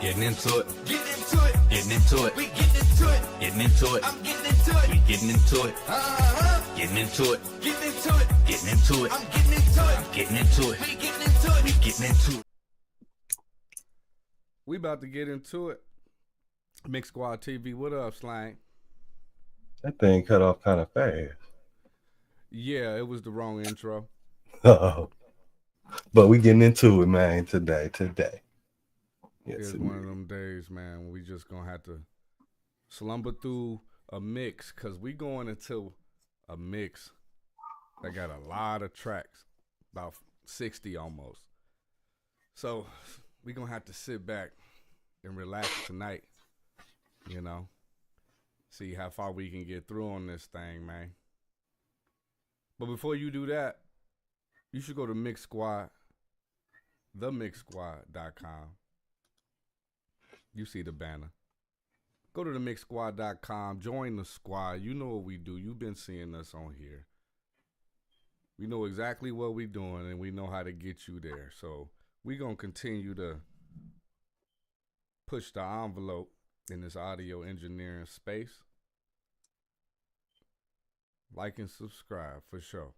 Getting into it. Getting into it. Getting into it. We getting into it. Getting into it. I'm getting into it. We getting into it. Getting into it. Getting into it. Getting into it. I'm getting into it. Getting into it. We getting into it. We getting into it. We about to get into it. Mix Squad TV, what up, Slang? That thing cut off kind of fast. Yeah, it was the wrong intro. Oh, but we getting into it, man. Today. Yes, It's one of them days, man, when we just gonna have to slumber through a mix, cause we going into a mix that got a lot of tracks, about 60 almost. So we gonna have to sit back and relax tonight, you know, see how far we can get through on this thing, man. But before you do that, you should go to Mix Squad, themixsquad.com. You see the banner. Go to themixsquad.com, join the squad. You know what we do. You've been seeing us on here. We know exactly what we're doing, and we know how to get you there. So we're going to continue to push the envelope in this audio engineering space. Like and subscribe for sure.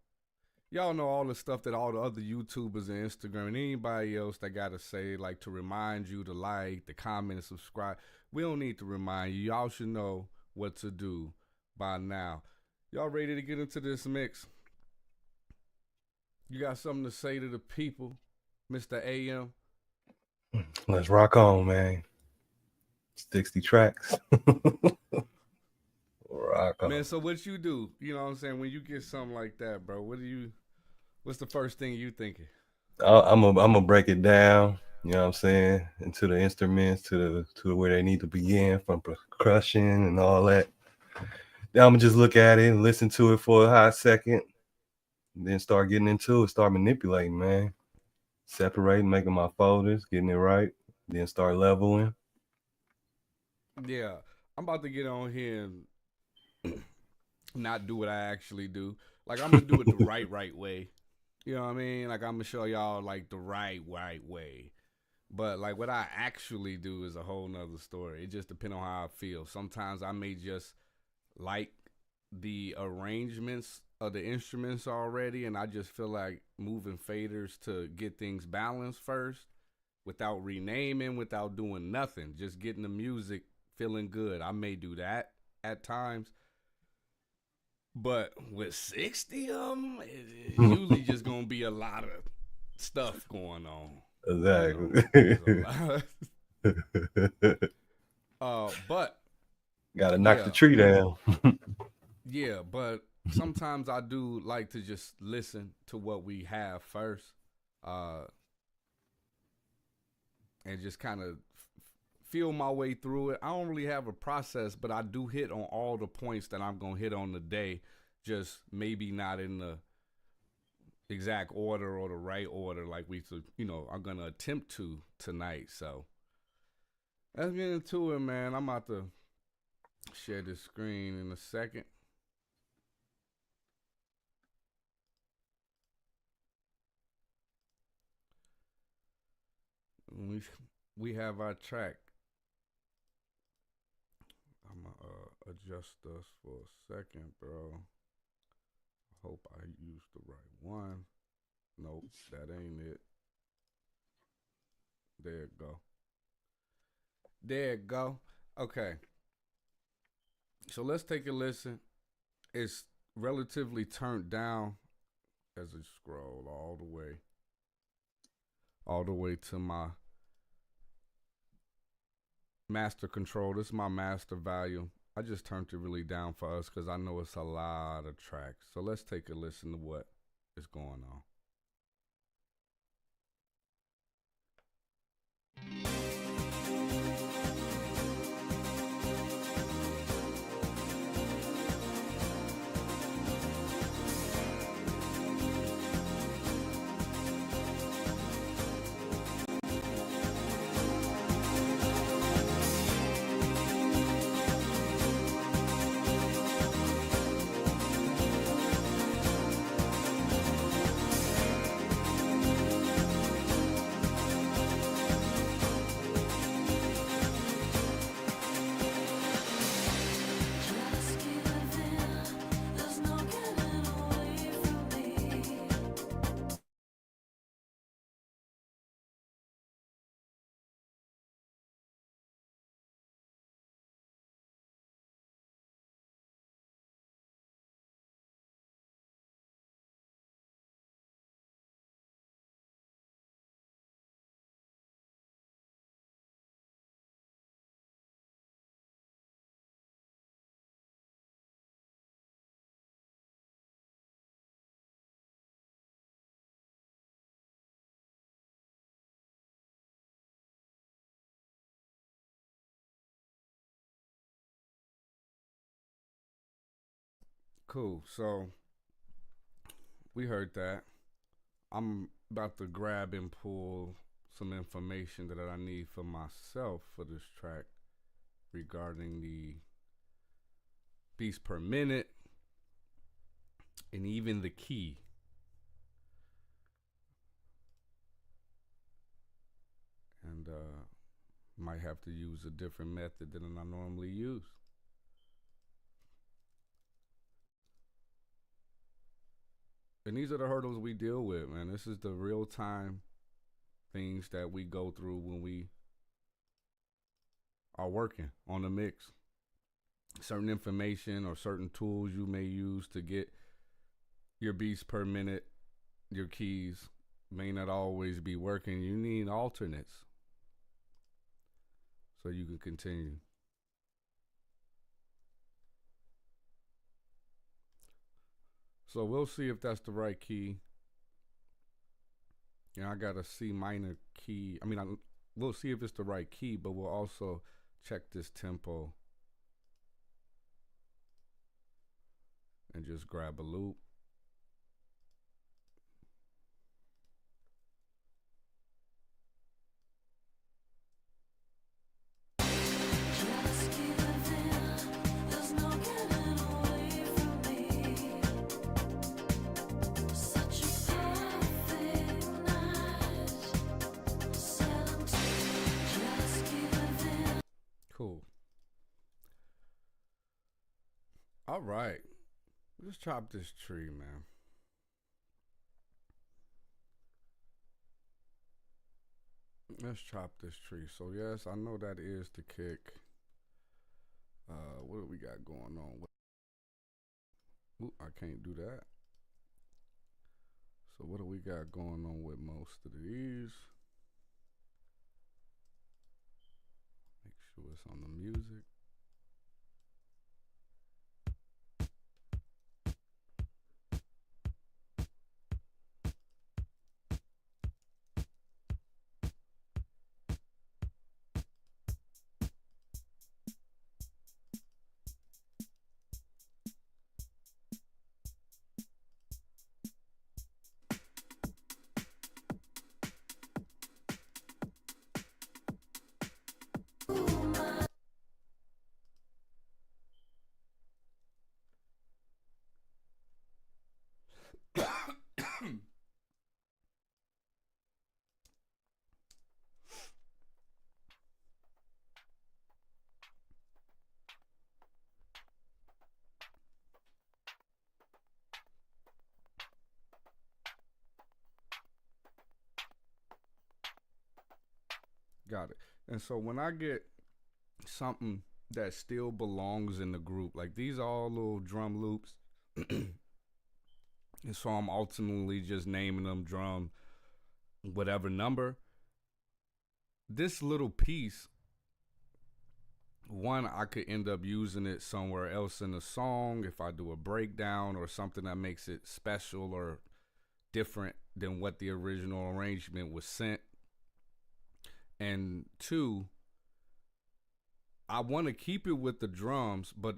Y'all know all the stuff that all the other YouTubers and Instagram and anybody else that got to say, like to remind you to like, to comment, and subscribe. We don't need to remind you. Y'all should know what to do by now. Y'all ready to get into this mix? You got something to say to the people, Mr. AM? let's rock on, man. 60 tracks. Rock on. Man, so what you do? You know what I'm saying? When you get something like that, bro, what's the first thing you thinking? I'm gonna break it down. You know what I'm saying? Into the instruments, to where they need to begin, from percussion and all that. Then I'm gonna just look at it and listen to it for a hot second, and then start getting into it, start manipulating, man. Separating, making my folders, getting it right, then start leveling. Yeah, I'm about to get on here and not do what I actually do. Like, I'm gonna do it the right way. You know what I mean? Like, I'm gonna show y'all like the right way. But like what I actually do is a whole nother story. It just depends on how I feel. Sometimes I may just like the arrangements of the instruments already, and I just feel like moving faders to get things balanced first without renaming, without doing nothing, just getting the music feeling good. I may do that at times. But with 60 of them, it's usually just going to be a lot of stuff going on. Exactly. But Gotta knock the tree down. yeah, but sometimes I do like to just listen to what we have first, and just kind of feel my way through it. I don't really have a process, but I do hit on all the points that I'm gonna hit on today, just maybe not in the exact order or the right order like I'm gonna attempt to tonight. So let's get into it, man. I'm about to share this screen in a second. We have our track. I'm gonna adjust us for a second, bro. I hope I used the right one. Nope, that ain't it. There it go. There it go. Okay. So let's take a listen. It's relatively turned down as I scroll all the way to my master control. This is my master volume. I just turned it really down for us because I know it's a lot of tracks. So let's take a listen to what is going on. Cool. So we heard that. I'm about to grab and pull some information that I need for myself for this track regarding the beats per minute and even the key. And might have to use a different method than I normally use. And these are the hurdles we deal with, man. This is the real time things that we go through when we are working on the mix. Certain information or certain tools you may use to get your beats per minute, your keys, may not always be working. You need alternates so you can continue. So we'll see if that's the right key. Yeah, I got a C minor key. We'll see if it's the right key, but we'll also check this tempo and just grab a loop. Cool. All right. Let's chop this tree, man. Let's chop this tree. So yes, I know that is the kick. What do we got going on? Ooh, I can't do that. So what do we got going on with most of these? Make sure it's on the music. Got it. And so when I get something that still belongs in the group, like these are all little drum loops. And so I'm ultimately just naming them drum whatever number. This little piece, one, I could end up using it somewhere else in the song if I do a breakdown or something that makes it special or different than what the original arrangement was sent. And two, I want to keep it with the drums, but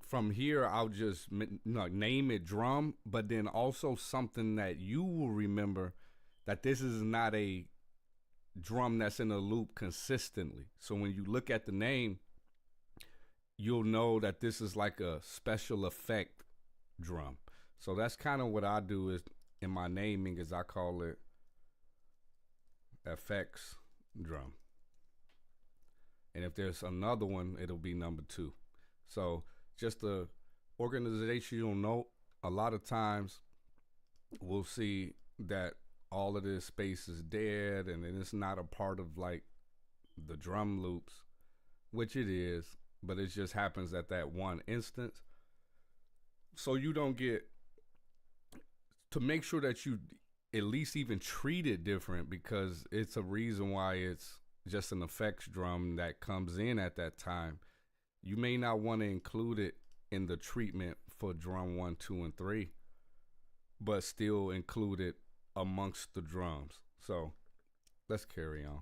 from here I'll just name it drum, but then also something that you will remember that this is not a drum that's in a loop consistently. So when you look at the name, you'll know that this is like a special effect drum. So that's kind of what I do is in my naming is I call it FX drum. And if there's another one, it'll be number 2. So just a organizational note, a lot of times we'll see that all of this space is dead and it's not a part of like the drum loops, which it is, but it just happens at that one instance. So you don't get, to make sure that you at least even treat it different, because it's a reason why it's just an effects drum that comes in at that time. You may not want to include it in the treatment for drum 1, 2, and 3, but still include it amongst the drums. So let's carry on.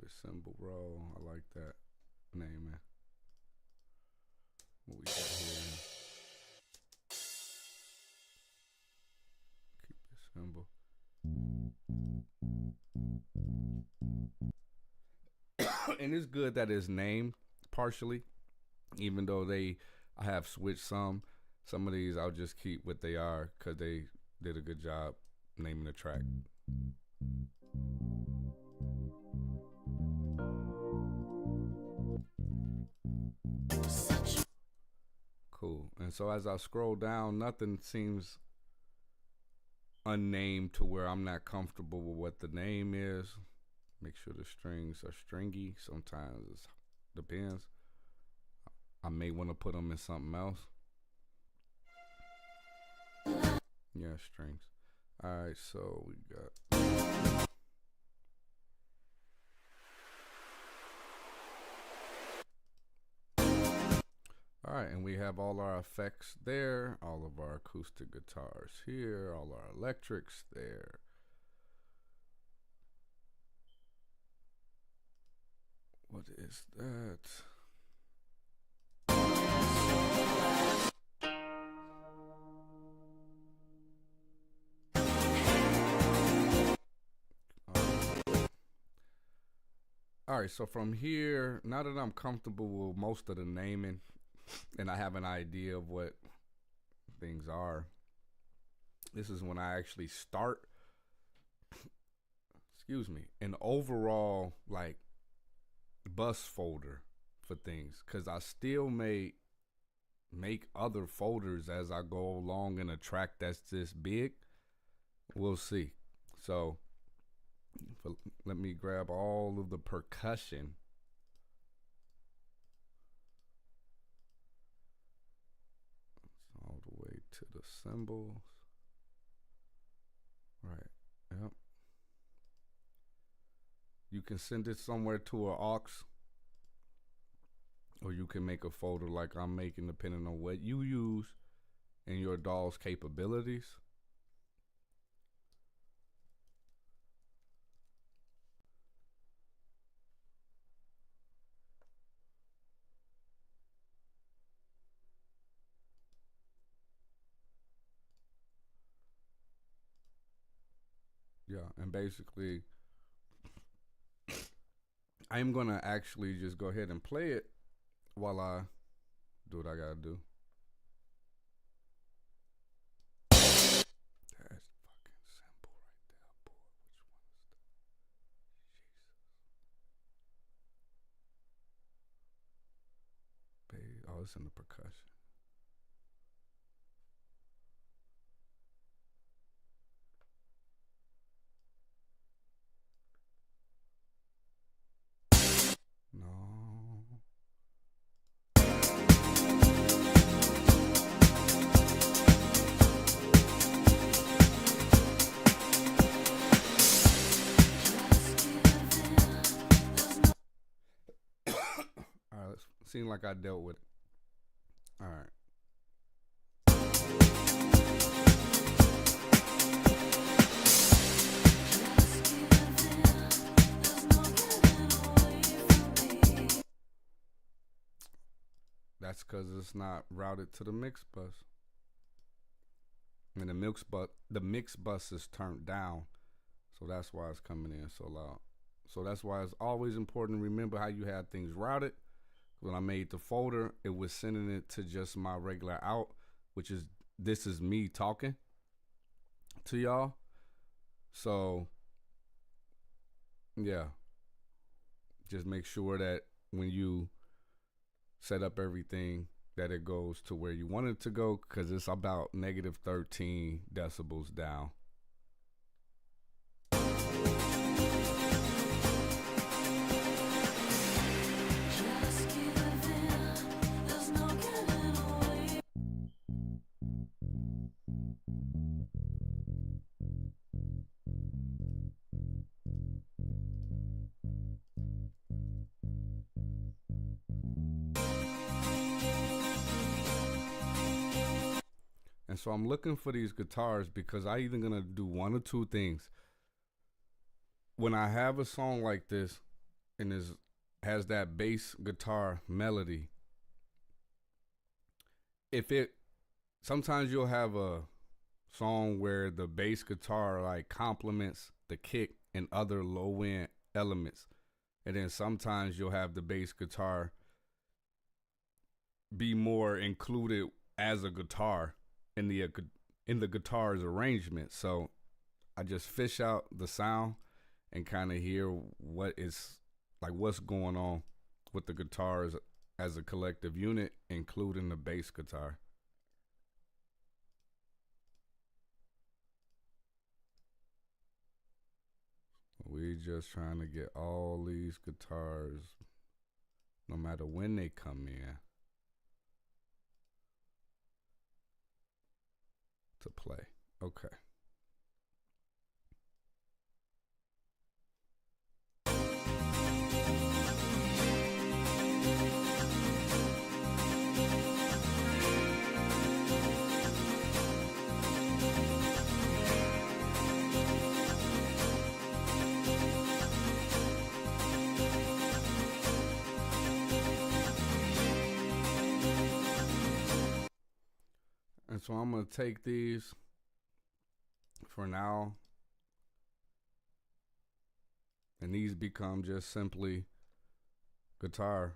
the cymbal roll. I like that naming. What we got here? Keep the cymbal. And it's good that it's named partially, even though I have switched some. Some of these I'll just keep what they are because they did a good job naming the track. Cool. And so as I scroll down, nothing seems unnamed to where I'm not comfortable with what the name is. Make sure the strings are stringy. Sometimes it depends. I may want to put them in something else. Yeah, strings. All right, so we got. All right, and we have all our effects there, all of our acoustic guitars here, all our electrics there. What is that? All right, so from here, now that I'm comfortable with most of the naming and I have an idea of what things are, this is when I actually start, an overall like bus folder for things, because I still may make other folders as I go along in a track that's this big. We'll see. So let me grab all of the percussion. All the way to the cymbals. Right. Yep. You can send it somewhere to an aux, or you can make a folder like I'm making, depending on what you use and your DAW's capabilities. Yeah, and basically, I'm gonna actually just go ahead and play it while I do what I gotta do. That's fucking simple right there, boy. Which one is that? Jesus. Baby. Oh, it's in the percussion. No. All right, it seemed like I dealt with it. All right. That's because it's not routed to the mix bus. And the mix bus is turned down. So that's why it's coming in so loud. So that's why it's always important to remember how you had things routed. When I made the folder, it was sending it to just my regular out, which is, this is me talking to y'all. So yeah, just make sure that when you set up everything that it goes to where you want it to go, because it's about negative 13 decibels down. And so I'm looking for these guitars because I either gonna do one or two things. When I have a song like this and has that bass guitar melody. If it Sometimes you'll have a song where the bass guitar like complements the kick and other low end elements, and then sometimes you'll have the bass guitar be more included as a guitar in the guitar's arrangement. So I just fish out the sound and kind of hear what's going on with the guitars as a collective unit, including the bass guitar. We just trying to get all these guitars, no matter when they come in, to play. Okay. And so I'm going to take these for now, and these become just simply guitars.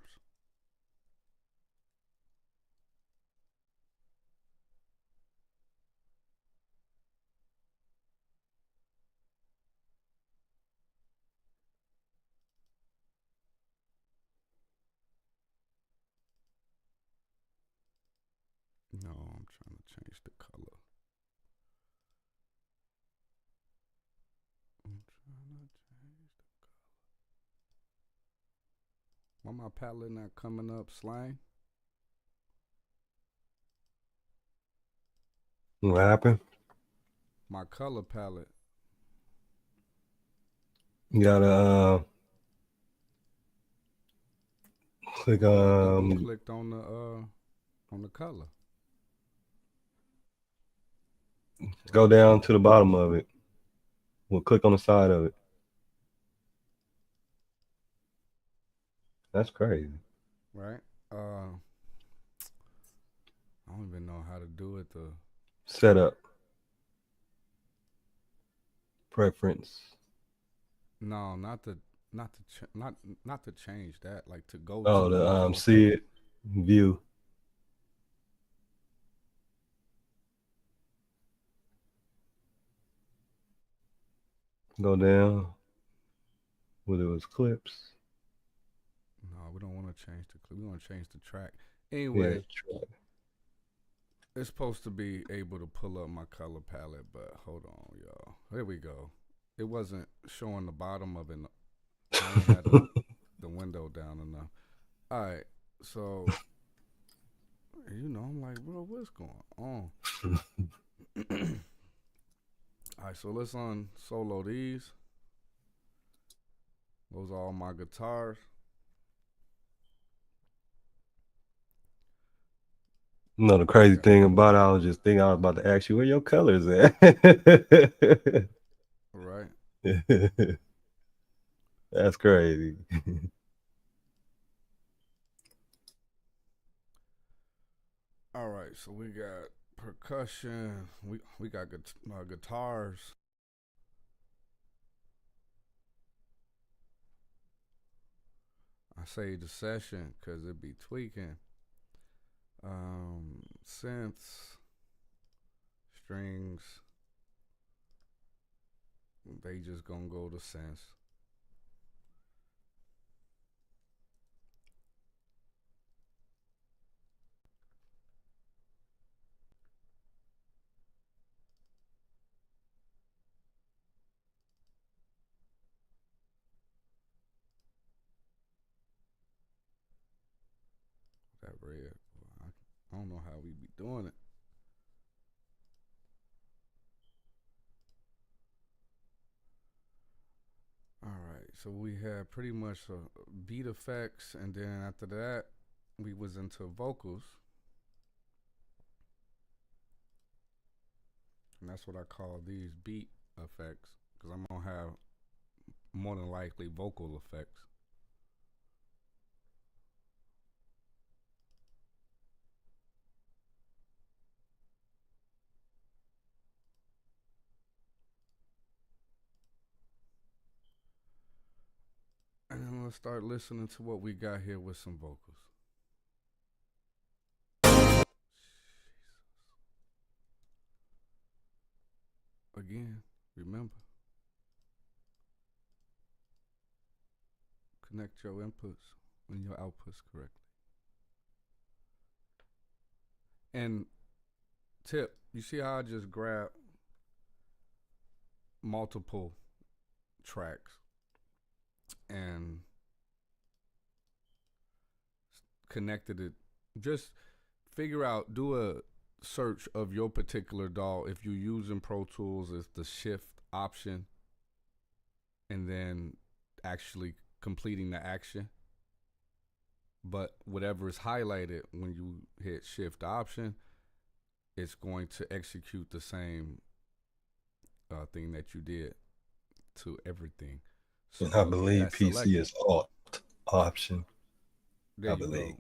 No, I'm trying to change the color. I'm trying to change the color. Why my palette not coming up, Slang? What happened? My color palette. You gotta click Double clicked on the color. go down to the bottom of it. We'll click on the side of it. That's crazy. Right? I don't even know how to do it. Setup. Preference. No, not to change that. Like to go Oh, to the visual see effects. it view. Go down. Whether it was clips. No, we don't want to change the clip. We want to change the track. Yeah, Anyway, track. it's supposed to be able to pull up my color palette, but hold on, y'all. There we go. It wasn't showing the bottom of it. I ain't had the window down enough. All right, so I'm like, bro, what's going on? All right, so let's solo these. Those are all my guitars. No, the crazy thing about it, I was just thinking I was about to ask you where your colors at. Right. That's crazy. All right, so we got percussion. We got guitars. I say the session because it be tweaking. Synths, strings. They just gonna go to synths. That red. I don't know how we be doing it. All right, so we had pretty much beat effects, and then after that, we was into vocals, and that's what I call these beat effects, because I'm gonna have more than likely vocal effects. start listening to what we got here with some vocals. Again, remember, connect your inputs and your outputs correctly. And tip, you see how I just grabbed multiple tracks and connected it. Just figure out, do a search of your particular DAW. If you're using Pro Tools, it's the shift option and then actually completing the action. But whatever is highlighted when you hit shift option, it's going to execute the same thing that you did to everything. So And I believe that's PC selected. is Alt option. There I you believe.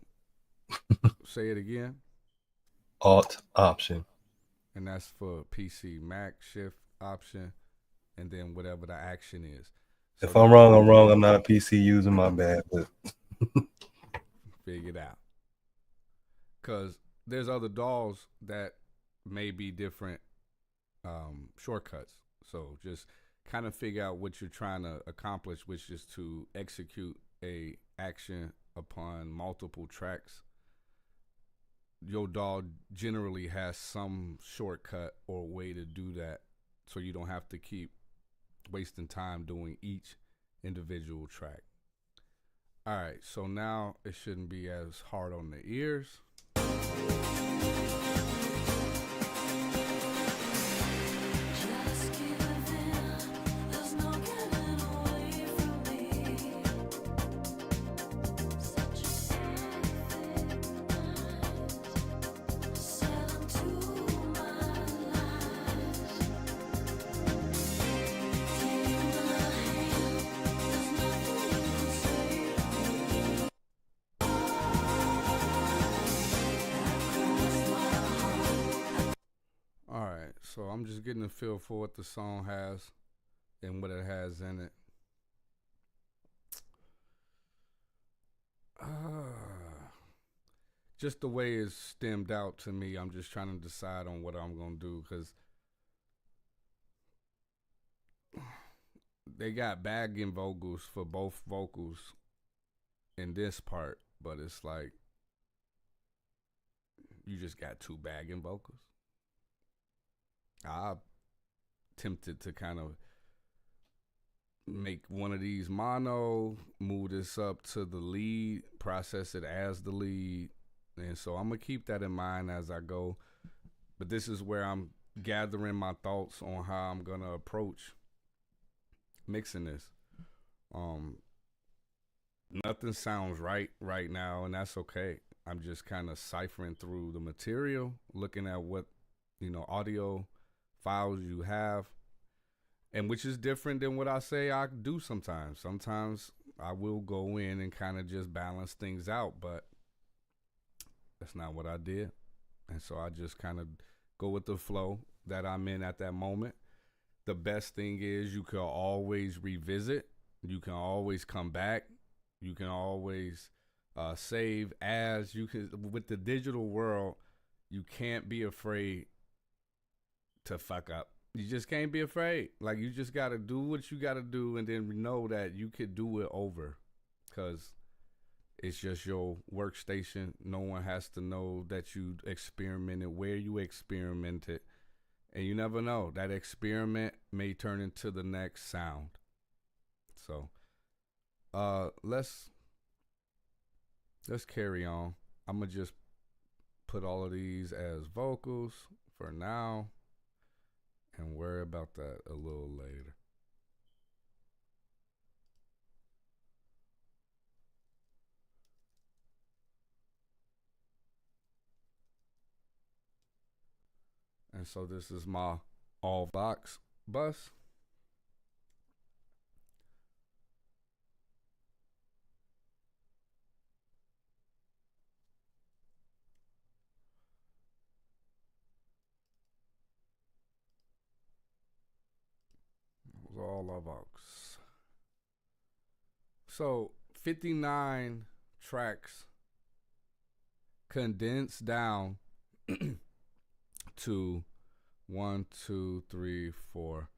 go. Say it again. Alt option. And that's for PC, Mac, shift option, and then whatever the action is. So If I'm wrong, I'm wrong. I'm not a PC user, my bad. But figure it out. Because there's other DAWs that may be different shortcuts. So just kind of figure out what you're trying to accomplish, which is to execute a action upon multiple tracks. Your DAW generally has some shortcut or way to do that, so you don't have to keep wasting time doing each individual track. All right, so now it shouldn't be as hard on the ears. All right, so I'm just getting a feel for what the song has and what it has in it. Just the way it's stemmed out to me, I'm just trying to decide on what I'm going to do, because they got bagging vocals for both vocals in this part, but it's like you just got two bagging vocals. I'm tempted to kind of make one of these mono, move this up to the lead, process it as the lead. And so I'm going to keep that in mind as I go. But this is where I'm gathering my thoughts on how I'm going to approach mixing this. Nothing sounds right now, and that's okay. I'm just kind of ciphering through the material, looking at what, audio files you have, and which is different than what I say I do sometimes. Sometimes I will go in and kind of just balance things out, but that's not what I did. And so I just kind of go with the flow that I'm in at that moment. The best thing is you can always revisit. You can always come back. You can always save as you can. With the digital world, you can't be afraid to fuck up. You just can't be afraid. Like, you just got to do what you got to do, and then know that you could do it over, because it's just your workstation. No one has to know that you experimented, where you experimented, and you never know. That experiment may turn into the next sound. So let's carry on. I'm gonna just put all of these as vocals for now and worry about that a little later. And so this is my all Vox bus. It was all our Vox. So 59 tracks condensed down to 1, 2, 3, 4,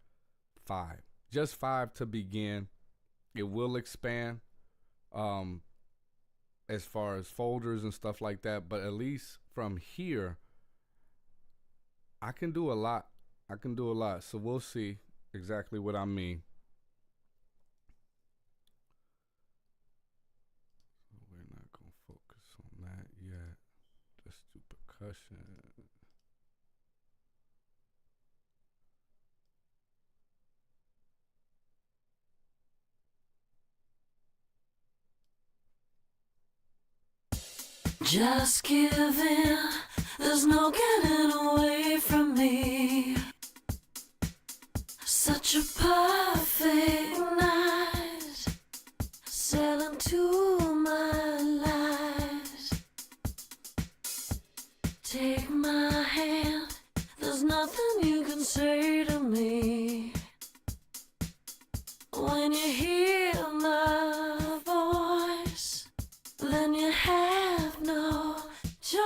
5. Just 5 to begin. It will expand as far as folders and stuff like that, but at least from here I can do a lot. So we'll see exactly what I mean. We're not gonna focus on that yet. Let's do percussion. Just give in, there's no getting away from me. Such a perfect night, sailing to my lies. Take my hand, there's nothing you can say to me. When you hear my voice, then you have no choice.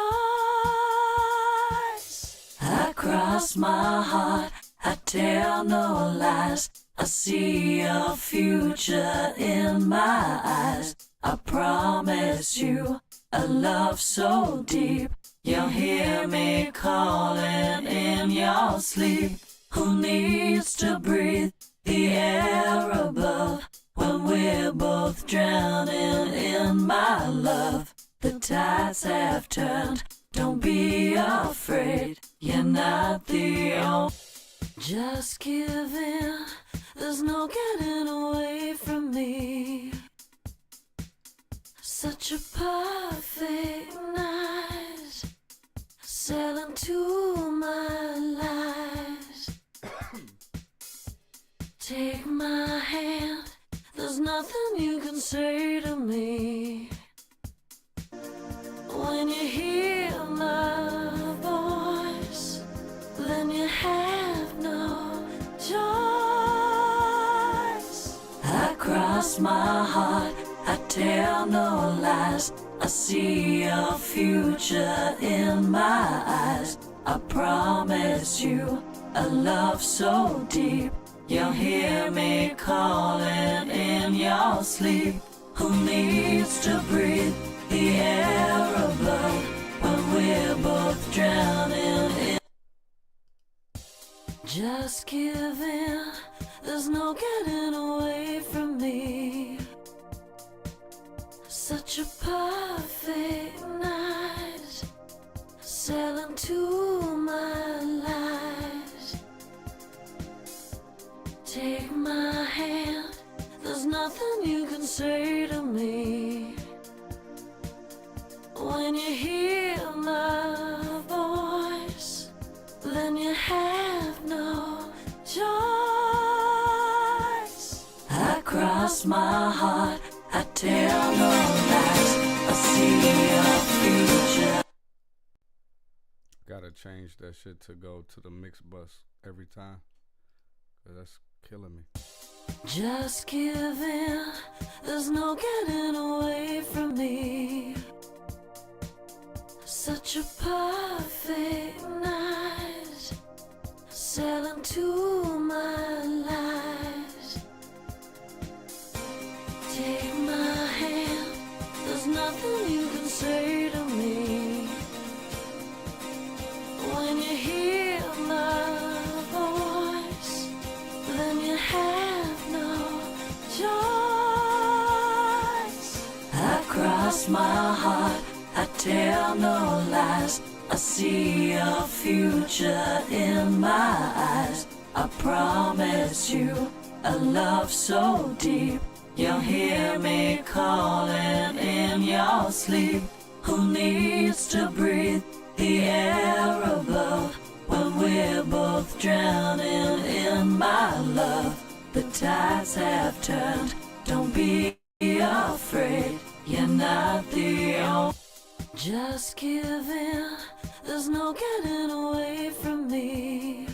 I cross my heart, I tell no lies. I see your future in my eyes. I promise you a love so deep. You'll hear me calling in your sleep. Who needs to breathe the air above when we're both drowning in my love? The tides have turned, don't be afraid. You're not the only. Just give in, there's no getting away from me. Such a perfect night, sailing to my lies. Take my hand, there's nothing you can say to me. When you hear my voice, then you have no choice. I cross my heart, I tell no lies. I see your future in my eyes. I promise you a love so deep. You'll hear me calling in your sleep. Who needs to breathe the air above when we're both drowning in? Just give in, there's no getting away from me. Such a perfect night, sailing to my lies. Take my hand, there's nothing you can say to me. When you hear my voice, then you have no choice. I cross my heart, I tell no lies. I see your future. Gotta change that shit to go to the mix bus every time, 'cause that's killing me. Just give in, there's no getting away from me. Such a perfect night, sailing to my lies. Take my hand, there's nothing you can say to me. When you hear my voice, then you have no choice. I cross my heart, I tell no lies. I see your future in my eyes. I promise you a love so deep. You'll hear me calling in your sleep. Who needs to breathe the air above when we're both drowning in my love? The tides have turned, don't be afraid. You're not the only. Just give in, there's no getting away from me.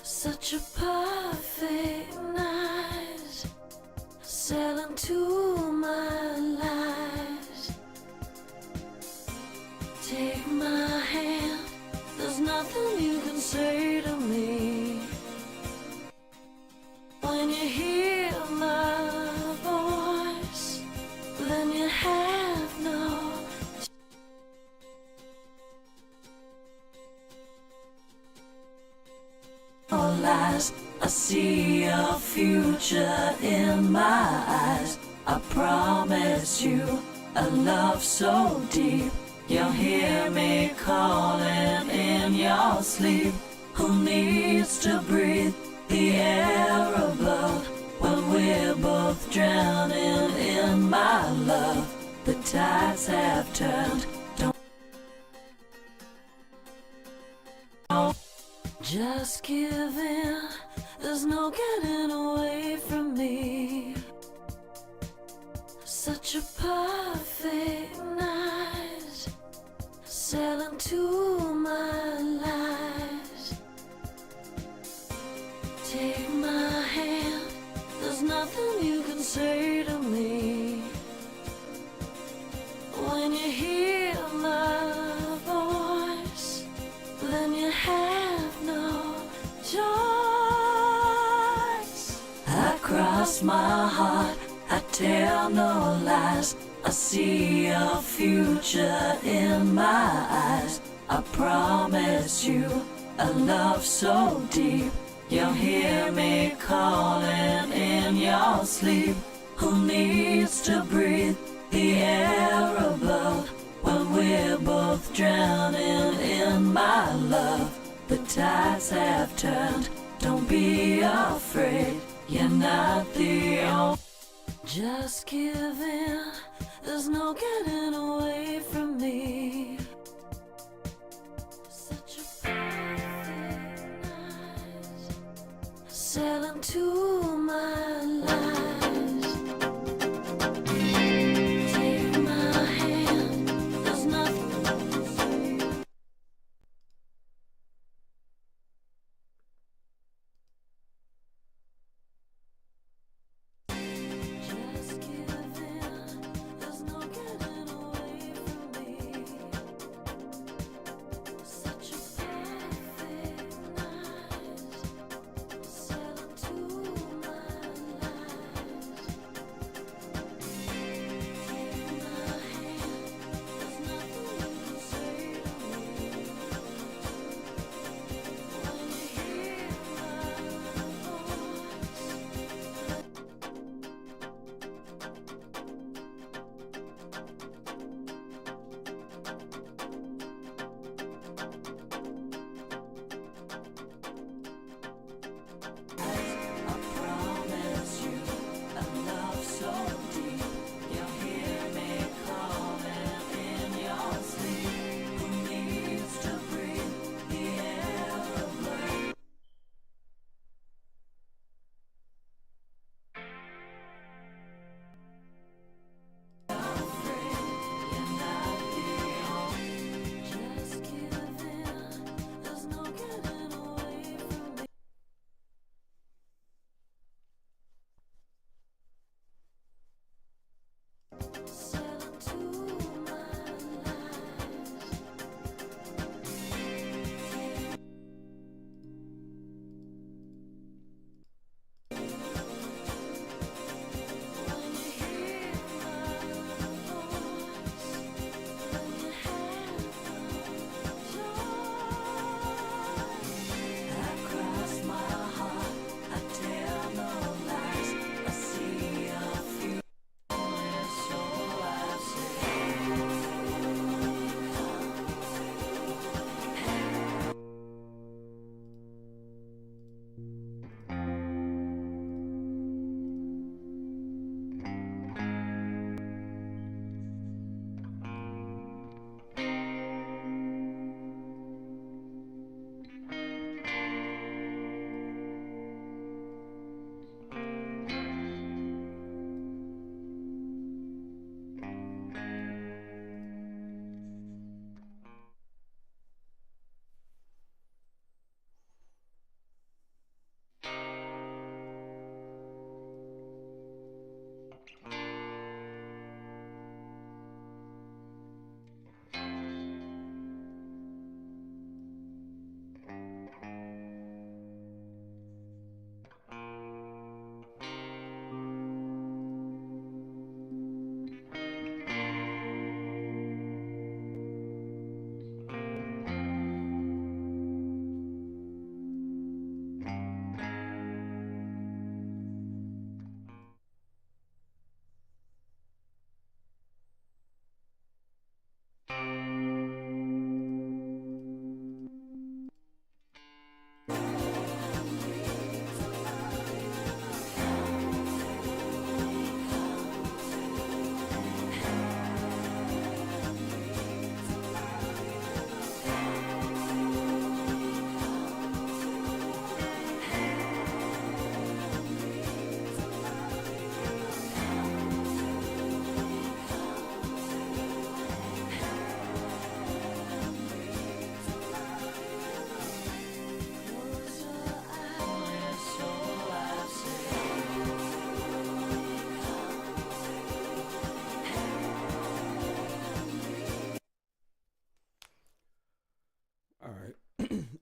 Such a perfect night, sailing to future in my eyes. I promise you a love so deep. You'll hear me calling in your sleep. Who needs to breathe the air above when we're both drowning in my love? The tides have turned. Don't just give in. There's no getting away from me. Such a perfect night, sailing to my lies. Take my hand, there's nothing you can say to me. When you hear my voice, then you have no choice. I cross my heart, I tell no lies. I see your future in my eyes. I promise you a love so deep. You'll hear me calling in your sleep. Who needs to breathe the air above when we're both drowning in my love? The tides have turned. Don't be afraid. You're not the only. Just give in, there's no getting away from me. Such a perfect night, sailing to my lies. Take my hand, there's nothing you can say. Just give in, there's no getting away from me. Such a perfect night, sailing to my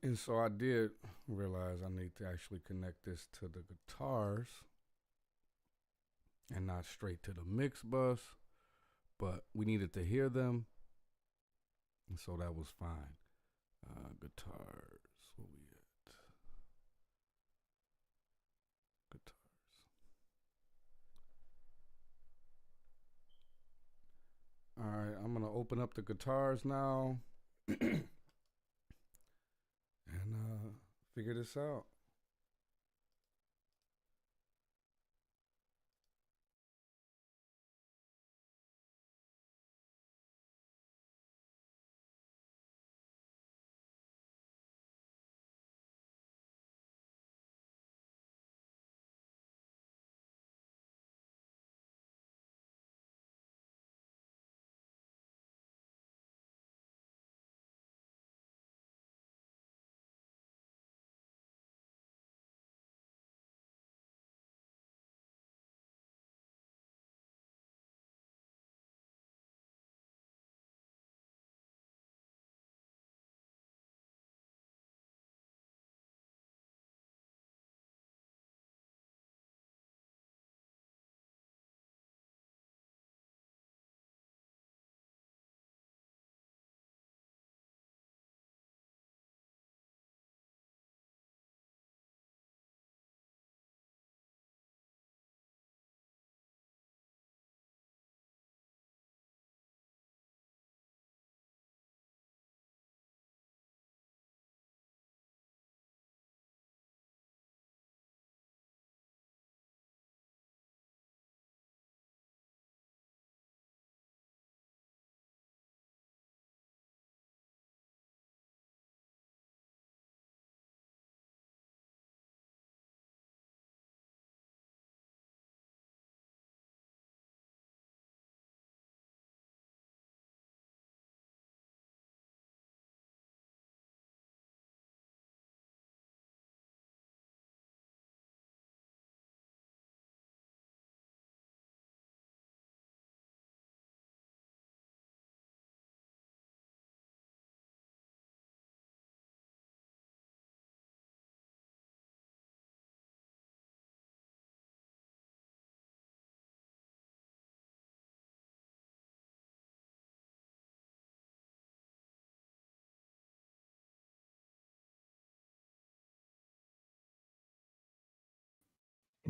And so I did realize I need to actually connect this to the guitars and not straight to the mix bus, but we needed to hear them, and so that was fine. Guitars, where we at? Guitars. All right, I'm gonna open up the guitars now and figure this out.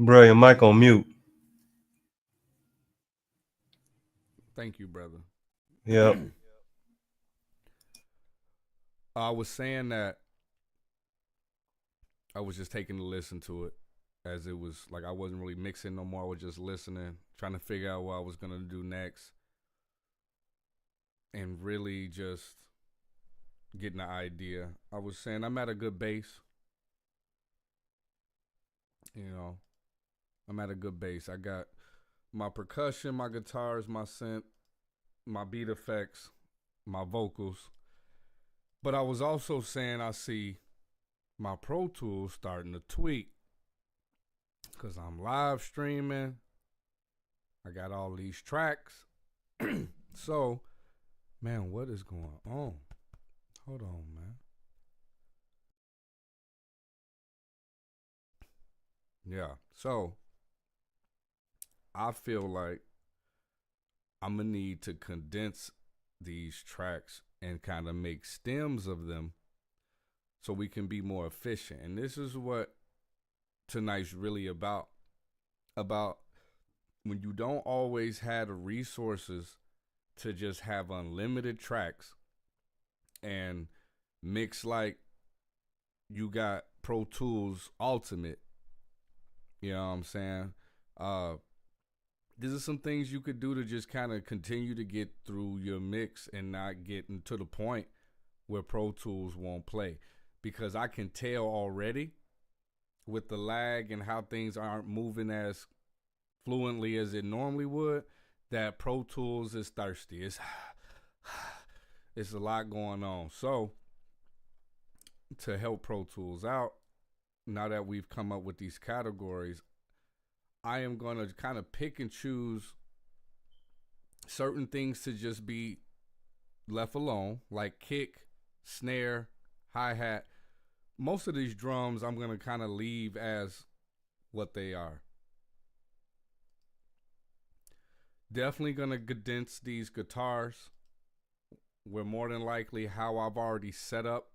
Bro, your mic on mute. Thank you, brother. Yep. I was saying that I was just taking a listen to it as it was like I wasn't really mixing no more. I was just listening, trying to figure out what I was going to do next, and really just getting the idea. I was saying I'm at a good base. You know, I'm at a good base. I got my percussion, my guitars, my synth, my beat effects, my vocals. But I was also saying I see my Pro Tools starting to tweak because I'm live streaming. I got all these tracks. So, man, what is going on? Hold on, man. Yeah, so I feel like I'm going to need to condense these tracks and kind of make stems of them so we can be more efficient. And this is what tonight's really about when you don't always have the resources to just have unlimited tracks and mix like you got Pro Tools Ultimate. You know what I'm saying? These are some things you could do to just kind of continue to get through your mix and not getting to the point where Pro Tools won't play. Because I can tell already with the lag and how things aren't moving as fluently as it normally would, that Pro Tools is thirsty. It's a lot going on. So to help Pro Tools out, now that we've come up with these categories, I am going to kind of pick and choose certain things to just be left alone, like kick, snare, hi-hat, most of these drums I'm gonna kind of leave as what they are. Definitely gonna condense these guitars. Where more than likely how I've already set up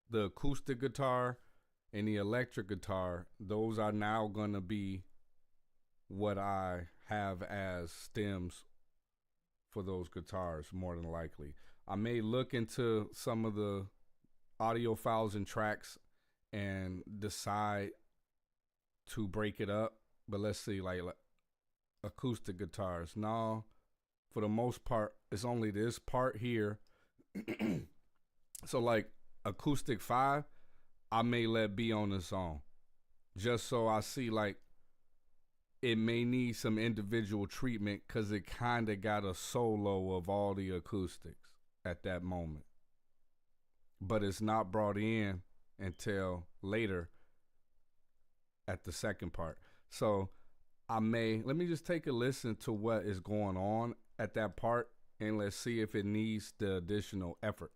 the acoustic guitar and the electric guitar, those are now gonna be what I have as stems for those guitars, more than likely. I may look into some of the audio files and tracks and decide to break it up, but let's see, like acoustic guitars. No, for the most part, it's only this part here. So like acoustic 5, I may let be on the song, just so I see like it may need some individual treatment because it kind of got a solo of all the acoustics at that moment. But it's not brought in until later at the second part. So let me just take a listen to what is going on at that part and let's see if it needs the additional effort.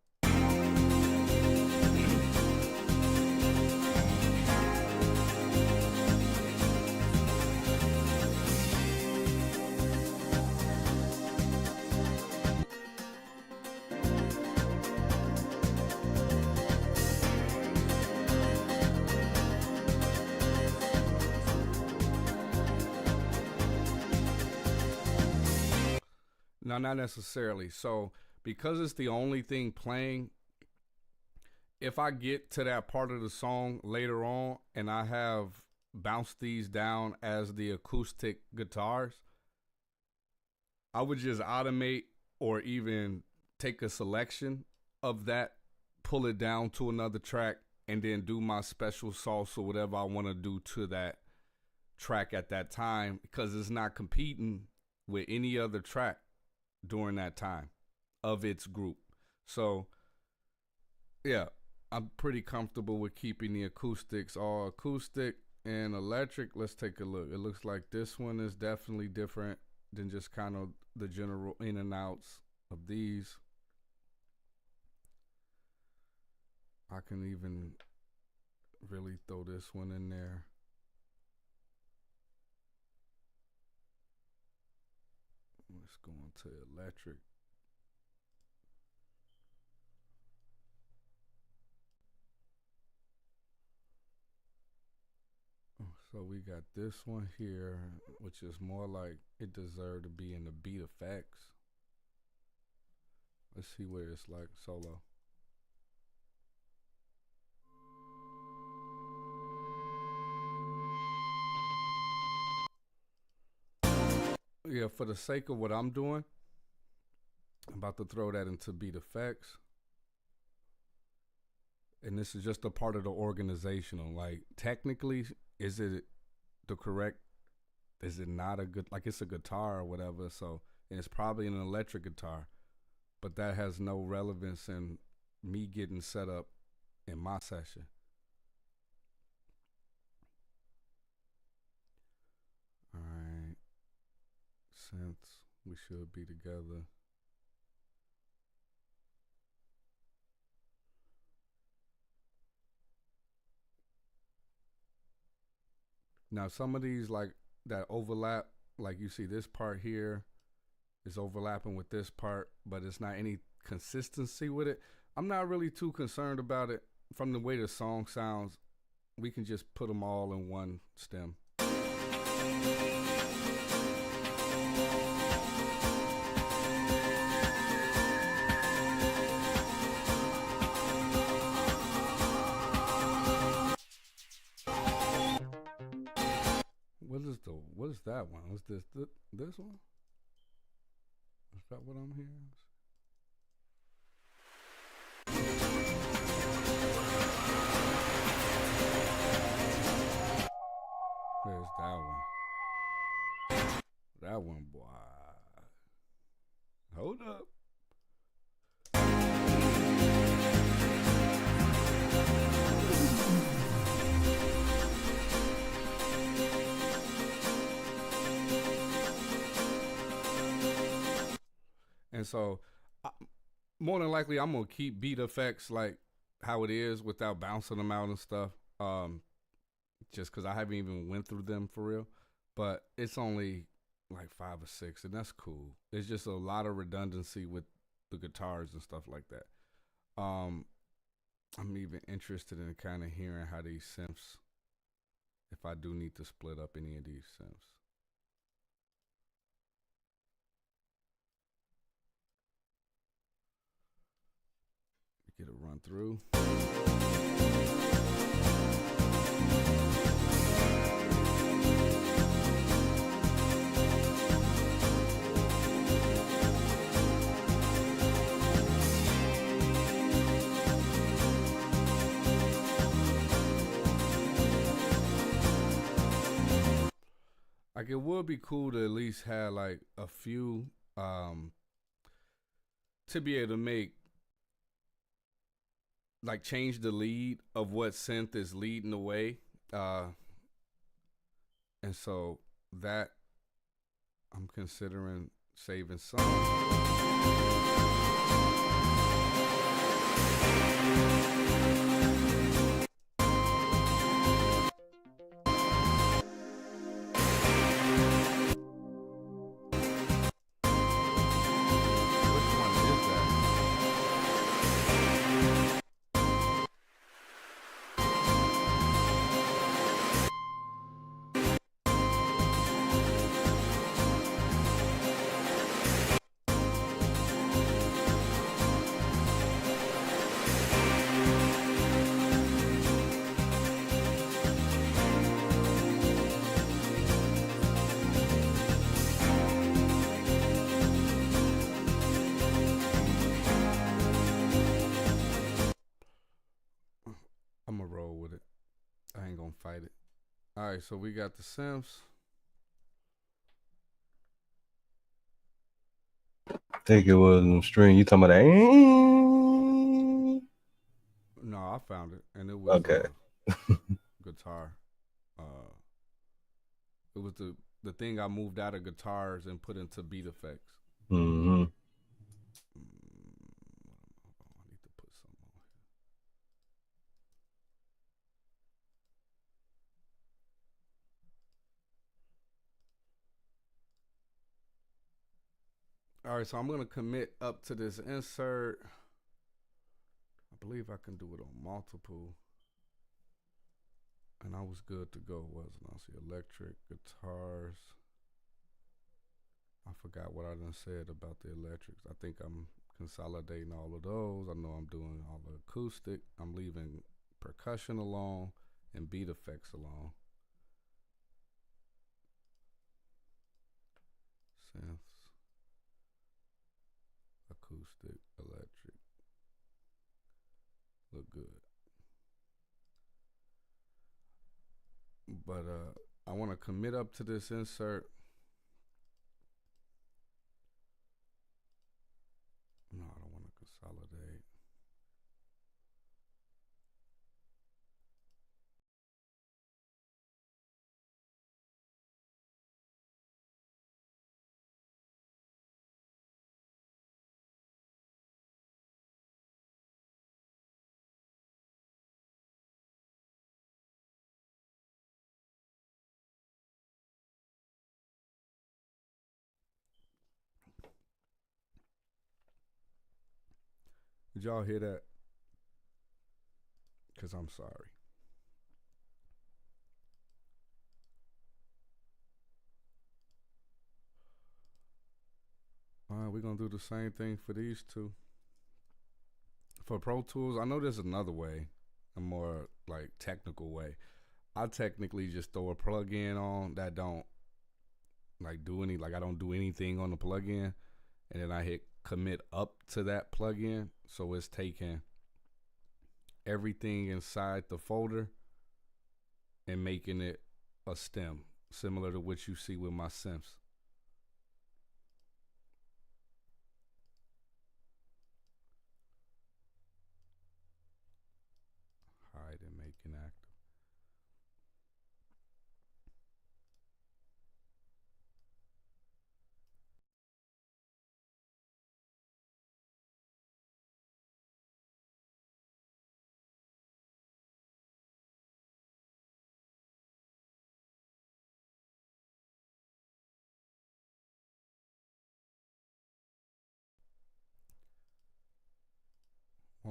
No, not necessarily. So because it's the only thing playing, if I get to that part of the song later on and I have bounced these down as the acoustic guitars, I would just automate or even take a selection of that, pull it down to another track, and then do my special sauce or whatever I want to do to that track at that time, because it's not competing with any other track during that time of its group. So yeah, I'm pretty comfortable with keeping the acoustics all acoustic and electric. Let's take a look. It looks like this one is definitely different than just kind of the general in and outs of these. I can even really throw this one in there. Let's go into electric. So we got this one here, which is more like it deserved to be in the beat effects. Let's see where it's like solo. Yeah, for the sake of what I'm doing, I'm about to throw that into beat effects. And this is just a part of the organizational. Like, technically, is it the correct, is it not a good, like it's a guitar or whatever, so, and it's probably an electric guitar, but that has no relevance in me getting set up in my session. All right, since we should be together. Now, some of these, like, that overlap, like you see this part here is overlapping with this part, but it's not any consistency with it. I'm not really too concerned about it. From the way the song sounds, we can just put them all in one stem. What is that one? What's this one? Is that what I'm hearing? There's that one. That one, boy. Hold up. And so, more than likely, I'm going to keep beat effects like how it is without bouncing them out and stuff. Just because I haven't even went through them for real, but it's only like 5 or 6, and that's cool. It's just a lot of redundancy with the guitars and stuff like that. Um, I'm even interested in kind of hearing how these synths, if I do need to split up any of these synths. Get a run through. Like it would be cool to at least have like a few to be able to make like change the lead of what synth is leading the way. And so that I'm considering saving some. Which one is that? I'm gonna roll with it. I ain't gonna fight it. All right, so we got the synths. I think it was in the string. You talking about that? No, I found it, and it was Okay. guitar. It was the thing I moved out of guitars and put into beat effects. Mm-hmm. I need to put some on here. All right, so I'm gonna commit up to this insert. I believe I can do it on multiple. And I was good to go, wasn't I? See, electric, guitars. I forgot what I done said about the electrics. I think I'm consolidating all of those. I know I'm doing all the acoustic. I'm leaving percussion alone and beat effects alone. Synths, acoustic, electric. Look good. But I want to commit up to this insert. No, I don't want to consolidate. Did y'all hear that? Because I'm sorry. All right, we're going to do the same thing for these two. For Pro Tools, I know there's another way, a more like technical way. I technically just throw a plug-in on that don't like do any, like I don't do anything on the plug-in, and then I hit commit up to that plug-in. So it's taking everything inside the folder and making it a stem, similar to what you see with my synths. Hide and make inactive.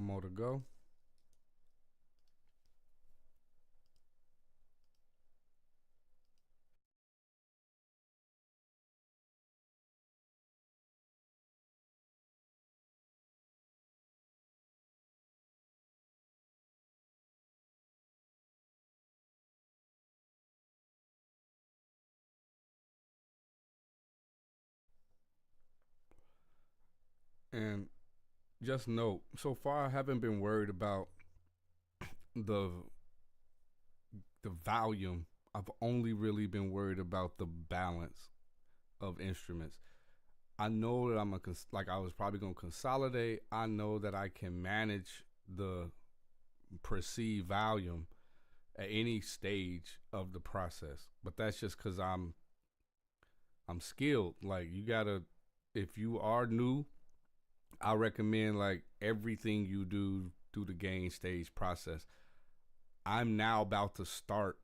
One more to go. And just note, so far I haven't been worried about the the volume. I've only really been worried about the balance of instruments. I know that like I was probably gonna consolidate. I know that I can manage the perceived volume at any stage of the process, but that's just because I'm skilled. Like you gotta, if you are new, I recommend like everything you do through the gain stage process. I'm now about to start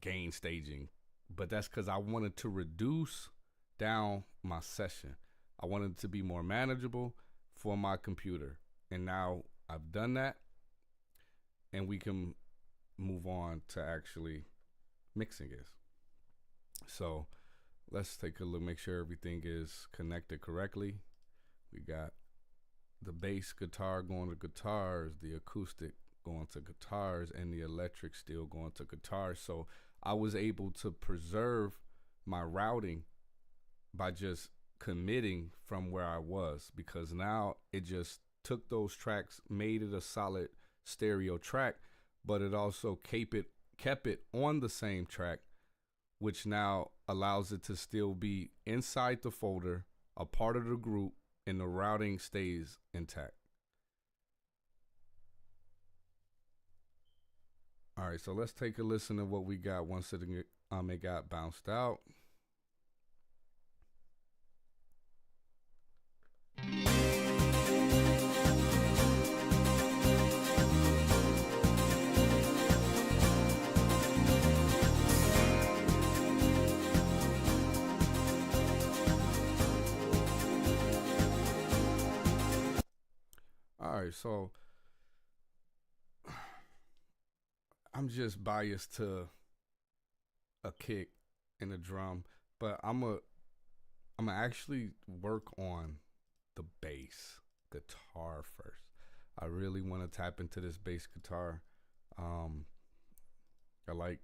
gain staging, but that's because I wanted to reduce down my session. I wanted it to be more manageable for my computer. And now I've done that, and we can move on to actually mixing it. So let's take a look, make sure everything is connected correctly. We got the bass guitar going to guitars, the acoustic going to guitars, and the electric still going to guitars. So I was able to preserve my routing by just committing from where I was, because now it just took those tracks, made it a solid stereo track, but it also kept it on the same track, which now allows it to still be inside the folder, a part of the group, and the routing stays intact. All right, so let's take a listen to what we got once it got bounced out. All right, so I'm just biased to a kick and a drum, but I'm gonna actually work on the bass guitar first. I really want to tap into this bass guitar. Um, I like,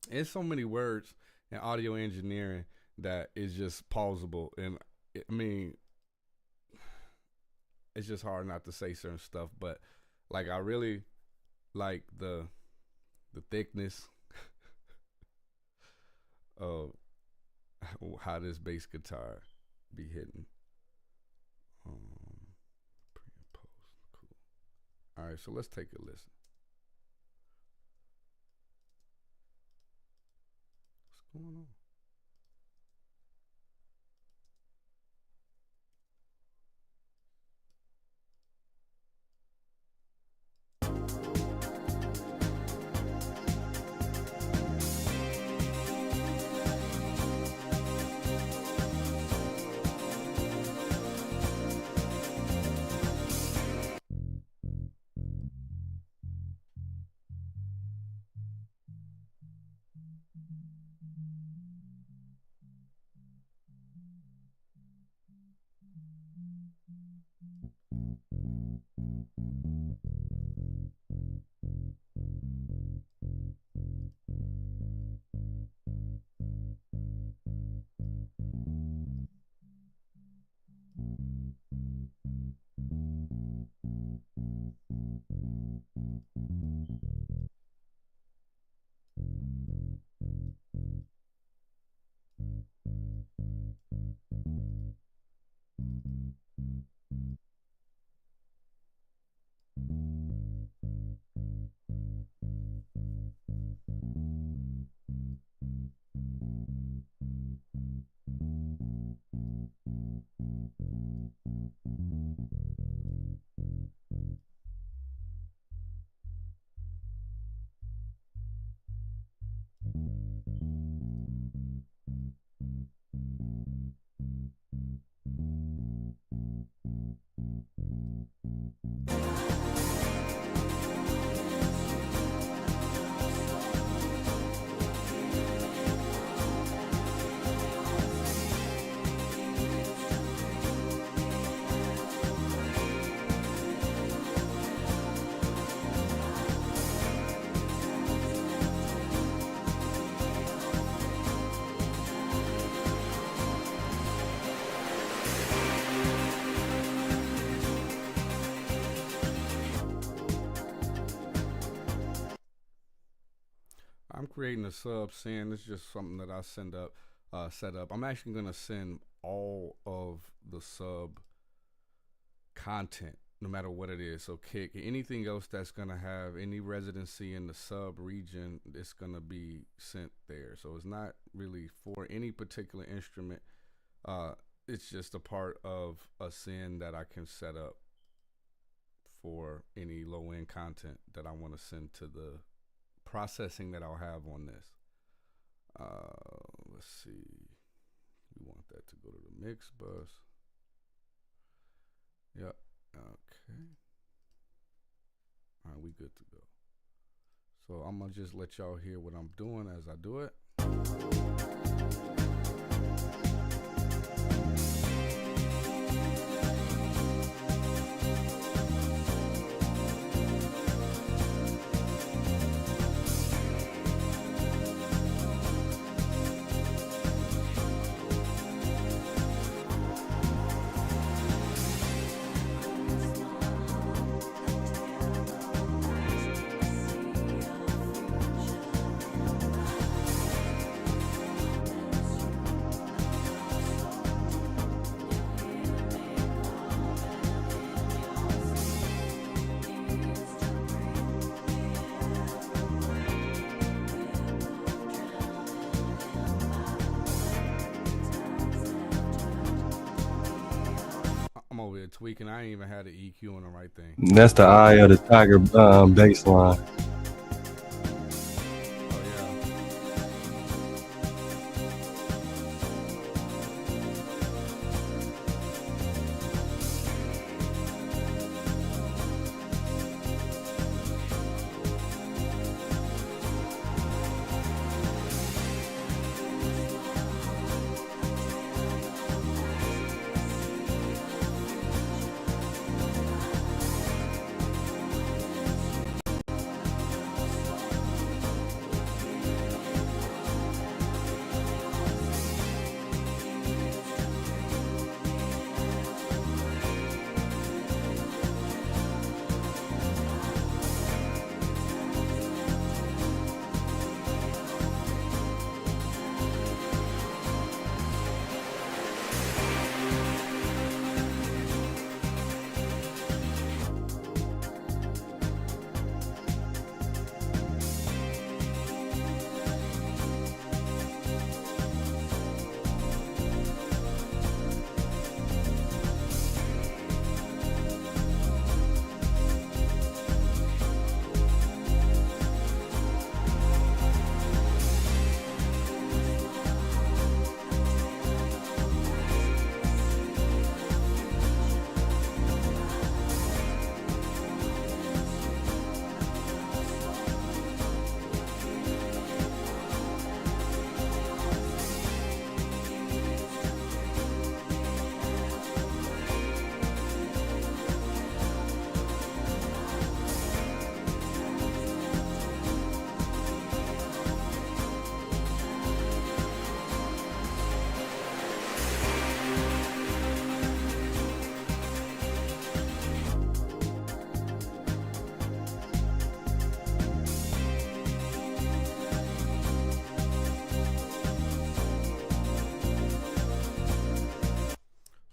there's so many words in audio engineering that is just pausable, and I mean, it's just hard not to say certain stuff. But like, I really like the thickness of how this bass guitar be hitting. Pre and post, cool. All right, so let's take a listen. What's going on? creating a sub send. It's just something that I set up. I'm actually gonna send all of the sub content, no matter what it is. So kick anything else that's gonna have any residency in the sub region, it's gonna be sent there. So it's not really for any particular instrument. It's just a part of a send that I can set up for any low end content that I want to send to the processing that I'll have on this. Let's see. We want that to go to the mix bus. Yep. Okay. All right, we good to go. So I'm gonna just let y'all hear what I'm doing as I do it. I'm over here tweaking. I ain't even had the EQ on the right thing. That's the eye of the tiger bass line. Oh yeah.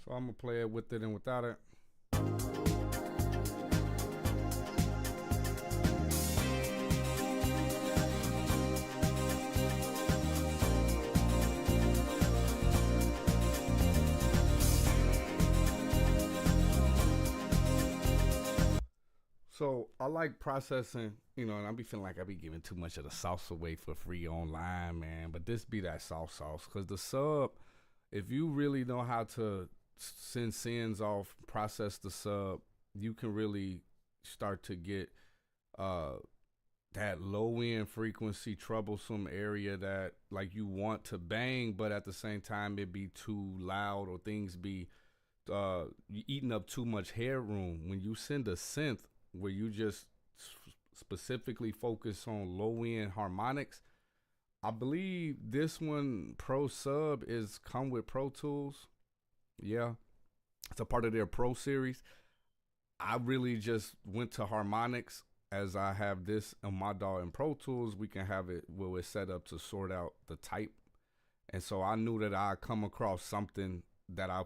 So I'm gonna play it with it and without it. So I like processing, and I be feeling like I be giving too much of the sauce away for free online, man. But this be that sauce, because the sub, if you really know how to send sends off, process the sub, you can really start to get that low end frequency troublesome area that like you want to bang, but at the same time it be too loud or things be eating up too much headroom. When you send a synth where you just specifically focus on low end harmonics, I believe this one Pro Sub is come with Pro Tools. Yeah, it's a part of their Pro series. I really just went to harmonics as I have this on my DAW in Pro Tools, we can have it where it's set up to sort out the type. And so I knew that I'd come across something that I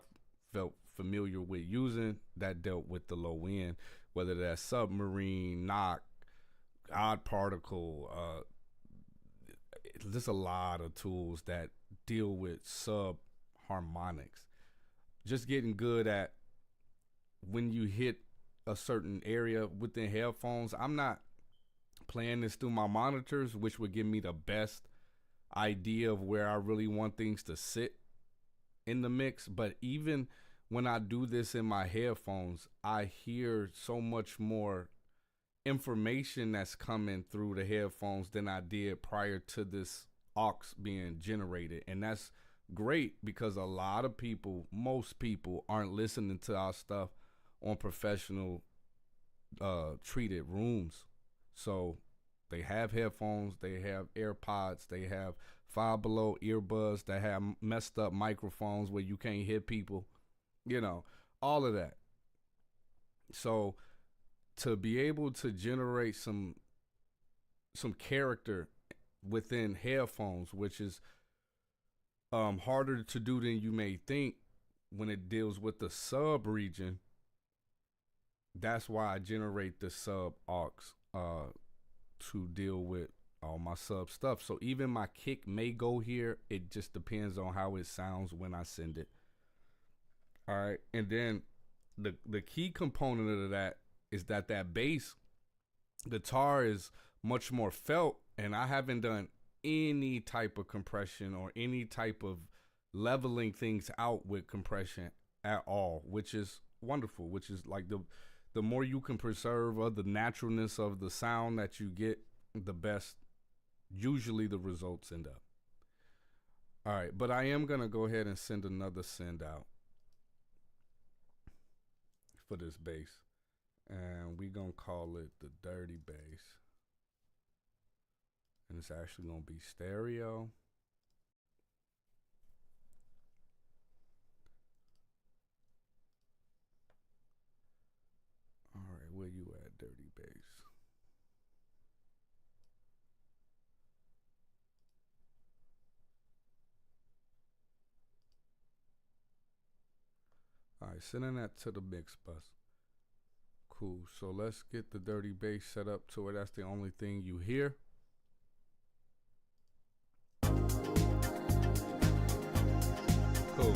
felt familiar with using that dealt with the low end, whether that's submarine, knock, odd particle, there's a lot of tools that deal with sub harmonics. Just getting good at when you hit a certain area within headphones. I'm not playing this through my monitors, which would give me the best idea of where I really want things to sit in the mix. But even when I do this in my headphones, I hear so much more information that's coming through the headphones than I did prior to this aux being generated. And that's great because a lot of people, most people, aren't listening to our stuff on professional treated rooms. So they have headphones, they have AirPods, they have Five Below earbuds that have messed up microphones where you can't hear people, you know, all of that. So to be able to generate some character within headphones, which is harder to do than you may think when it deals with the sub region, that's why I generate the sub aux to deal with all my sub stuff. So even my kick may go here. It just depends on how it sounds when I send it. All right. And then the key component of that is that bass guitar is much more felt, and I haven't done any type of compression or any type of leveling things out with compression at all, which is wonderful, which is like the more you can preserve of the naturalness of the sound that you get, the best usually the results end up. All right, but I am going to go ahead and send another send out for this bass. And we're going to call it the dirty bass. And it's actually going to be stereo. All right, where you at, dirty bass? All right, sending that to the mix bus. Cool. So let's get the dirty bass set up to where that's the only thing you hear. Cool.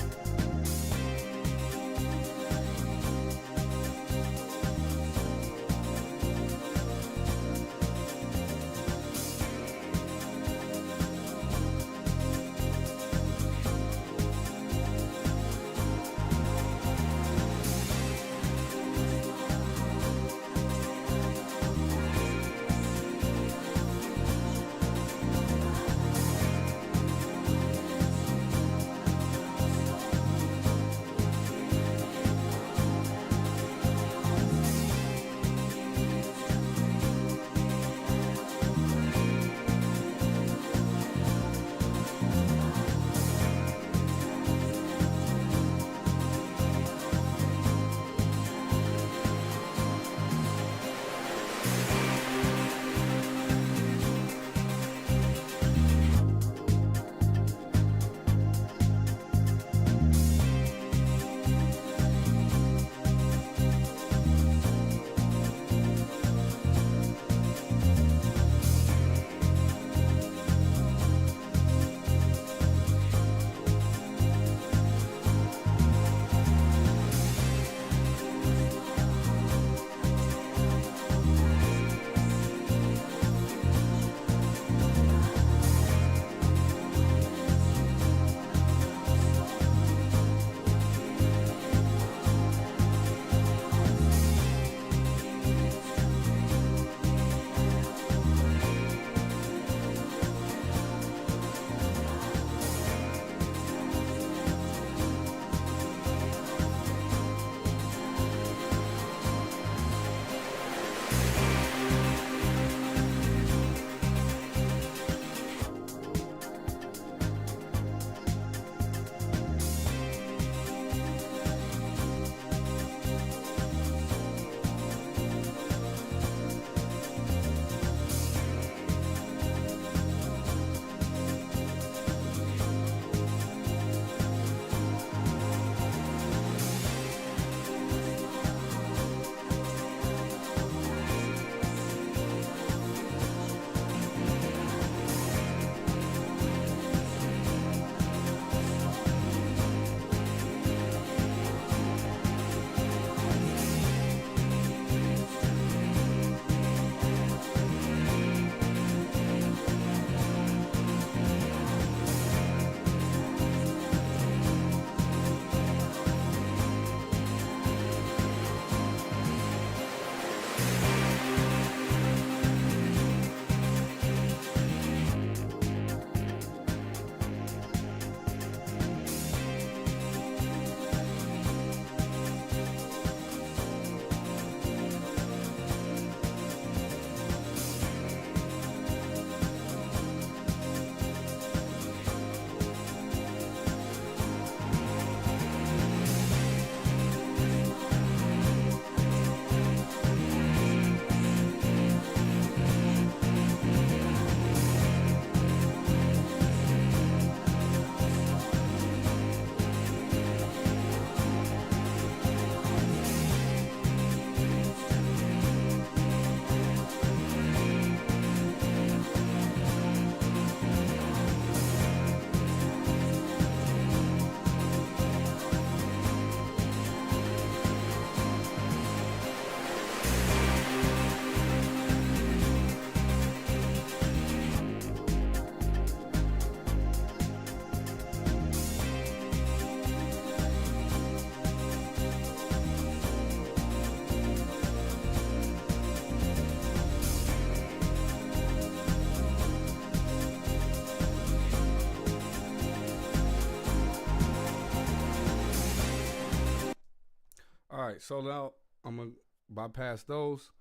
All right, so now I'm gonna bypass those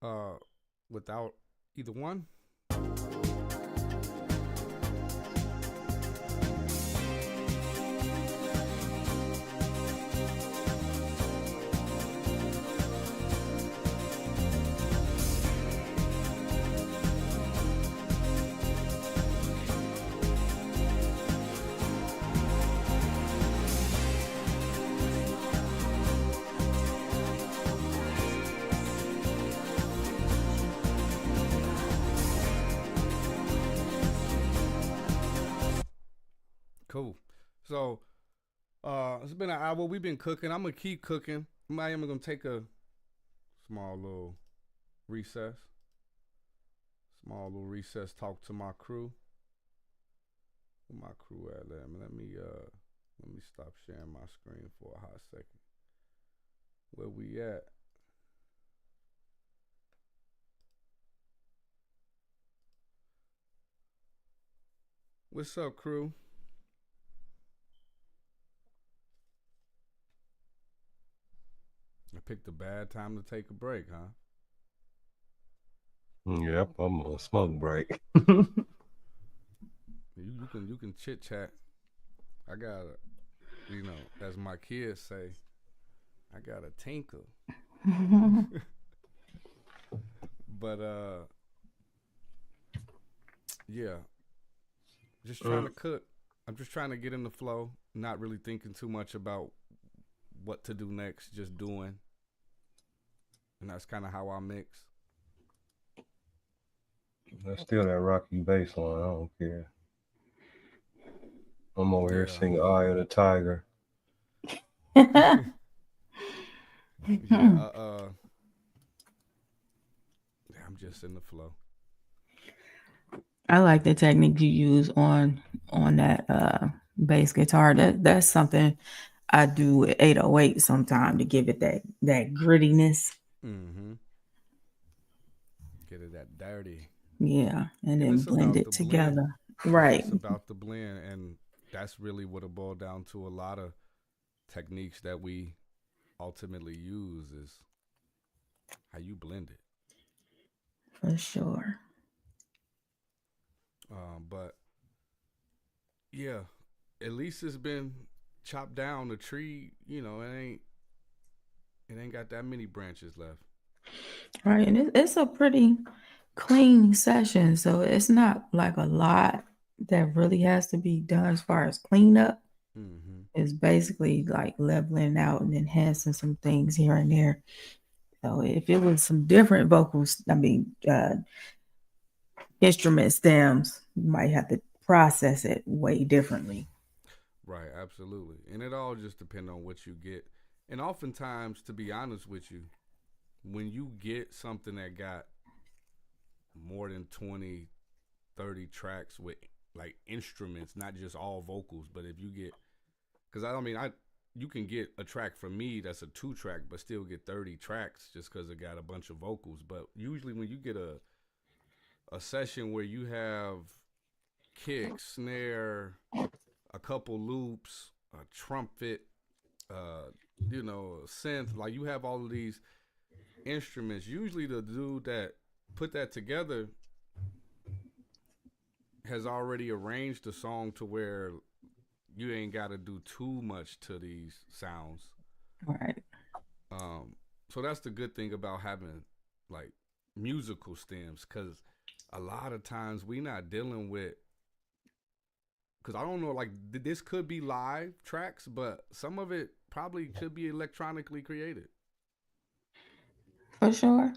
uh without either one. Cool. So it's been an hour. We've been cooking. I'm gonna keep cooking. I am gonna take a small little recess. Small little recess. Talk to my crew. Where my crew at? Let me stop sharing my screen for a hot second. Where we at? What's up, crew? I picked a bad time to take a break, huh? Yep, I'm on a smoke break. You can chit chat. I got a, as my kids say, I got a tinkle. But yeah, just trying to cook. I'm just trying to get in the flow, not really thinking too much about what to do next, just doing. And that's kind of how I mix. That's still that rocky bass line. I don't care. I'm over here singing "Eye of the Tiger." Yeah, I'm just in the flow. I like the technique you use on that bass guitar. That's something I do with 808 sometime to give it that grittiness. Mm-hmm. Get it that dirty. Yeah, and then it's blend about it the together. blend. Right. It's about the blend, and that's really what it boiled down to. A lot of techniques that we ultimately use is how you blend it. For sure. But yeah, at least it's been chopped down. The tree, it ain't got that many branches left. Right, and it's a pretty clean session, so it's not like a lot that really has to be done as far as cleanup. Mm-hmm. It's basically like leveling out and enhancing some things here and there. So if it was some different vocals, instrument stems, you might have to process it way differently. Right, absolutely. And it all just depends on what you get. And oftentimes, to be honest with you, when you get something that got more than 20, 30 tracks with like instruments, not just all vocals, but if you get, because you can get a track from me that's a 2-track, but still get 30 tracks just because it got a bunch of vocals. But usually when you get a session where you have kick, snare, a couple loops, a trumpet, a synth, like you have all of these instruments. Usually the dude that put that together has already arranged the song to where you ain't got to do too much to these sounds. Right. So that's the good thing about having like musical stems, because a lot of times we not dealing with, because I don't know, like this could be live tracks, but some of it probably could be electronically created. For sure.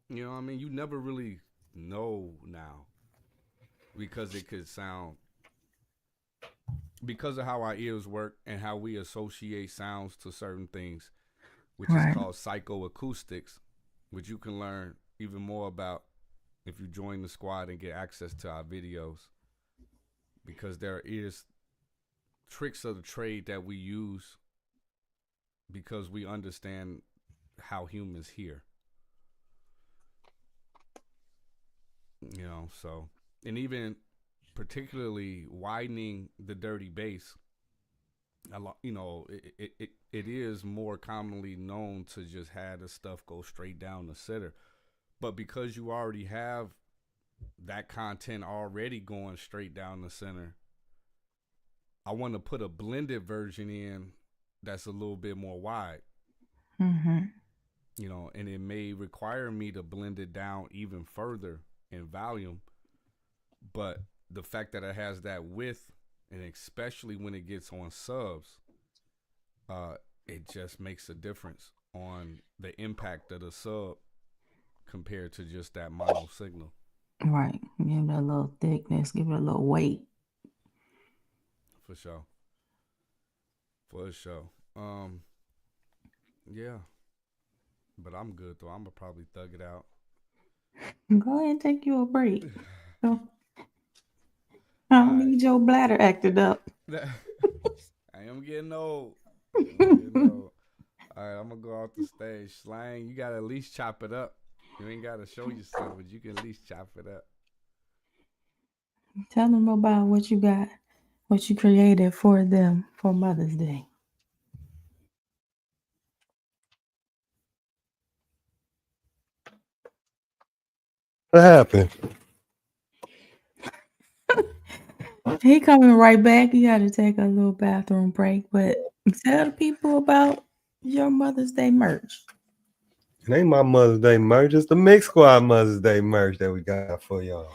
You know what I mean? You never really know now, because it could sound, because of how our ears work and how we associate sounds to certain things, which is called psychoacoustics, which you can learn even more about if you join the squad and get access to our videos, because there is tricks of the trade that we use because we understand how humans hear. So, and even particularly widening the dirty bass. it is more commonly known to just have the stuff go straight down the center. But because you already have that content already going straight down the center, I want to put a blended version in that's a little bit more wide. Mm-hmm. And it may require me to blend it down even further in volume. But the fact that it has that width, and especially when it gets on subs, it just makes a difference on the impact of the sub compared to just that mono signal. Right. Give it a little thickness, give it a little weight. For sure. For sure. Yeah. But I'm good though. I'm gonna probably thug it out. Go ahead and take you a break. I don't Alright. need your bladder acted up. I am getting old. All right, I'm gonna go off the stage. Slang, you gotta at least chop it up. You ain't gotta show yourself, but you can at least chop it up. Tell them about what you got, what you created for them for Mother's Day. What happened? He coming right back. You got to take a little bathroom break, but tell the people about your Mother's Day merch. It ain't my Mother's Day merch. It's the Mix Squad Mother's Day merch that we got for y'all.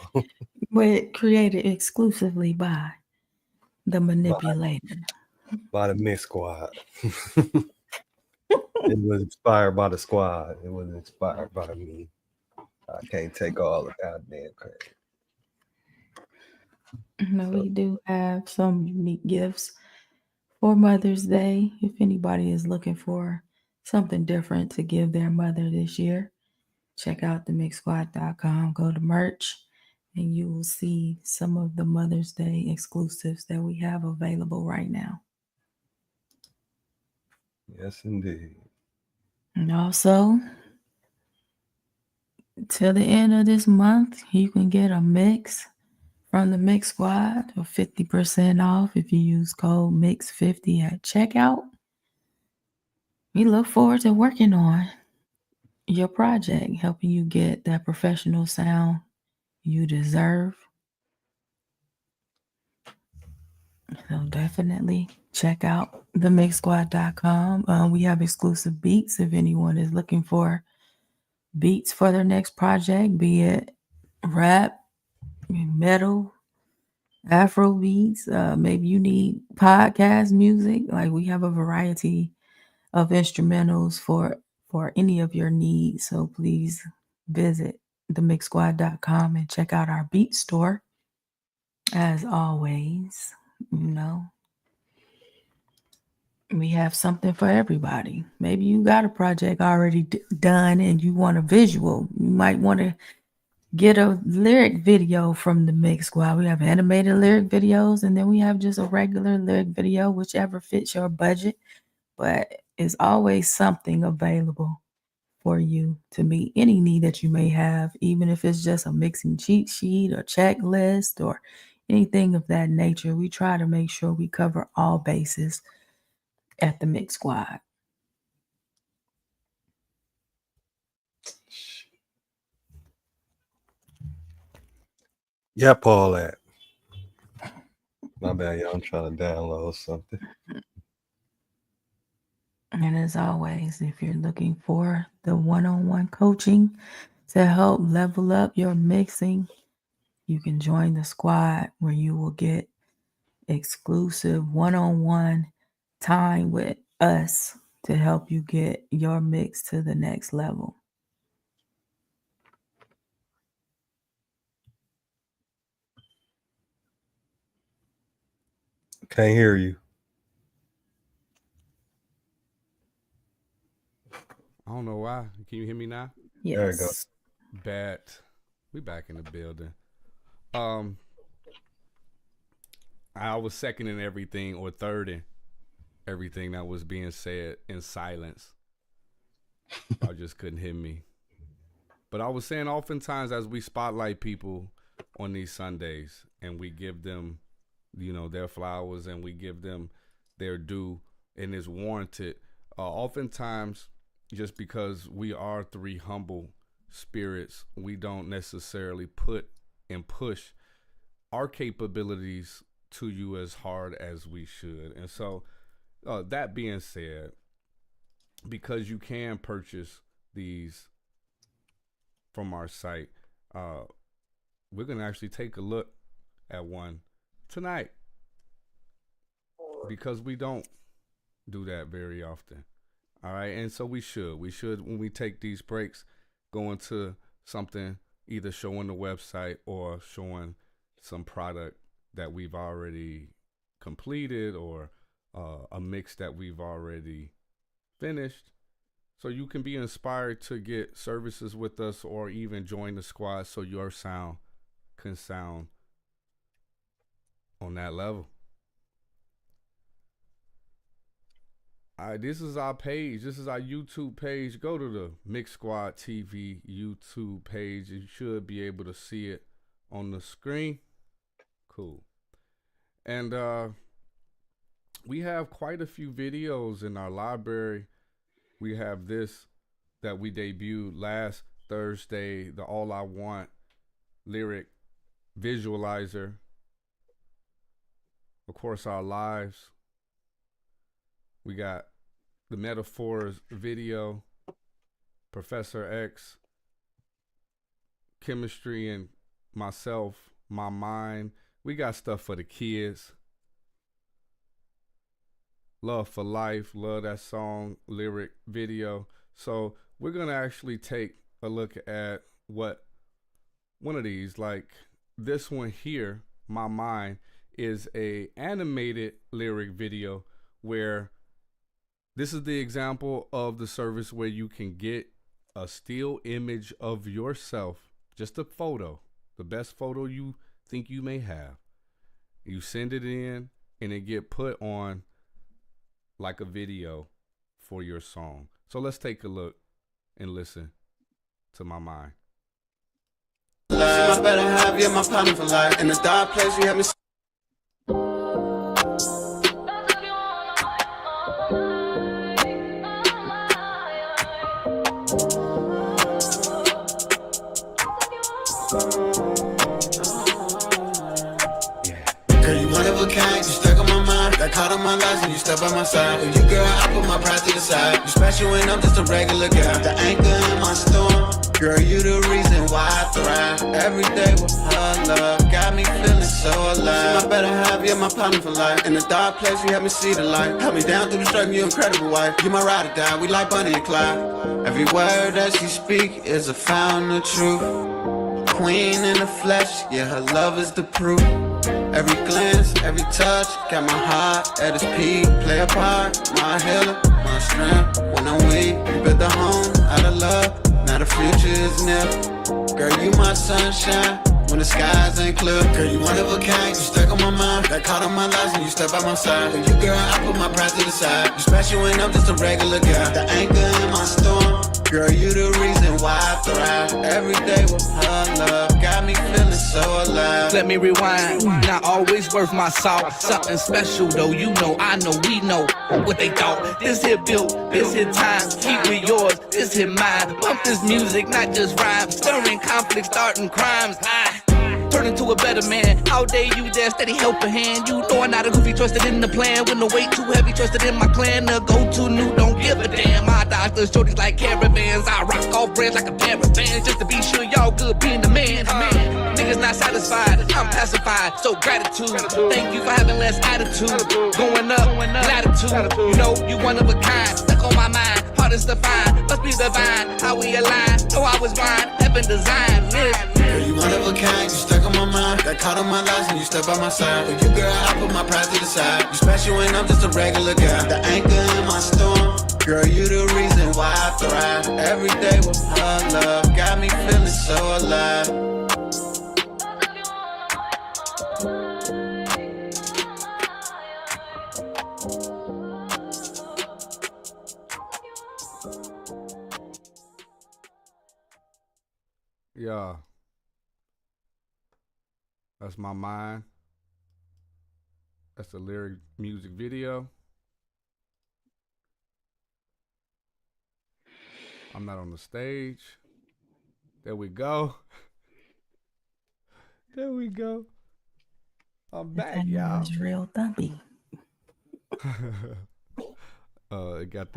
But created exclusively by the manipulator. By the Mix Squad. It was inspired by the squad. It wasn't inspired by me. I can't take all the goddamn credit. No, we do have some unique gifts for Mother's Day. If anybody is looking for something different to give their mother this year, check out themixsquad.com, go to merch, and you will see some of the Mother's Day exclusives that we have available right now. Yes, indeed. And also, till the end of this month, you can get a mix from the Mix Squad for 50% off if you use code MIX50 at checkout. We look forward to working on your project, helping you get that professional sound you deserve. So definitely check out themixsquad.com. We have exclusive beats if anyone is looking for beats for their next project, be it rap, metal, Afro beats. Maybe you need podcast music. Like we have a variety of instrumentals for any of your needs. So please visit themixsquad.com and check out our beat store. As always, we have something for everybody. Maybe you got a project already done and you want a visual. You might want to get a lyric video from the Mix Squad. We have animated lyric videos, and then we have just a regular lyric video, whichever fits your budget. But it's always something available for you to meet any need that you may have, even if it's just a mixing cheat sheet or checklist or anything of that nature. We try to make sure we cover all bases at the Mix Squad. Yeah, Paul at. My bad, y'all. I'm trying to download something. And as always, if you're looking for the one-on-one coaching to help level up your mixing, you can join the squad where you will get exclusive one-on-one time with us to help you get your mix to the next level. Can't hear you. I don't know why. Can you hear me now? Yes. There you go. Bet. We back in the building. I was seconding everything or thirding everything that was being said in silence. I just couldn't hear me. But I was saying oftentimes as we spotlight people on these Sundays and we give them, their flowers and we give them their due and is warranted. Oftentimes, just because we are three humble spirits, we don't necessarily put and push our capabilities to you as hard as we should. And so, that being said, because you can purchase these from our site, we're going to actually take a look at one tonight, because we don't do that very often. All right. And so we should, when we take these breaks, go into something either showing the website or showing some product that we've already completed, or a mix that we've already finished, so you can be inspired to get services with us, or even join the squad so your sound can sound on that level. All right, this is our page. This is our YouTube page. Go to the Mix Squad TV YouTube page. You should be able to see it on the screen. Cool. And we have quite a few videos in our library. We have this that we debuted last Thursday, the All I Want lyric visualizer. Of course, our lives. We got the Metaphors video, Professor X, Chemistry, and myself, my mind. We got stuff for the kids. Love for Life, love that song, lyric, video. So we're going to actually take a look at what one of these, like this one here, My Mind, is a animated lyric video, where this is the example of the service where you can get a still image of yourself, just a photo, the best photo you think you may have. You send it in and it get put on like a video for your song. So let's take a look and listen to My Mind. I better have you my partner for life. In the dark place, you have me. Girl, you one of a kind, you stuck on my mind. Got caught on my lies and you stuck by my side. And you, girl, I put my pride to the side. You special and I'm just a regular guy. The anchor in my storm. Girl, you the reason why I thrive. Every day with her love got me feeling so alive. I better have you my partner for life. In the dark place, you help me see the light. Help me down through the struggle, you incredible wife. You my ride or die, we like Bonnie and Clyde. Every word that she speak is a fountain of truth. Queen in the flesh, yeah, her love is the proof. Every glance, every touch, got my heart at its peak. Play a part, my healer, my strength. When I'm weak, you built the home out of love. Now the future is near. Girl, you my sunshine when the skies ain't clear. Girl, you one of a kind, you stuck on my mind. Got caught on my lies and you stuck by my side. And you, girl, I put my pride to the side. You special and I'm just a regular guy. The anchor in my storm. Girl, you the reason why I thrive. Every day with her love got me feeling so alive. Let me rewind, not always worth my salt. Something special though, you know, I know, we know what they thought. This here built, this here time, keep it yours, this here mine. Pump this music, not just rhymes. Stirring conflict, starting crimes. Turn into a better man. All day you there, steady helping hand. You know I'm not a goofy, trusted in the plan. When the weight too heavy, trusted in my clan. The go-to new, don't give a damn. My doctor shorties like caravans. I rock off brands like a pair of fans, just to be sure y'all good being the man. Niggas not satisfied, I'm pacified. So gratitude, thank you for having less attitude. Going up, latitude. You know you one of a kind, stuck on my mind. Hardest to find, must be divine. How we align, know I was blind. Heaven designed this. Girl, you one of a kind, you stuck on my mind. Got caught on my lies and you stuck by my side. But you, girl, I put my pride to the side. You special and I'm just a regular guy. The anchor in my storm. Girl, you the reason why I thrive. Every day with her love got me feeling so alive. Yeah. That's My Mind. That's the lyric music video. I'm not on the stage. There we go. There we go. I'm back, That y'all. was real thumpy. It got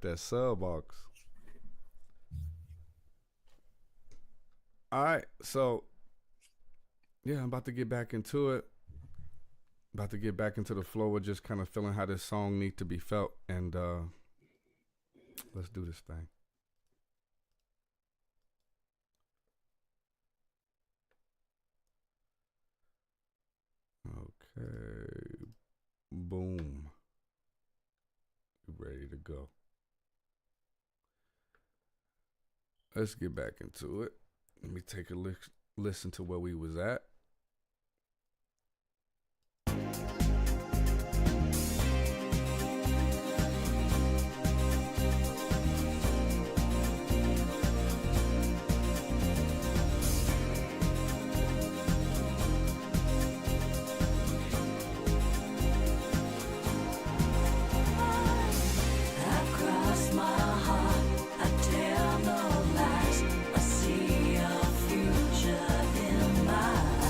that sub box. All right, so yeah, I'm about to get back into it. About to get back into the flow of just kind of feeling how this song needs to be felt, and let's do this thing. Okay, boom. Ready to go. Let's get back into it. Let me take a listen to where we was at. Across my heart, I tell no lies. I see a future in my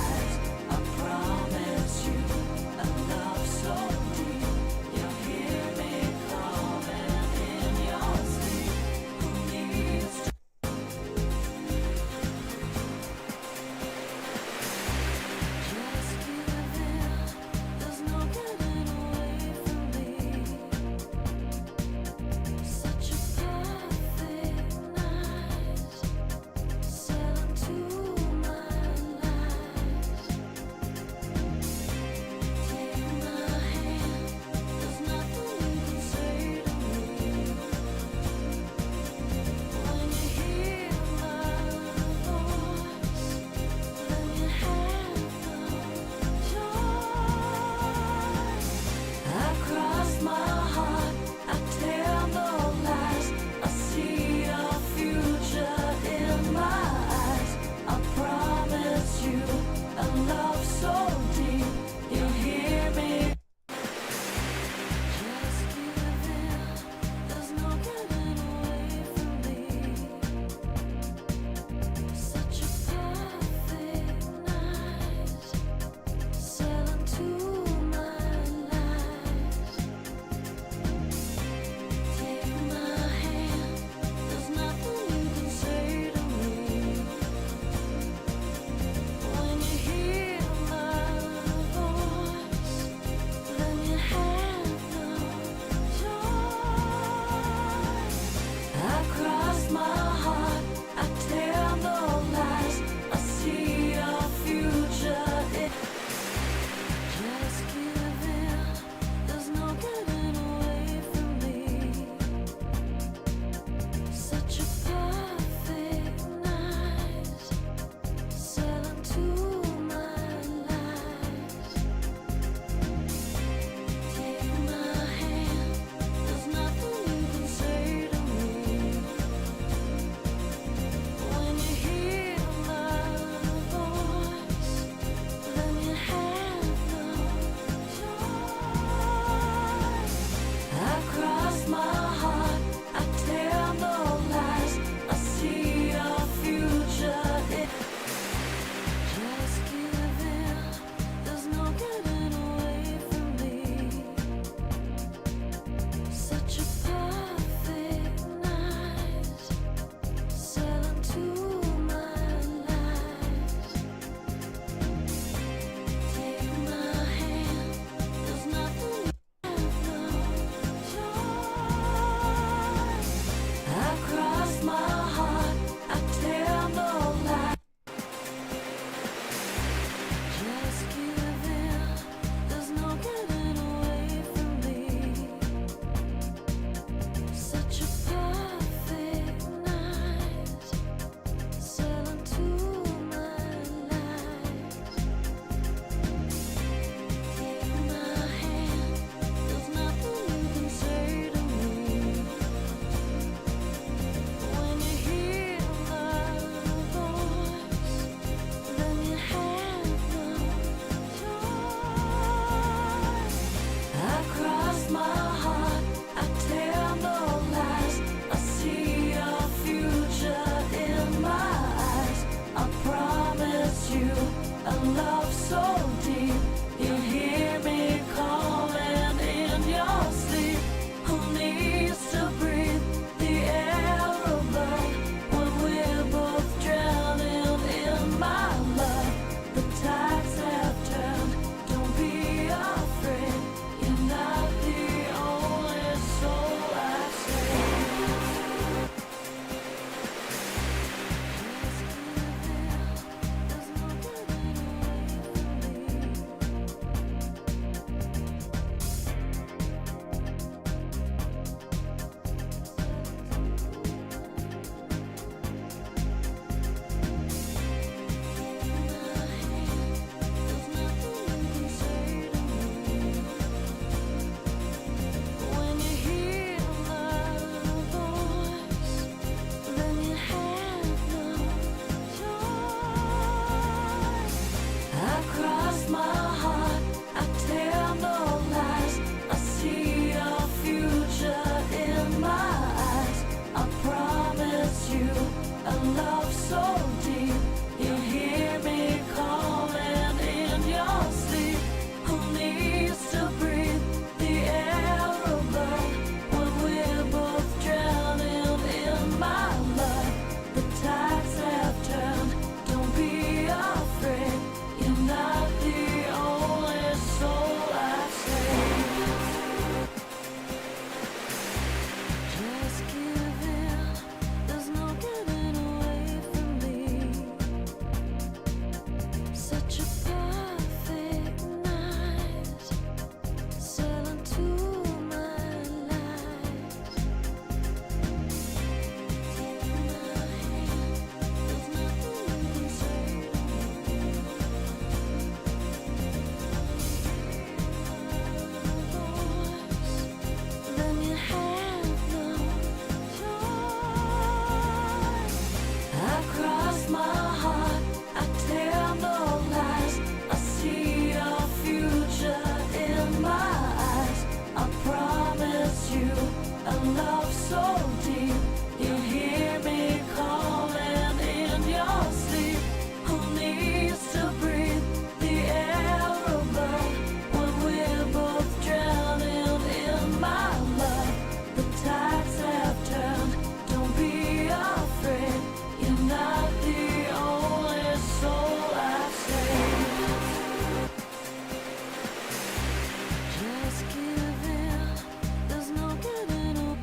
it's you, a love so deep. You hear me calling in your sleep. Who needs to breathe the air above when we're both drowning in my love? The tides have turned, don't be afraid. You're not the only soul I've saved. Just give in, there's no getting up.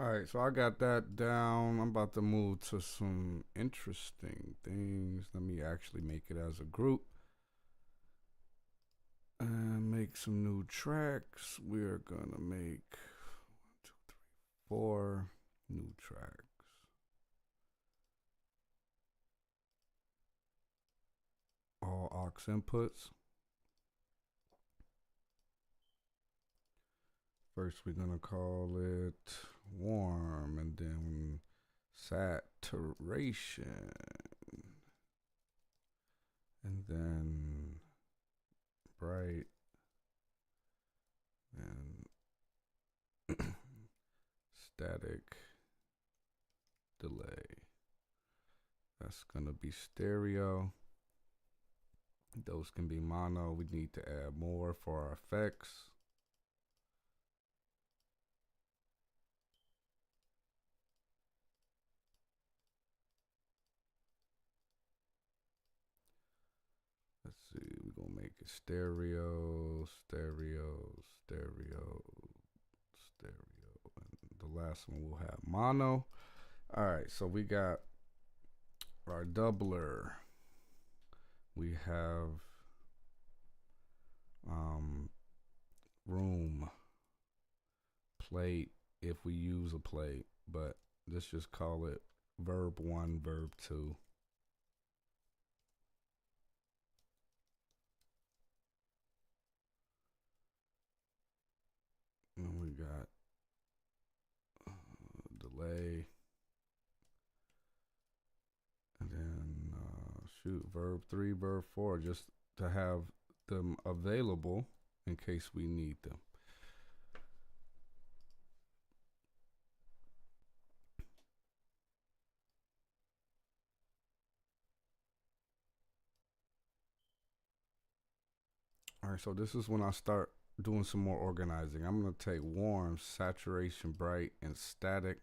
All right, so I got that down. I'm about to move to some interesting things. Let me actually make it as a group and make some new tracks. We're gonna make 1, 2, 3, 4 new tracks. All aux inputs. First, we're gonna call it warm, and then saturation, and then bright, and static delay. That's gonna be stereo. Those can be mono. We need to add more for our effects. Let's see, we're gonna make it stereo, stereo, stereo, stereo. And the last one will have mono. All right, so we got our doubler. We have room, plate, if we use a plate, but let's just call it verb 1, verb 2. And we got delay. And then verb 3, verb 4, just to have them available in case we need them. All right, so this is when I start doing some more organizing. I'm going to take warm, saturation, bright, and static.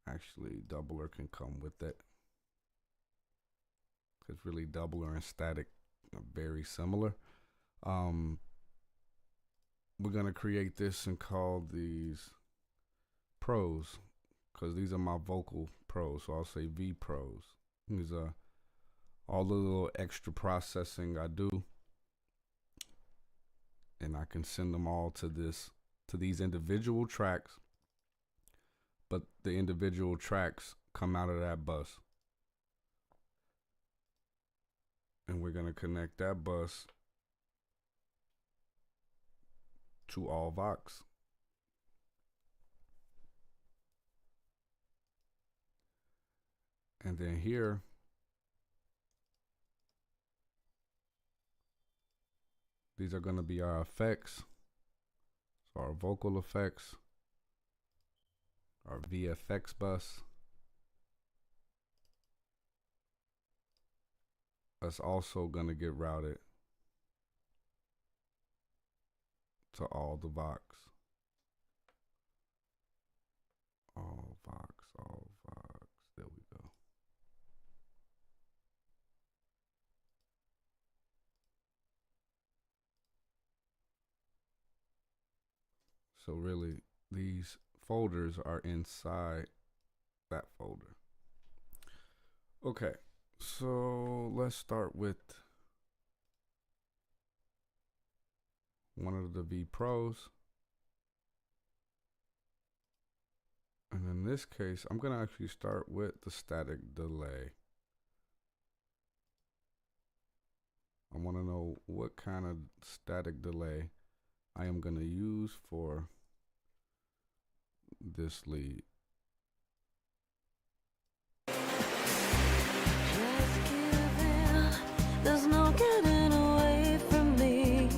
Actually, doubler can come with it, because really doubler and static are very similar. We're going to create this and call these pros, because these are my vocal pros. So I'll say V pros. These are all the little extra processing I do, and I can send them all to these individual tracks, but the individual tracks come out of that bus. And we're going to connect that bus to all Vox. And then here, these are going to be our effects. So our vocal effects, our VFX bus. That's also going to get routed to all the Vox. All Vox, all Vox. There we go. So really, these folders are inside that folder. Okay, so let's start with one of the V Pros. And in this case, I'm going to actually start with the static delay. I want to know what kind of static delay I am going to use for this lead. There's no getting away from me.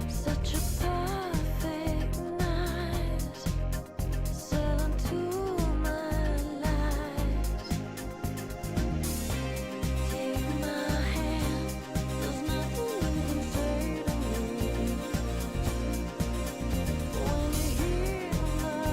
Such a perfect night, selling to my lies. Take my hand, there's nothing you can say to me. When you hear my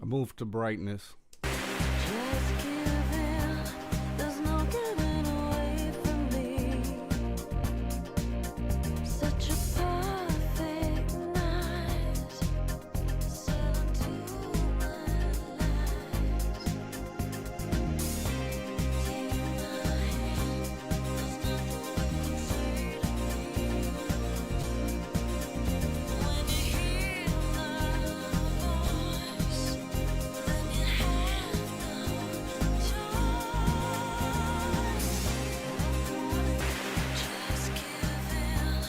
move to brightness. Just give in, there's no getting away from me. Such a perfect night, sail into my life. Take my hand, there's nothing you can say to me. When you hear my voice, then you have no choice. Just give in,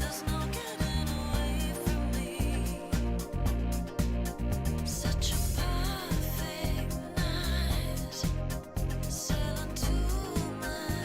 there's no getting away from me. Such a perfect night, sail into my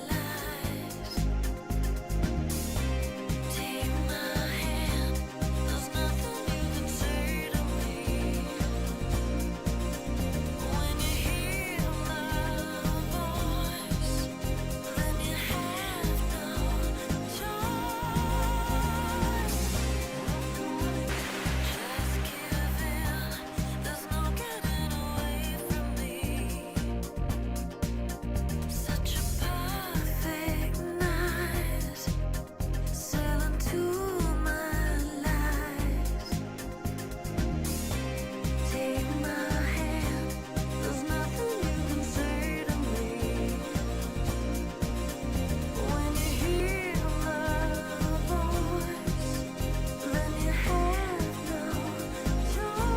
life. Take my hand, there's nothing you can say to me. When you hear my voice, then you have no choice. Just give in, there's no getting away from me. When you hear my voice, then you have no choice. Just give in, there's no getting away from me. Such a perfect night, sail into my life. Take my hand, there's nothing you can say to me. When you hear my voice, then you have no choice.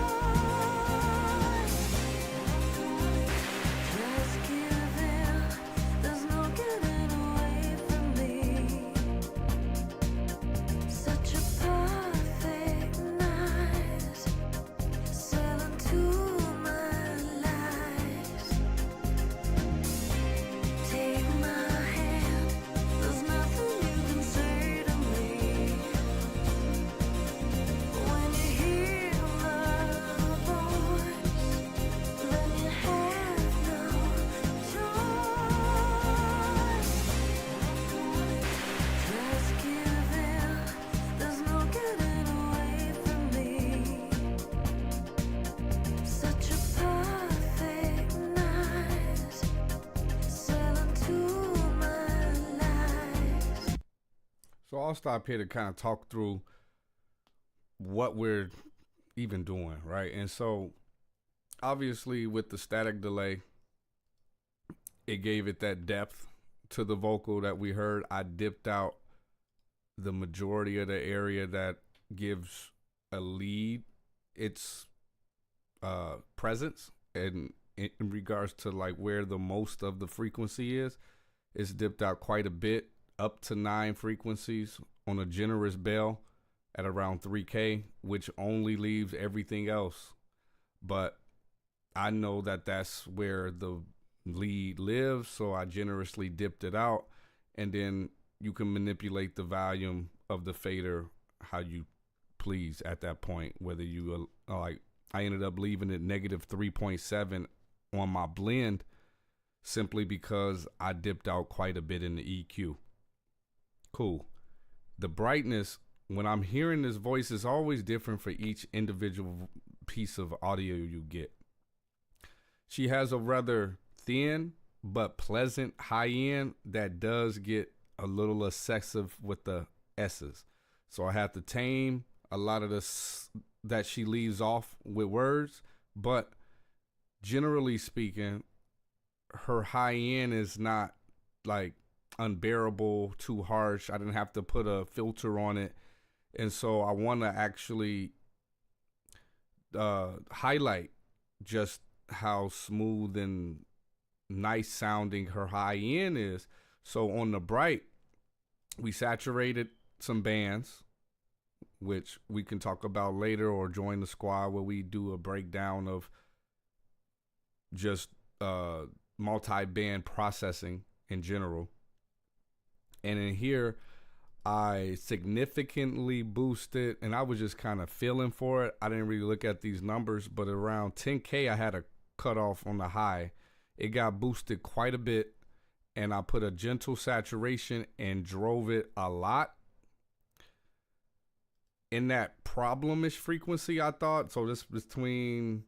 Just give in, there's no getting away from me. Such a perfect night, sail into my life. Take my hand, there's nothing you can say to me. When you hear my voice, then you have no choice. Just give in, there's no getting away from me. Such a perfect night, sail into my life. Take my hand, there's nothing you can say to me. When you hear my voice, then you have no choice. Just give in, there's no getting away from me. Such a perfect night, sail into my life. So I'll stop here to kind of talk through what we're even doing, right? And so obviously with the static delay, it gave it that depth to the vocal that we heard. I dipped out the majority of the area that gives a lead its presence, and in regards to like where the most of the frequency is, it's dipped out quite a bit, up to 9 frequencies on a generous bell at around 3K, which only leaves everything else. But I know that that's where the lead lives, so I generously dipped it out, and then you can manipulate the volume of the fader how you please at that point. Whether you like, I ended up leaving it negative 3.7 on my blend simply because I dipped out quite a bit in the EQ. Cool. The brightness, when I'm hearing this voice, is always different for each individual piece of audio you get. She has a rather thin but pleasant high end that does get a little excessive with the S's. So I have to tame a lot of this that she leaves off with words, but generally speaking, her high end is not like unbearable, too harsh. I didn't have to put a filter on it. And so I want to actually highlight just how smooth and nice sounding her high end is. So on the bright, we saturated some bands, which we can talk about later, or join the squad where we do a breakdown of just multi-band processing in general. And in here, I significantly boosted, and I was just kind of feeling for it. I didn't really look at these numbers, but around 10K, I had a cutoff on the high. It got boosted quite a bit, and I put a gentle saturation and drove it a lot in that problemish frequency, I thought. So this between,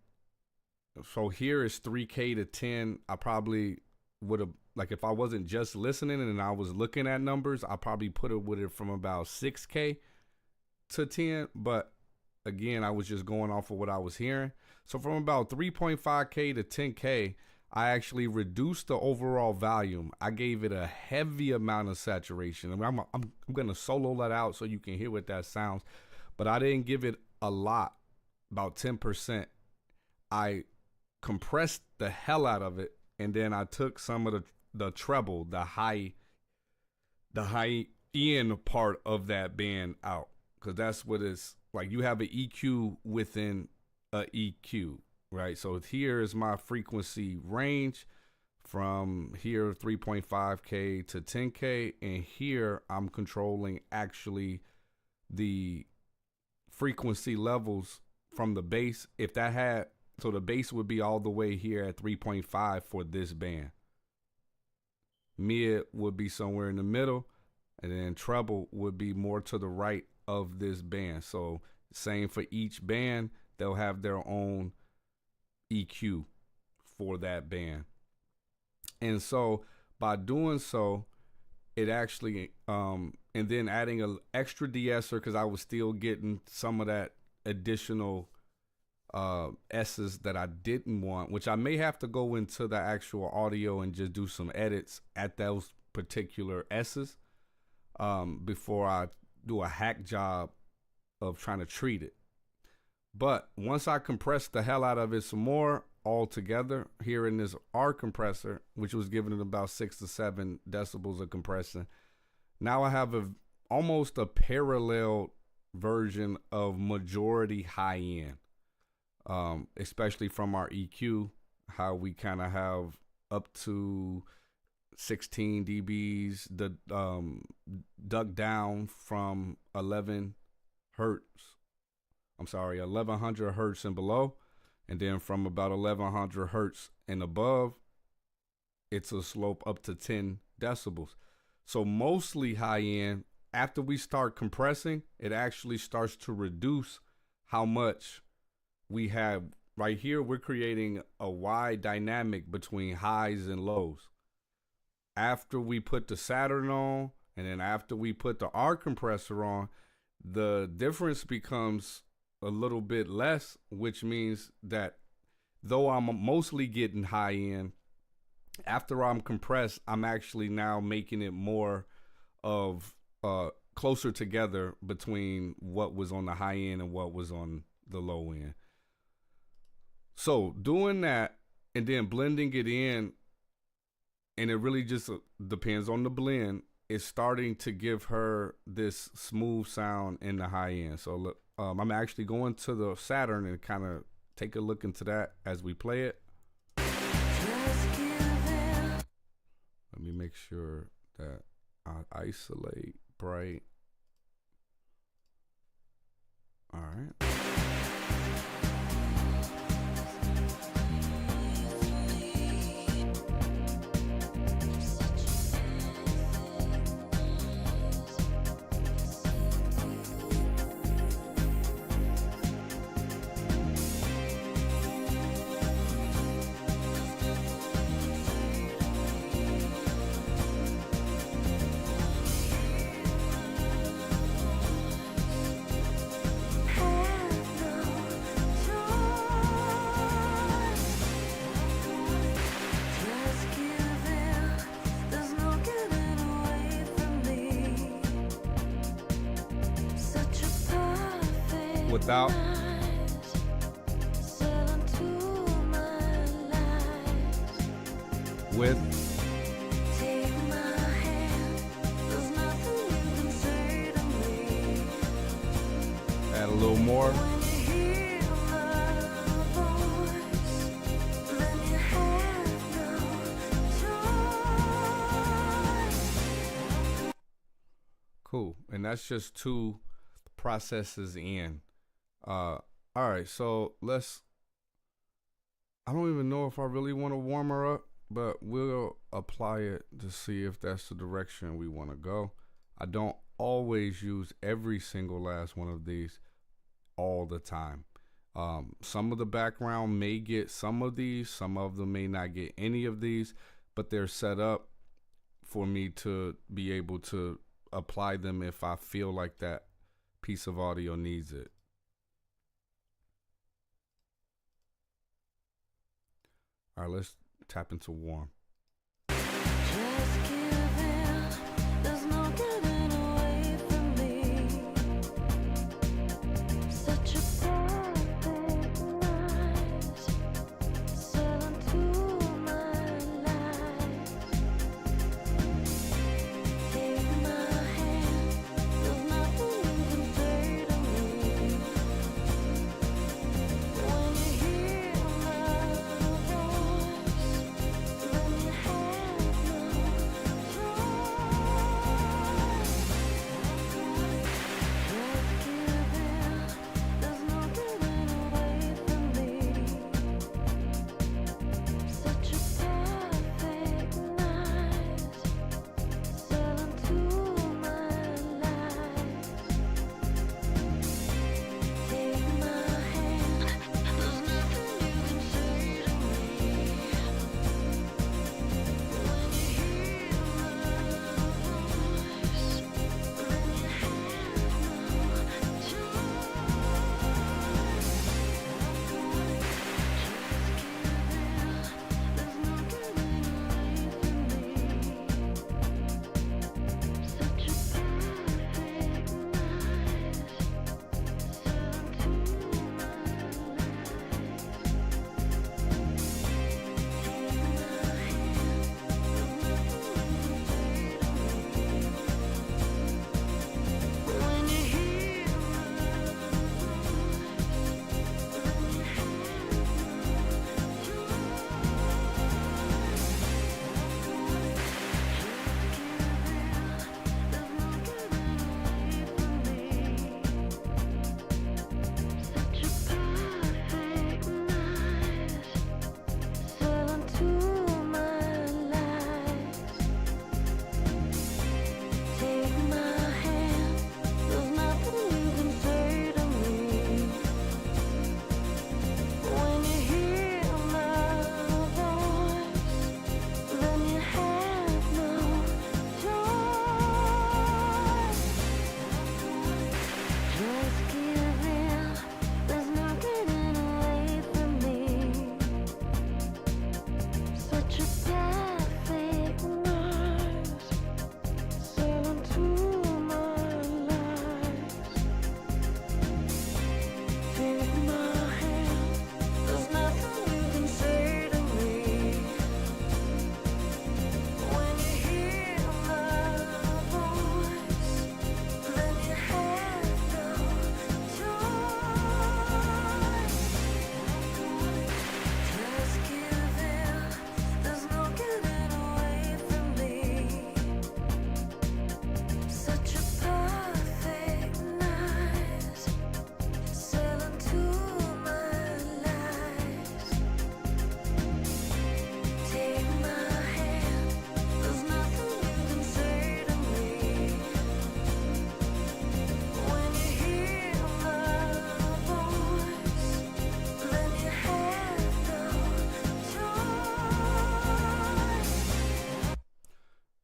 so here is 3K to 10. I probably would have, like if I wasn't just listening and I was looking at numbers, I probably put it with it from about 6K to 10. But again, I was just going off of what I was hearing. So from about 3.5K to 10K, I actually reduced the overall volume. I gave it a heavy amount of saturation. I mean, I'm going to solo that out so you can hear what that sounds. But I didn't give it a lot, about 10%. I compressed the hell out of it, and then I took some of the treble, the high end part of that band out, because that's what it's like. You have an EQ within a EQ, right? So here is my frequency range from here 3.5K to 10K, and here I'm controlling actually the frequency levels from the bass. If that had, so the bass would be all the way here at 3.5 for this band. Mid would be somewhere in the middle, and then treble would be more to the right of this band. So same for each band, they'll have their own EQ for that band. And so by doing so, it actually, and then adding an extra de-esser, because I was still getting some of that additional S's that I didn't want, which I may have to go into the actual audio and just do some edits at those particular S's before I do a hack job of trying to treat it. But once I compressed the hell out of it some more all together here in this R compressor, which was giving it about 6 to 7 decibels of compression, now I have almost a parallel version of majority high end, especially from our EQ, how we kind of have up to 16 dBs, the duck down from 1100 hertz and below, and then from about 1100 hertz and above, it's a slope up to 10 decibels. So mostly high end, after we start compressing, it actually starts to reduce how much we have. Right here, we're creating a wide dynamic between highs and lows. After we put the Saturn on, and then after we put the R compressor on, the difference becomes a little bit less, which means that though I'm mostly getting high end, after I'm compressed, I'm actually now making it more of closer together between what was on the high end and what was on the low end. So doing that and then blending it in, and it really just depends on the blend, is starting to give her this smooth sound in the high end. So look, I'm actually going to the Saturn and kind of take a look into that as we play it. Let me make sure that I isolate bright. All right. without. With. Add a little more. Cool. And that's just 2 processes in. All right, so I don't even know if I really want to warm her up, but we'll apply it to see if that's the direction we want to go. I don't always use every single last one of these all the time. Some of the background may get some of these, some of them may not get any of these, but they're set up for me to be able to apply them if I feel like that piece of audio needs it. All right, let's tap into warm.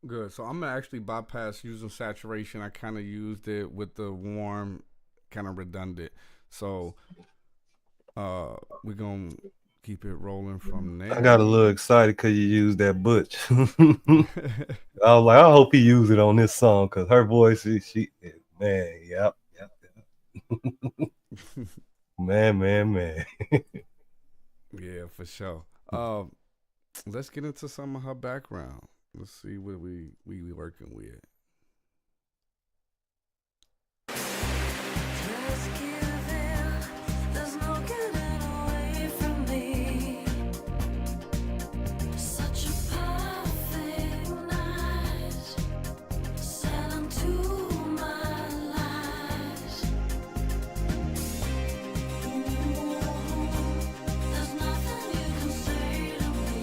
Good. So I'm gonna actually bypass using saturation. I kind of used it with the warm, kind of redundant. So we're gonna keep it rolling from there. I got a little excited because you used that butch. I was like, I hope he used it on this song because her voice, she man, yep. Man. Yeah, for sure. Let's get into some of her background. Let's see what we working with. Just give in. There's no getting away from me. Such a perfect night. Sail into my life. There's nothing you can say to me.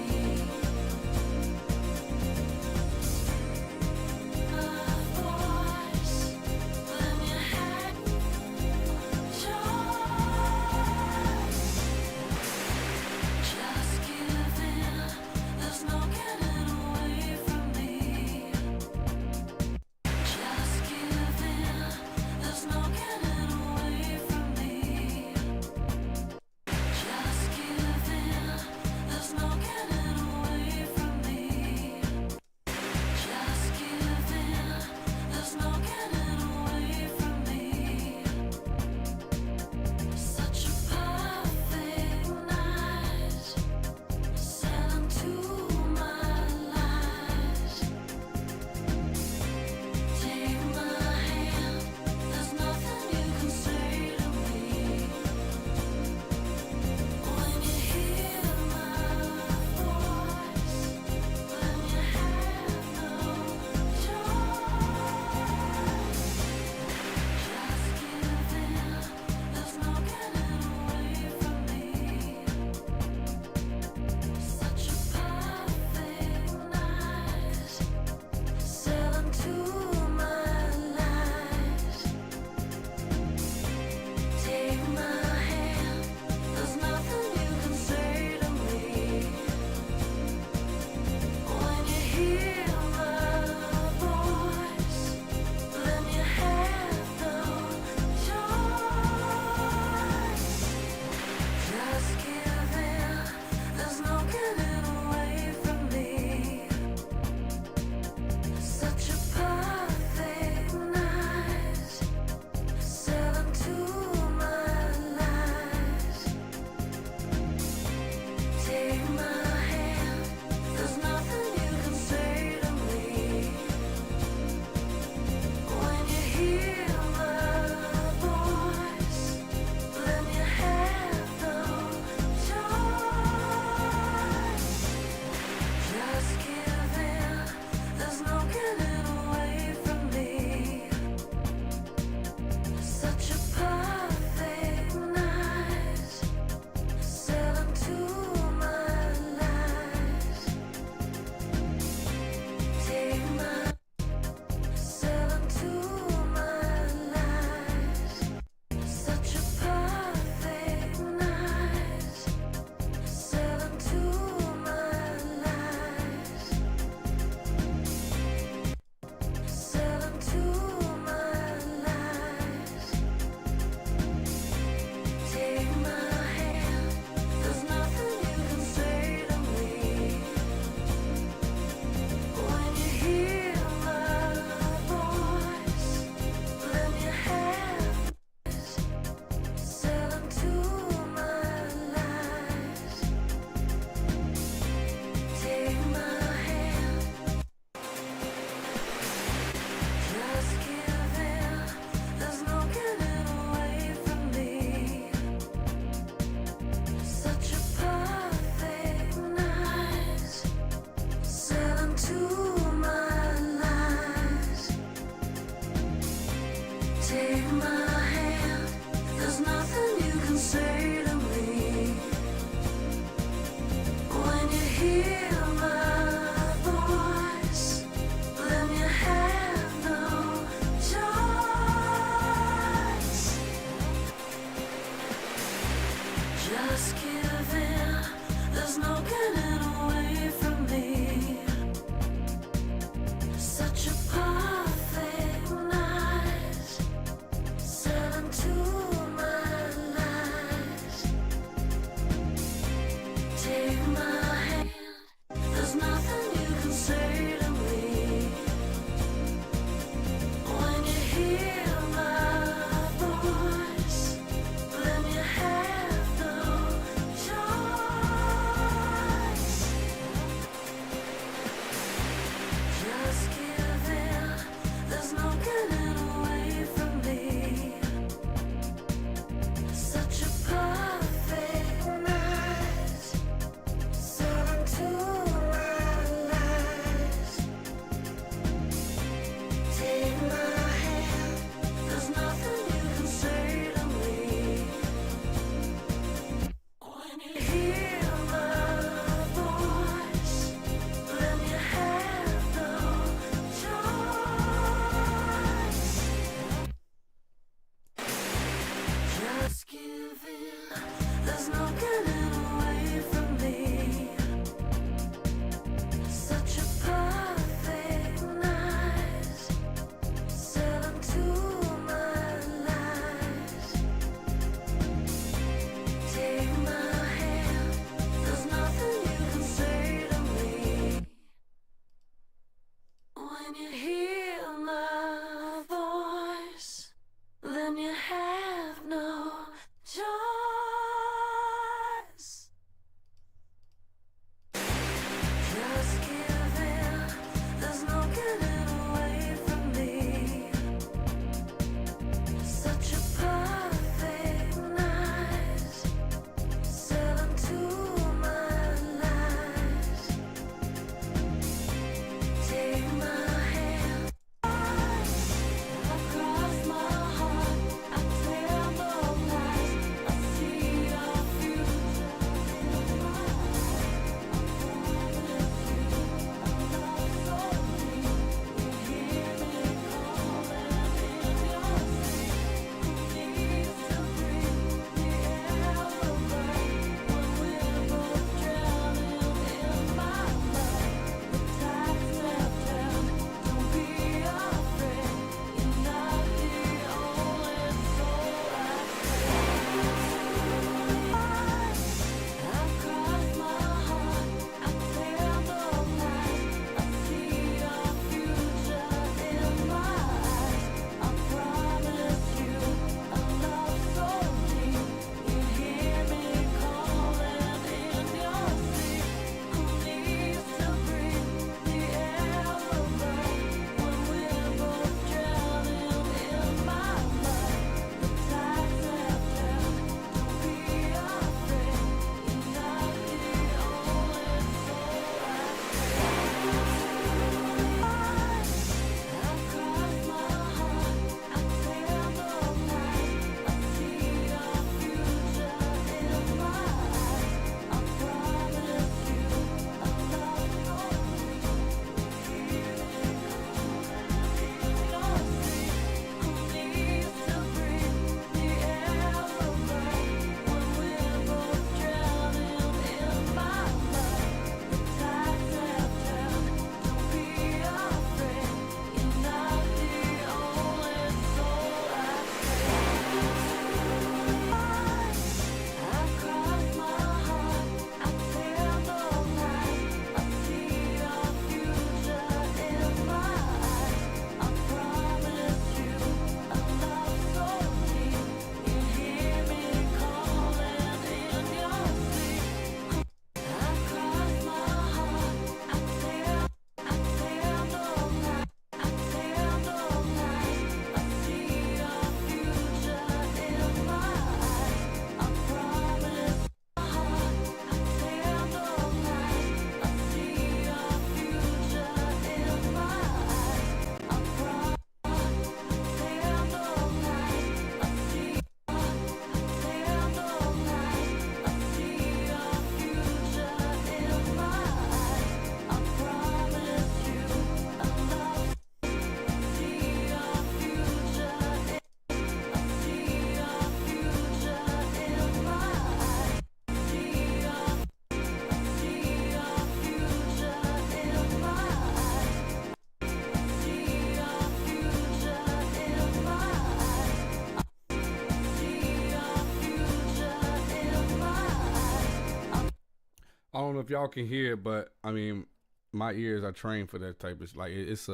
I don't know if y'all can hear it, but I mean, my ears are trained for that type of like it's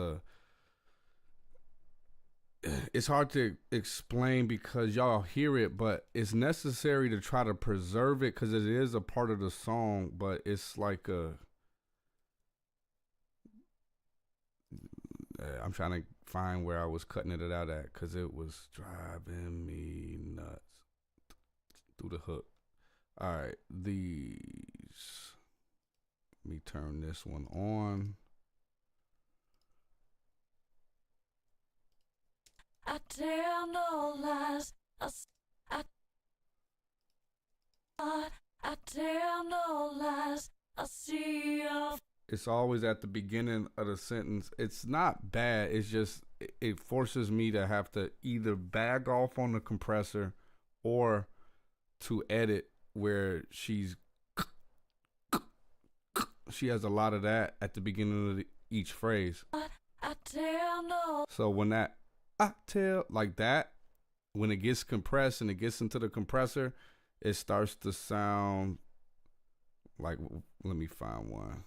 hard to explain because y'all hear it, but it's necessary to try to preserve it because it is a part of the song, but it's like I'm trying to find where I was cutting it out at because it was driving me nuts through the hook. All right, let me turn this one on. I tell no lies. I tell no lies. I see your. It's always at the beginning of the sentence. It's not bad. It's just it forces me to have to either bag off on the compressor or to edit where she has a lot of that at the beginning of each phrase. I tell no. So when that I tell like that, when it gets compressed and it gets into the compressor, it starts to sound like, let me find one.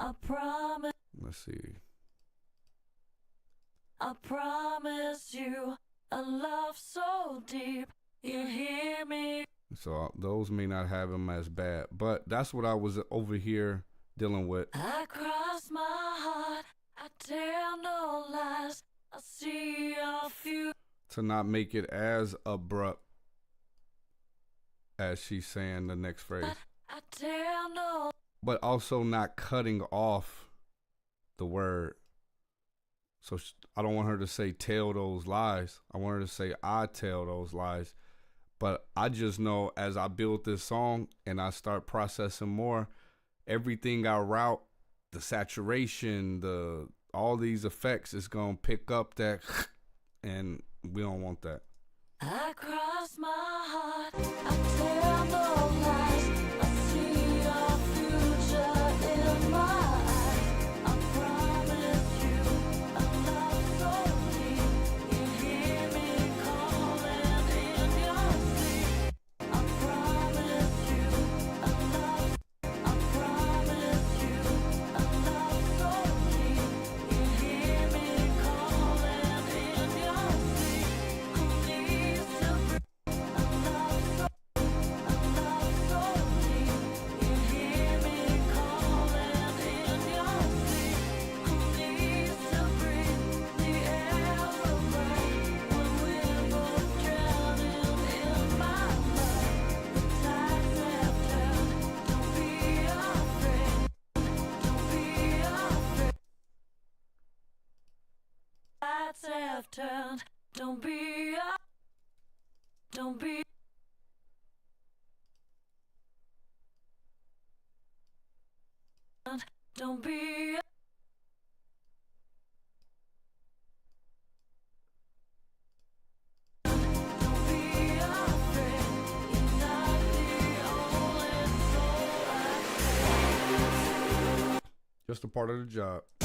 I promise. Let's see. I promise you a love so deep. You hear me? So those may not have them as bad, but that's what I was over here dealing with. I cross my heart. I tell no lies. I see a few. To not make it as abrupt as she's saying the next phrase. I tell no. But also not cutting off the word. So I don't want her to say tell those lies. I want her to say I tell those lies. But I just know as I build this song and I start processing more, everything I route, the saturation, all these effects is going to pick up that and we don't want that. I cross my heart. I tell no lies. I see your future in my eyes. I promise you a love so deep. You hear me calling in your sleep. I promise you a love. I promise you a love so deep. You hear me calling in your sleep. Who needs to breathe? A love so deep. You hear me calling in your sleep. Who needs to breathe the air of rain when we're both drowning in my love? The tides have turned. Don't be afraid. Don't be afraid. Tides have turned. Don't be don't be. Don't be. Don't be afraid. You're not the only soul I Just a part of the job. I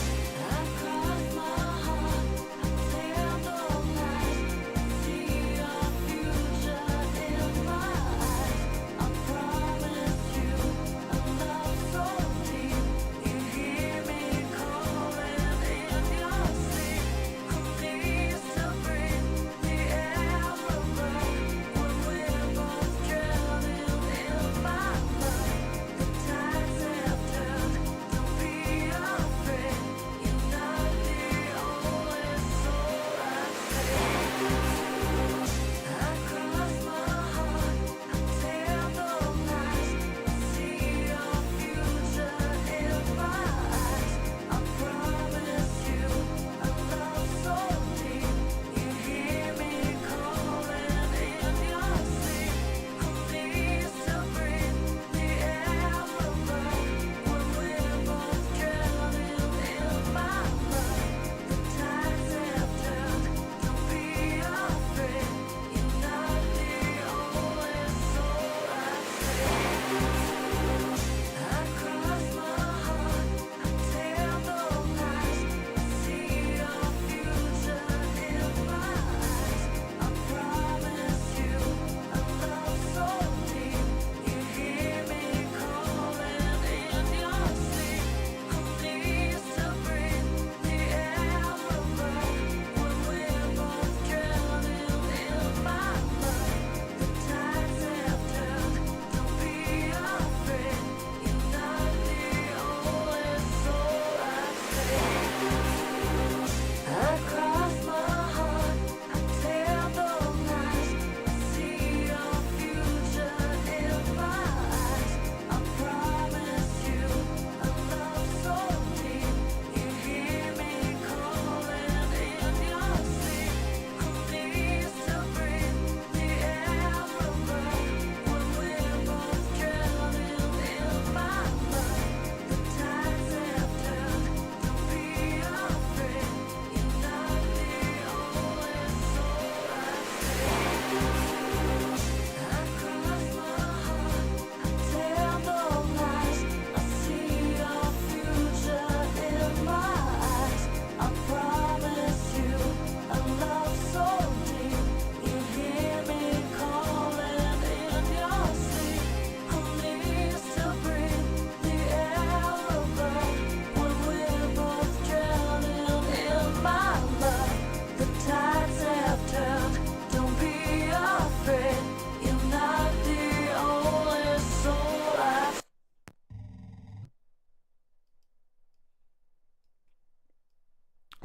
cross my heart. I tell no lies. I see your future in my eyes. I promise you a love so deep. You hear me calling in your sleep. Who needs to breathe the air of rain when we're both drowning in my love? The tides have turned. Don't be afraid.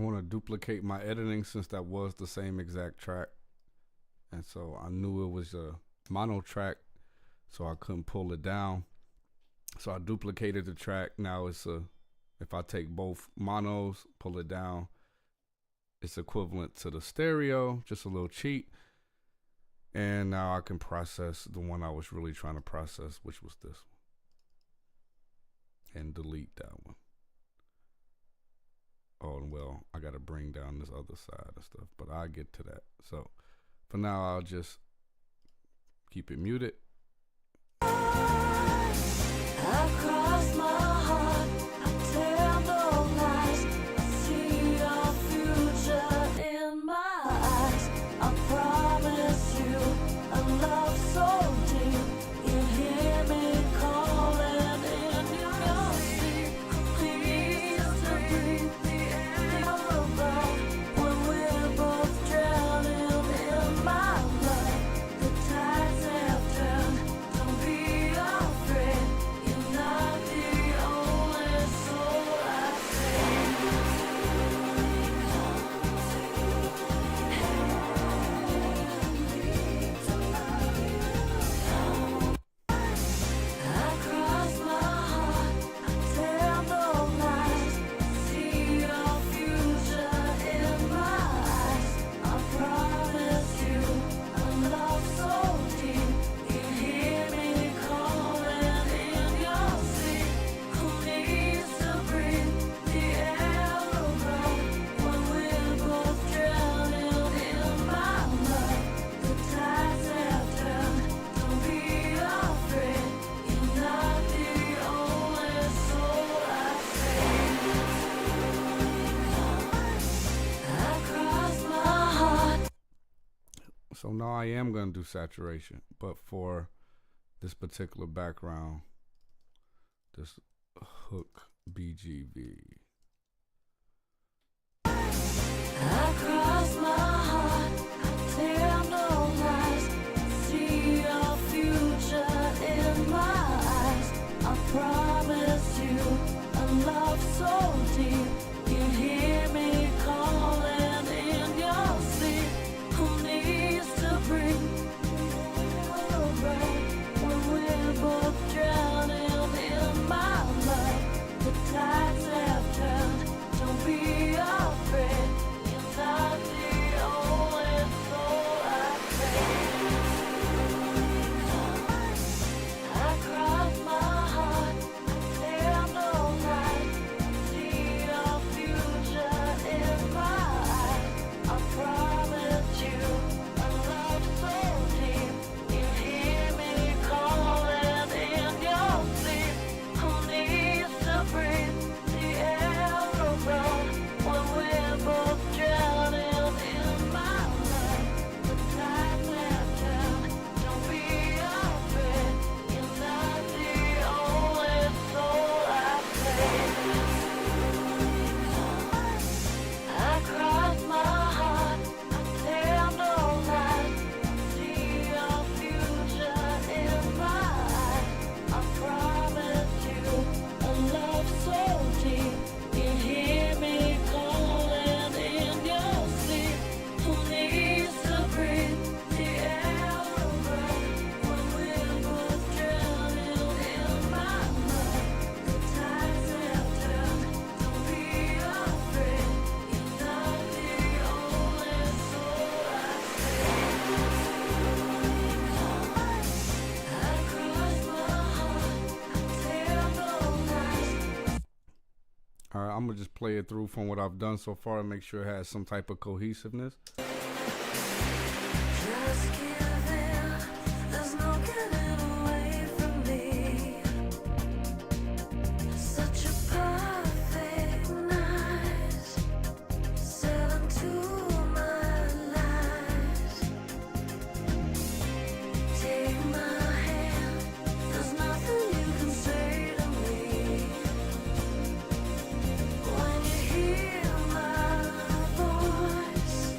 I want to duplicate my editing since that was the same exact track. And so I knew it was a mono track, so I couldn't pull it down. So I duplicated the track. Now it's if I take both monos, pull it down, it's equivalent to the stereo, just a little cheat. And now I can process the one I was really trying to process, which was this one. And delete that one. Oh, well, I got to bring down this other side and stuff, but I'll get to that. So for now, I'll just keep it muted. Across my heart, I tell no lies. I see your future in my eyes. I promise you a love so deep. You hear me calling in your sleep. Please breathe the air above when we're both drowning in my love. The tides have turned. Don't be afraid. You're not the only soul I Across my heart, I tell no lies. I see your future in my eyes. I promise you a love so deep. You hear me calling in your sleep. Who needs to breathe the air around when we're both drowning in my love? The tides have turned. Don't be afraid. You're not the only soul I Across my heart. So now I am going to do saturation, but for this particular background, this hook BGV. Across my heart, I tell no lies. I see your future in my eyes. I promise you a love so deep. You hear me calling in your sleep. Who needs to bring around when we're both drowning in my love? The tides have turned. Don't be afraid. You're not the only soul I Across my heart, I tell no lies. See your future in my eyes. I promise you a love so deep. You hear me calling in your sleep. Who needs to breathe the air around when we're both drowning in my love? The tides have turned. Don't be afraid. You're not the only soul I Across my heart, I tell no lies. See your future in my eyes. I promise you a love so deep. You hear me calling in your sleep. Who needs to breathe the air around when we're both drowning in my love? The tides have turned. Don't be afraid. You're not the only soul I Across my heart, I tell no lies. All right, I'm going to just play it through from what I've done so far and make sure it has some type of cohesiveness. Just give in. There's no getting away from me. Such a perfect night. Sail into my lies. Take my hand. There's nothing you can say to me. When you hear my voice,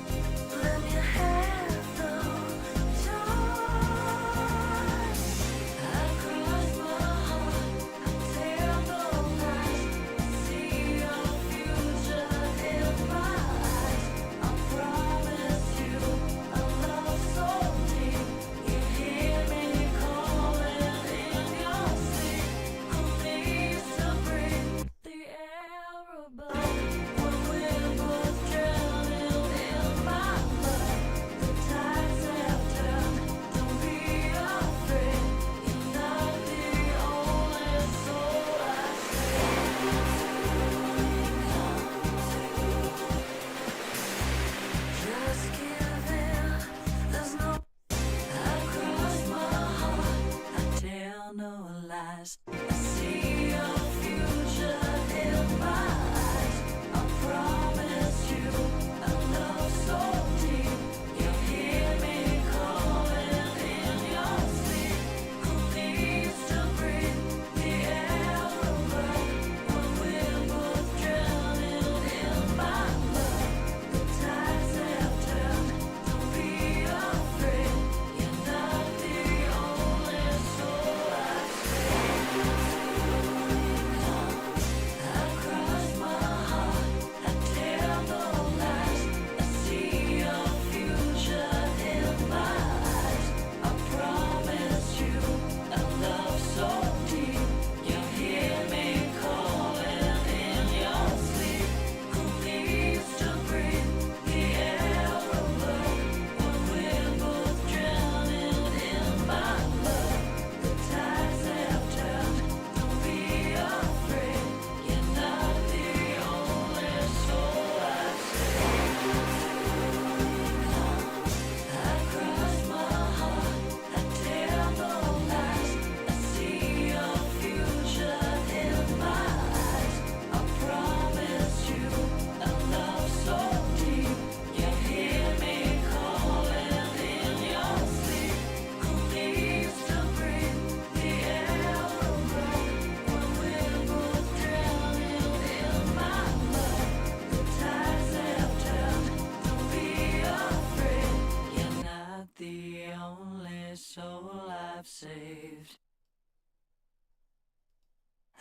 eyes. I see your future in my eyes. I promise you a love so deep. You hear me calling in your sleep. Who needs to breathe the air above when we're both drowning in my love? The tides have turned. Don't be afraid. You're not the only soul I I cross my heart, I tell no lies. I see your future in my eyes. I promise you a love so deep. You hear me calling in your sleep. Who needs to breathe the air above when we're both drowning in my love? The tides have turned. Don't be afraid. You're not the only soul I I cross my heart, I tell no lies. I see your future in my eyes. I promise you a love so deep. You hear me calling in your sleep. Who needs to breathe the air above when we're both drowning in my love? The tides have turned. Don't be afraid. You're not the only soul I've saved.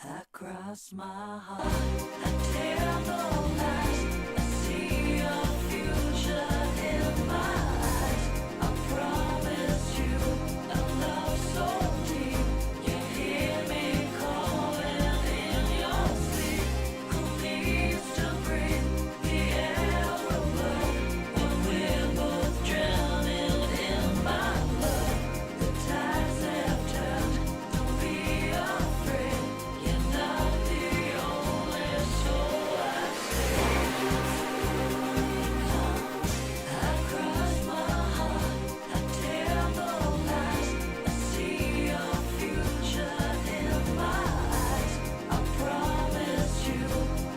I cross my heart, I tell no lies. I see your future in my eyes. I promise you a love so deep. You hear me calling in your sleep. Who needs to breathe the air above when we're both drowning in my love? The tides have turned. Don't be afraid. You're not the only soul I I cross my heart, I tell no lies. I see your future in my eyes. I promise you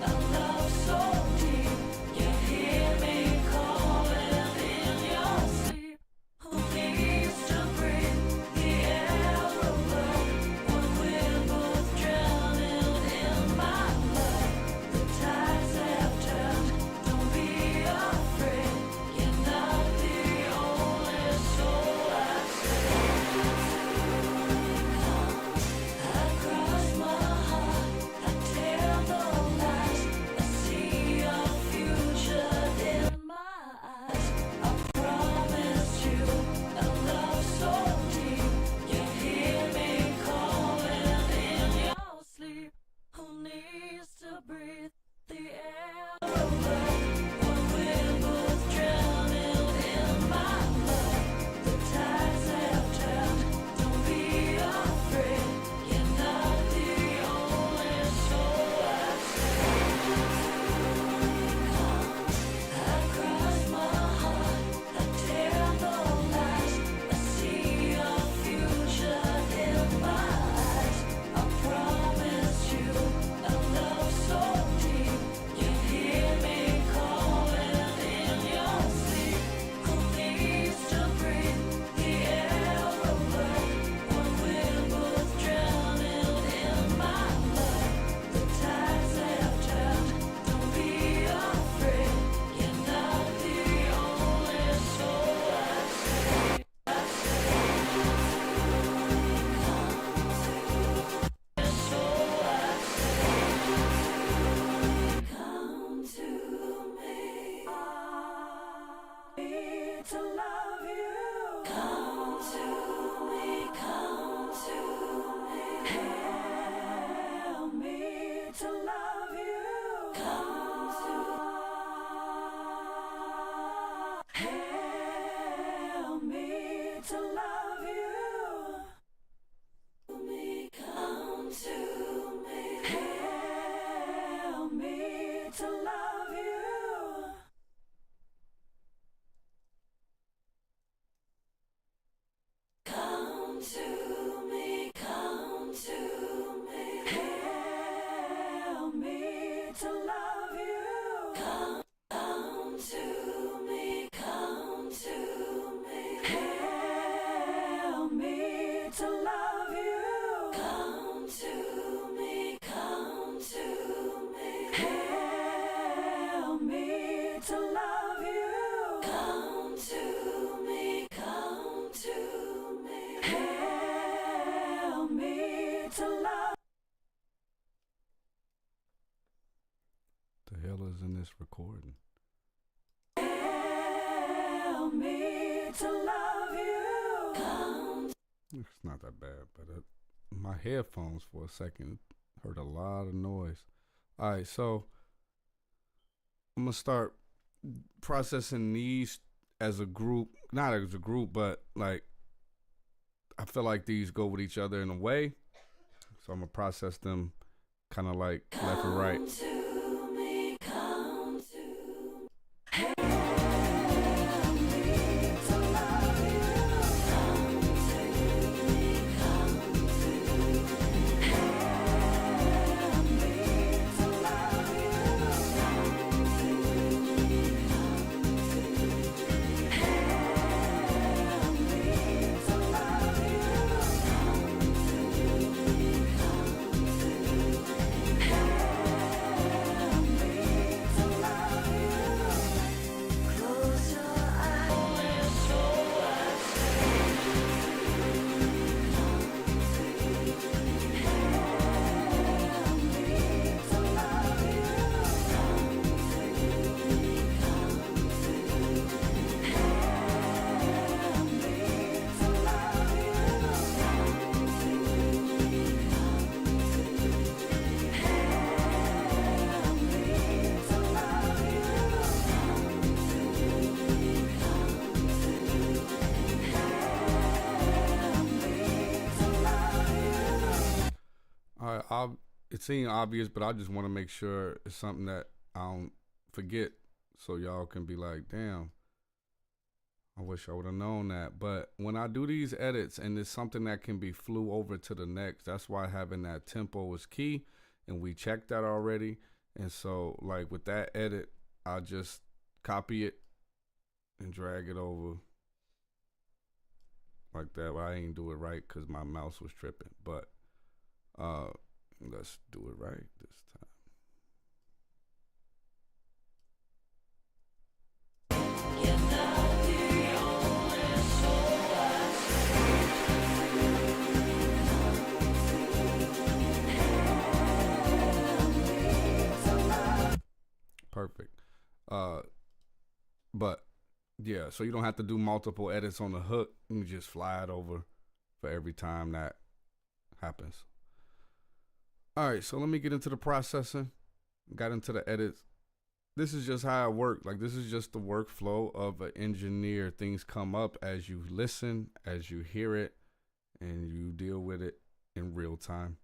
a love so deep. You hear me calling in your sleep. Who needs to breathe the air above when we're both drowning in my love? The tides have turned. Don't be afraid. You're not the only soul I I cross my heart, I tell no lies. I see your future in my eyes. I promise you a love so deep. You hear me calling in your sleep. Who needs to breathe the air above when we're both drowning in my love? The tides have turned. Don't be afraid. You're not the only soul I cross my heart, I tell no lies. I see your future in my eyes. I promise you a love so deep. You hear me calling in your sleep. Who needs to breathe the air above when we're both drowning in my love? The tides have turned. Don't be afraid. You're not the only soul I Come to me. I need to love you. Come to me, come to me. Help me to love you. Come to Help me to love you. Come to me. Help me to love you. Come to me, come to to love you. Come to me, come to me. Help me to love you. Come to me, come to me. Help me to love you. Come to me, come to me. Help me to love. The hell is in this recording? Help me to love you. Come. It's not that bad, but my headphones for a second heard a lot of noise. All right, so I'm gonna start processing these as a group, not as a group, but like I feel like these go with each other in a way. So I'm gonna process them kind of like left and right. Come to me, come to. Help me to love you. Come to me, come to. Help me to love you. Come to me, come to. Help me to love you. Come to me, come to. Help me to love you. Close your eyes, so I help me to love you. Come to me, come to. Help me to love you. Come to me, come to. Help me to love you. Come to me, come to. Help me to love you. All right, it seems obvious, but I just want to make sure it's something that I don't forget, so y'all can be like, damn, I wish I would have known that. But when I do these edits and it's something that can be flew over to the next, that's why having that tempo is key, and we checked that already. And so like with that edit, I'll just copy it and drag it over like that. Well, I ain't do it right because my mouse was tripping, but let's do it right this time. You're not the only soul I see. Perfect. But yeah, so you don't have to do multiple edits on the hook. You can just fly it over for every time that happens. All right, so let me get into the processing. Got into the edits. This is just how I work. Like, this is just the workflow of an engineer. Things come up as you listen, as you hear it, and you deal with it in real time.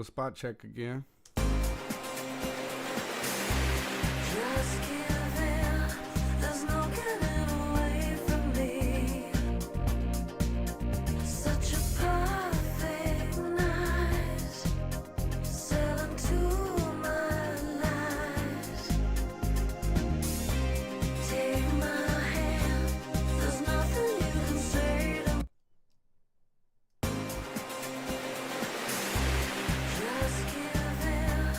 a spot check again. Just give in, there's no getting away from me. Such a perfect night, sailing to my lies. Take my hand, there's nothing you can say to me. Just give in,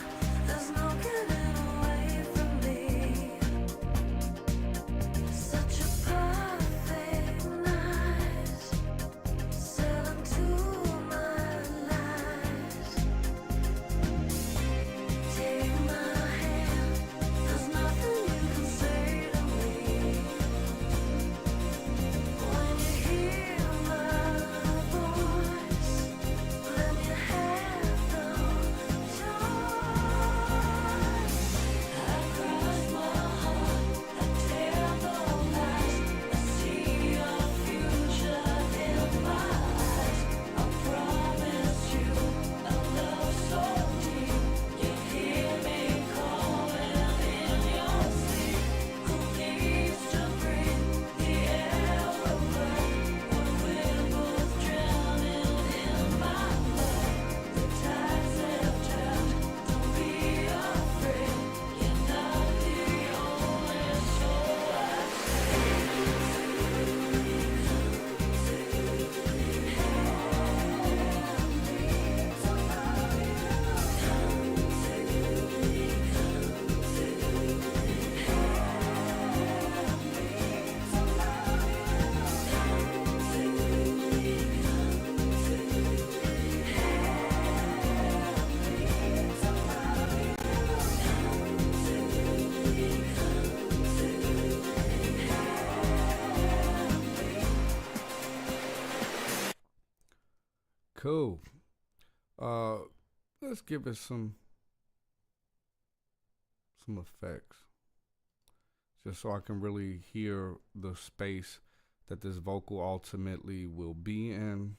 there's no getting away from me. Such a perfect night, sailing to my lies. Take my hand, there's nothing you can say to me. When you hear my voice, then you have no choice. I cross my heart, I tear no lies. I see your future in my eyes. I promise you a love so deep. You hear me calling in your sleep. Who needs to breathe the air away when we're both drowning in my love? The tides have turned. Don't be afraid. You're not the only soul I Cool. Let's give it some effects, just so I can really hear the space that this vocal ultimately will be in.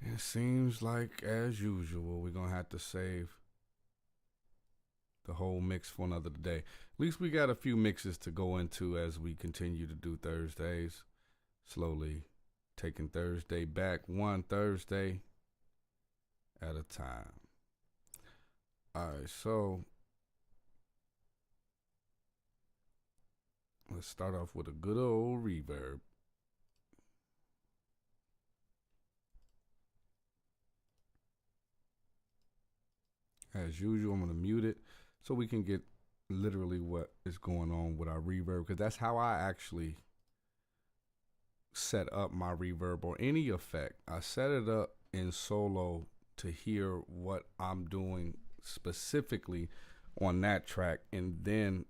It seems like, as usual, we're gonna have to save the whole mix for another day. At least we got a few mixes to go into as we continue to do Thursdays. Slowly taking Thursday back, one Thursday at a time. All right, so let's start off with a good old reverb. As usual, I'm going to mute it so we can get literally what is going on with our reverb, because that's how I actually set up my reverb or any effect. I set it up in solo to hear what I'm doing specifically on that track, and then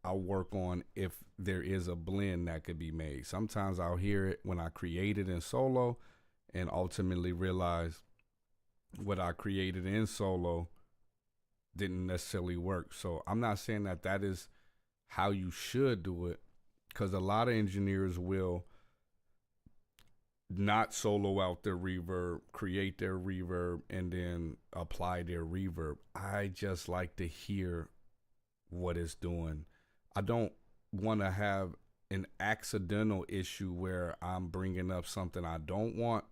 I'll work on if there is a blend that could be made. Sometimes I'll hear it when I create it in solo and ultimately realize what I created in solo didn't necessarily work. So I'm not saying that that is how you should do it, because a lot of engineers will not solo out their reverb, create their reverb, and then apply their reverb. I just like to hear what it's doing. I don't want to have an accidental issue where I'm bringing up something I don't want,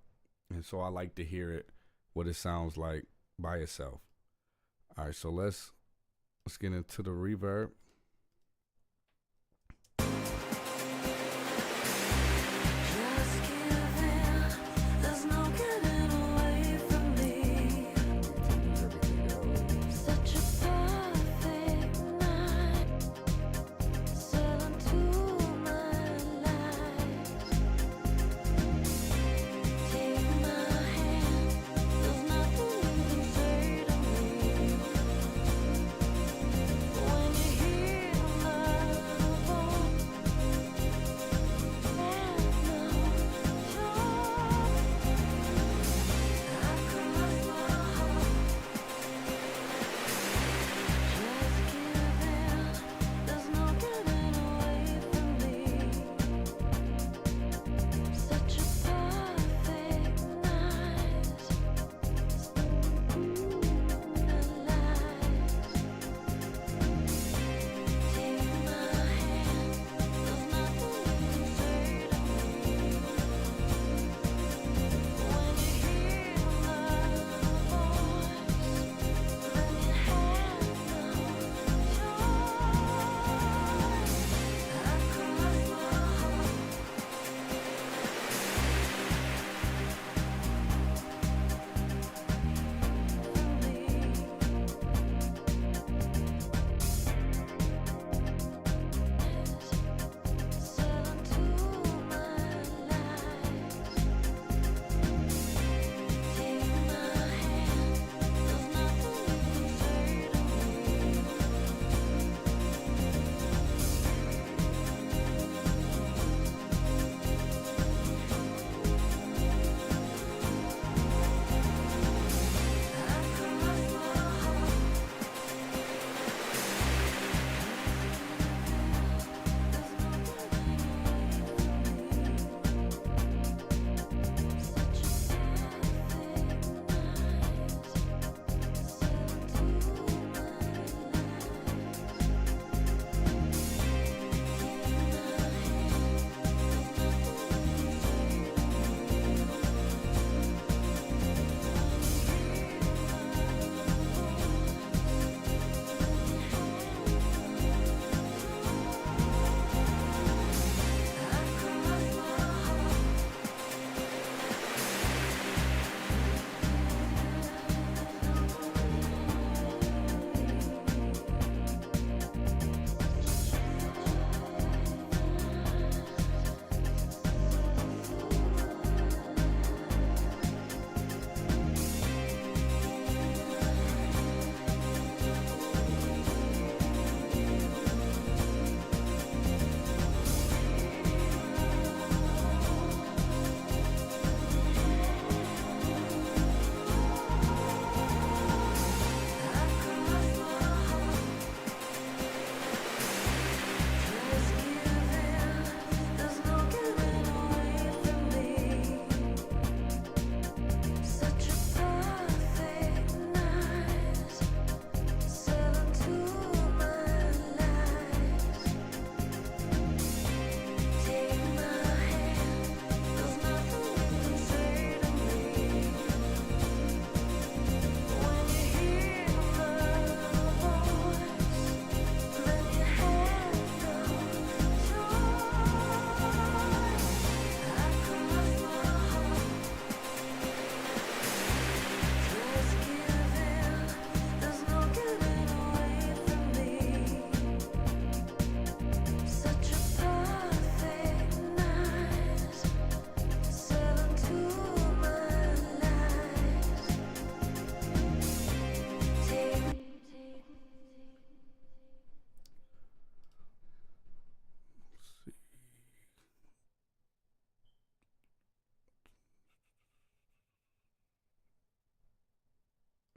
and so I like to hear it, what it sounds like by itself. All right, so let's get into the reverb. When you hear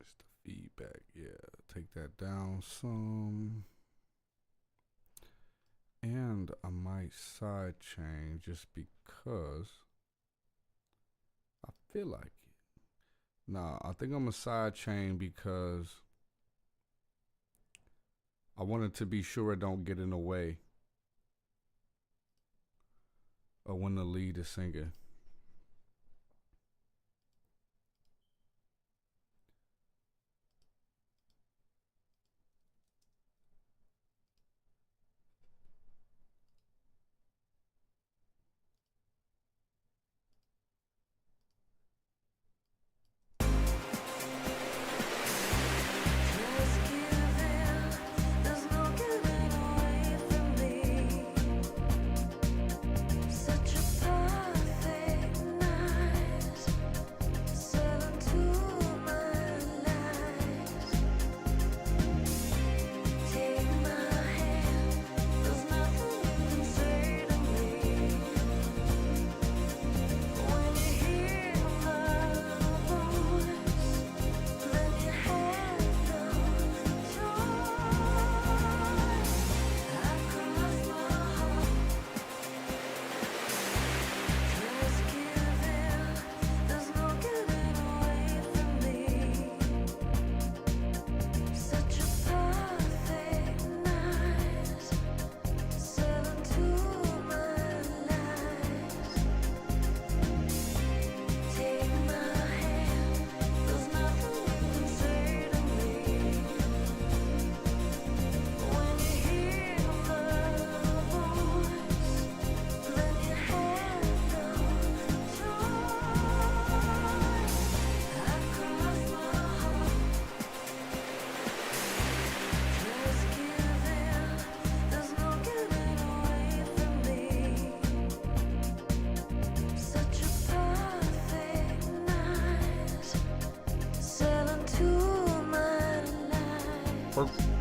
It's the feedback. Yeah, take that down some. And I might side chain just because I feel like it. Nah, I think I'm a side chain because I wanted to be sure it don't get in the way of when the lead is singing.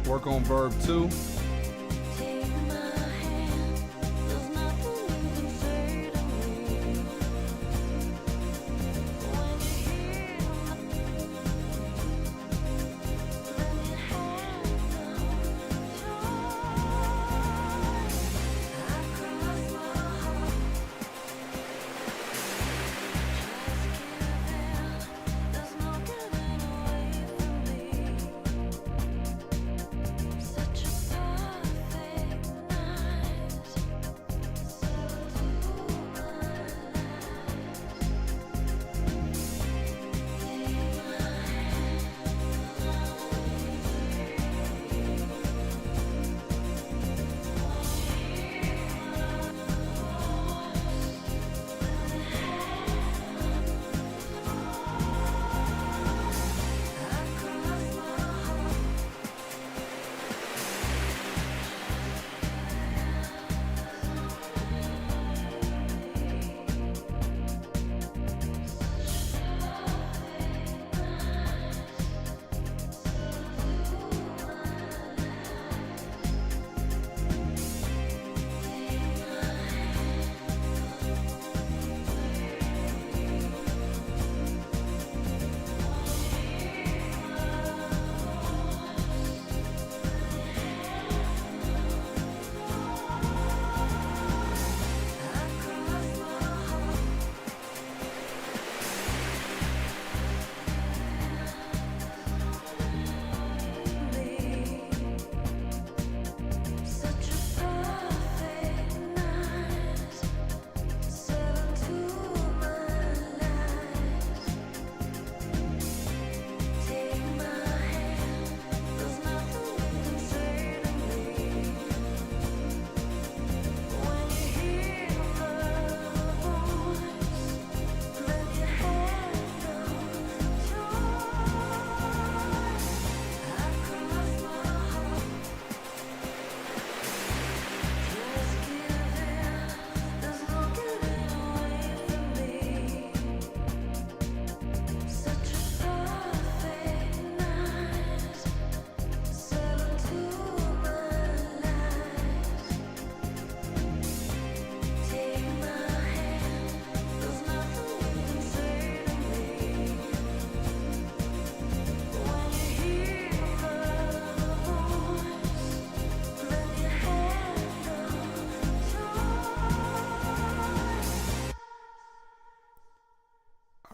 Work on verb 2. Such a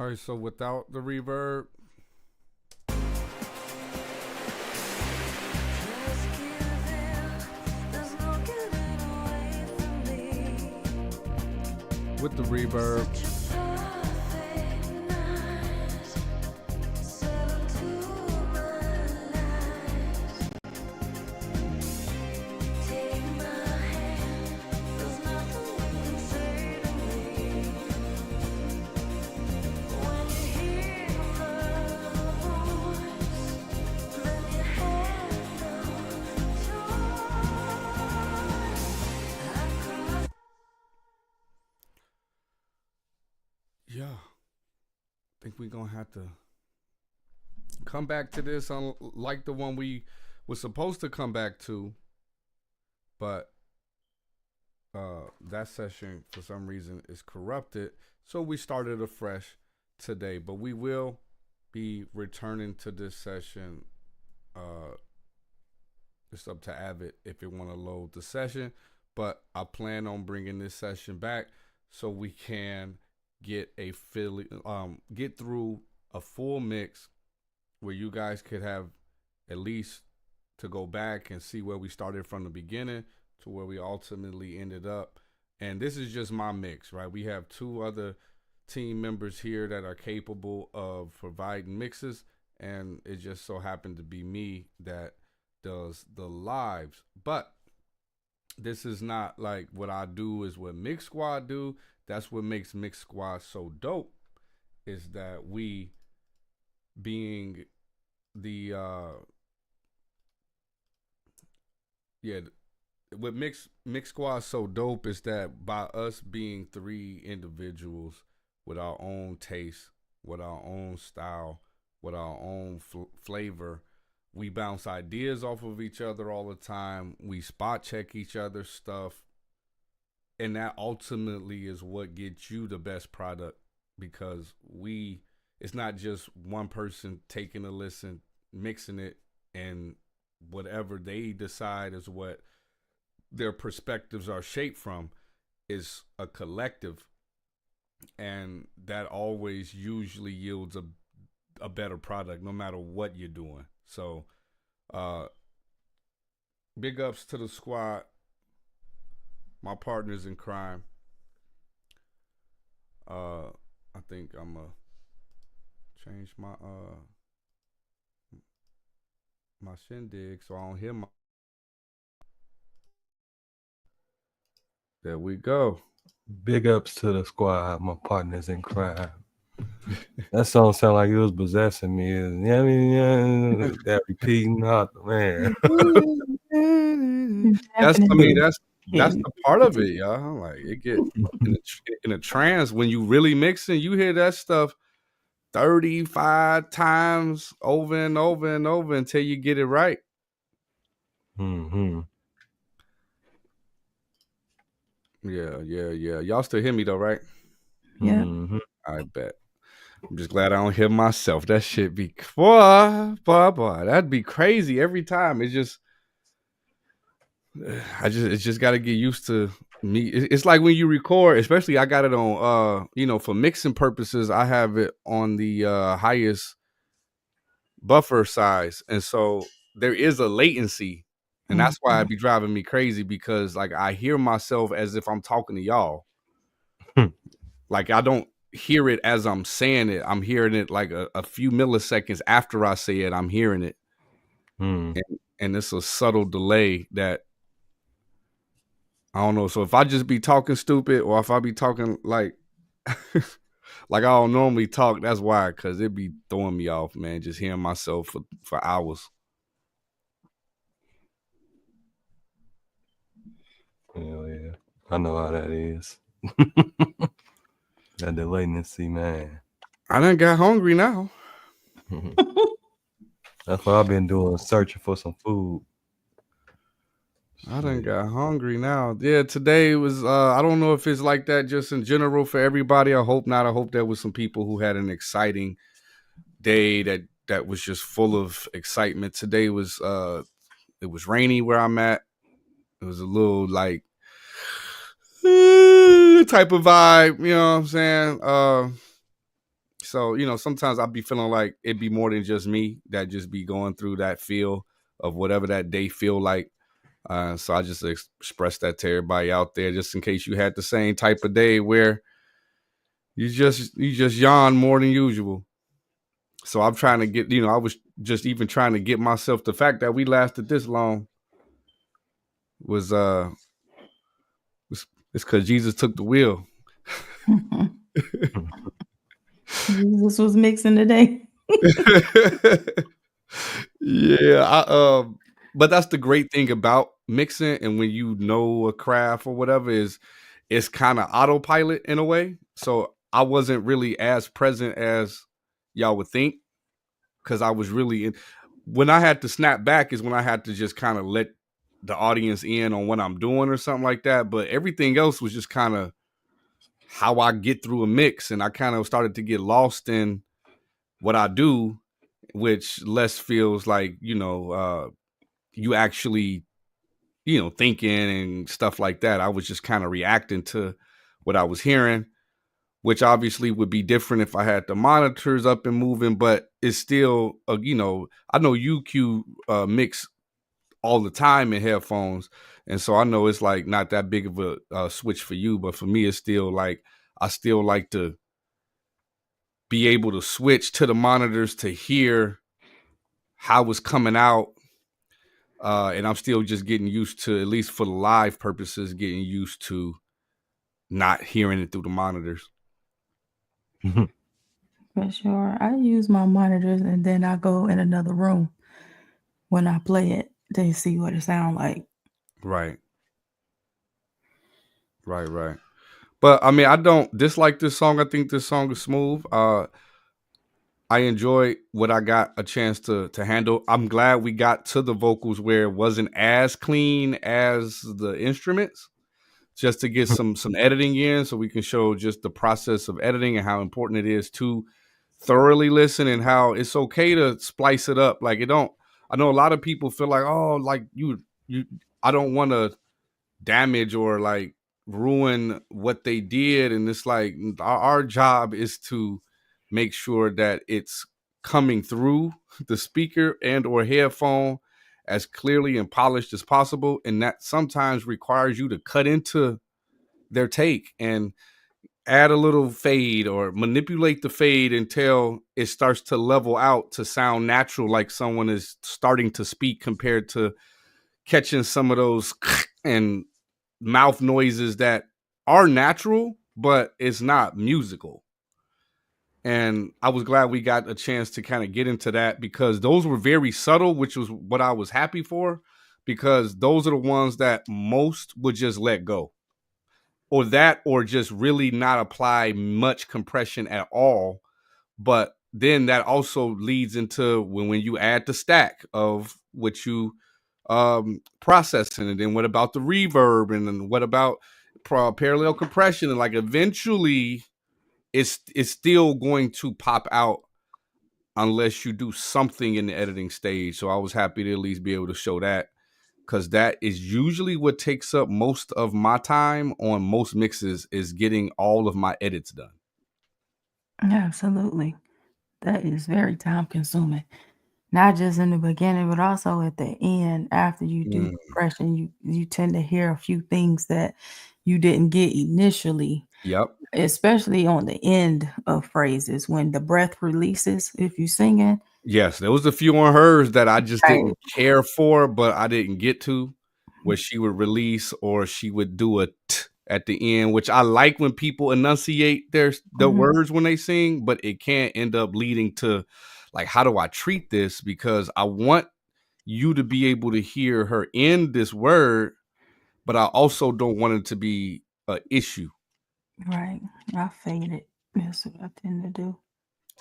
All right, so without the reverb, with the reverb. Yeah, I think we're gonna have to come back to this on like the one we were supposed to come back to, but that session for some reason is corrupted. So we started afresh today, but we will be returning to this session. It's up to Avid if it want to load the session, but I plan on bringing this session back so we can get a get through a full mix where you guys could have at least to go back and see where we started from the beginning to where we ultimately ended up. And this is just my mix, right? We have two other team members here that are capable of providing mixes, and it just so happened to be me that does the lives. But this is not like what I do is what Mix Squad do. That's what makes Mix Squad so dope, is that we being the what makes Mix Squad so dope is that by us being three individuals with our own taste, with our own style, with our own flavor, we bounce ideas off of each other all the time. We spot check each other's stuff. And that ultimately is what gets you the best product, because it's not just one person taking a listen, mixing it, and whatever they decide is what their perspectives are shaped from is a collective. And that always usually yields a better product no matter what you're doing. So big ups to the squad, my partners in crime. I think I'm gonna change my my shindig so I don't hear my. There we go. Big ups to the squad, my partners in crime. That song sound like it was possessing me. Yeah, I mean, that repeating out, man. That's the part of it, y'all. Like it get in a trance when you really mixing. You hear that stuff 35 times over and over and over until you get it right. Mm-hmm. Yeah. Y'all still hear me though, right? Yeah. Mm-hmm. I bet. I'm just glad I don't hear myself. That shit be boy. That'd be crazy every time. It's just got to get used to me. It's like when you record, especially I got it on for mixing purposes, I have it on the highest buffer size, and so there is a latency, and that's why it'd be driving me crazy, because like I hear myself as if I'm talking to y'all. Like I don't hear it as I'm saying it. I'm hearing it like a few milliseconds after I say it. I'm hearing it, and it's a subtle delay that I don't know. So if I just be talking stupid, or if I be talking like like I don't normally talk, that's why, because it be throwing me off, man. Just hearing myself for hours. Hell yeah, I know how that is. That latency, man. I done got hungry now. That's what I've been doing, searching for some food. I done got hungry now. Yeah, today was I don't know if it's like that just in general for everybody. I hope not. I hope there was some people who had an exciting day that was just full of excitement. Today was it was rainy where I'm at. It was a little like type of vibe, you know what I'm saying? So, you know, sometimes I'd be feeling like it'd be more than just me that just be going through that feel of whatever that day feel like. So I just express that to everybody out there, just in case you had the same type of day where you just yawn more than usual. So I'm trying to get, you know, I was just even trying to get myself, the fact that we lasted this long was it's because Jesus took the wheel. Jesus was mixing today. Yeah, but that's the great thing about mixing, and when you know a craft or whatever, is it's kind of autopilot in a way. So I wasn't really as present as y'all would think, because I was really in. When I had to snap back is when I had to just kind of let the audience in on what I'm doing or something like that. But everything else was just kind of how I get through a mix, and I kind of started to get lost in what I do, which less feels like, you know, you actually, you know, thinking and stuff like that. I was just kind of reacting to what I was hearing, which obviously would be different if I had the monitors up and moving, but it's still, you know, I know UQ mix all the time in headphones. And so I know it's like not that big of a switch for you, but for me, it's still like, I still like to be able to switch to the monitors to hear how it's coming out. And I'm still just getting used to, at least for the live purposes, getting used to not hearing it through the monitors. For sure. I use my monitors and then I go in another room when I play it to see what it sounds like. Right. Right. But I mean, I don't dislike this song. I think this song is smooth. I enjoy what I got a chance to handle. I'm glad we got to the vocals where it wasn't as clean as the instruments, just to get some editing in, so we can show just the process of editing and how important it is to thoroughly listen, and how it's okay to splice it up. Like, it don't, I know a lot of people feel like, oh, like you I don't want to damage or like ruin what they did, and it's like our job is to make sure that it's coming through the speaker and or headphone as clearly and polished as possible, and that sometimes requires you to cut into their take and add a little fade or manipulate the fade until it starts to level out to sound natural, like someone is starting to speak, compared to catching some of those and mouth noises that are natural, but it's not musical. And I was glad we got a chance to kind of get into that, because those were very subtle, which was what I was happy for, because those are the ones that most would just let go, or that, or just really not apply much compression at all. But then that also leads into when you add the stack of what you processing, and then what about the reverb, and then what about parallel compression, and like eventually it's still going to pop out unless you do something in the editing stage. So I was happy to at least be able to show that, because that is usually what takes up most of my time on most mixes, is getting all of my edits done. Absolutely. That is very time consuming. Not just in the beginning, but also at the end. After you do compression, you tend to hear a few things that you didn't get initially. Yep. Especially on the end of phrases when the breath releases, if you're singing. Yes, there was a few on hers that I just didn't care for, but I didn't get to, where she would release or she would do a t at the end, which I like when people enunciate the words when they sing, but it can't end up leading to like, how do I treat this? Because I want you to be able to hear her in this word, but I also don't want it to be an issue. Right. I fade it. That's what I tend to do.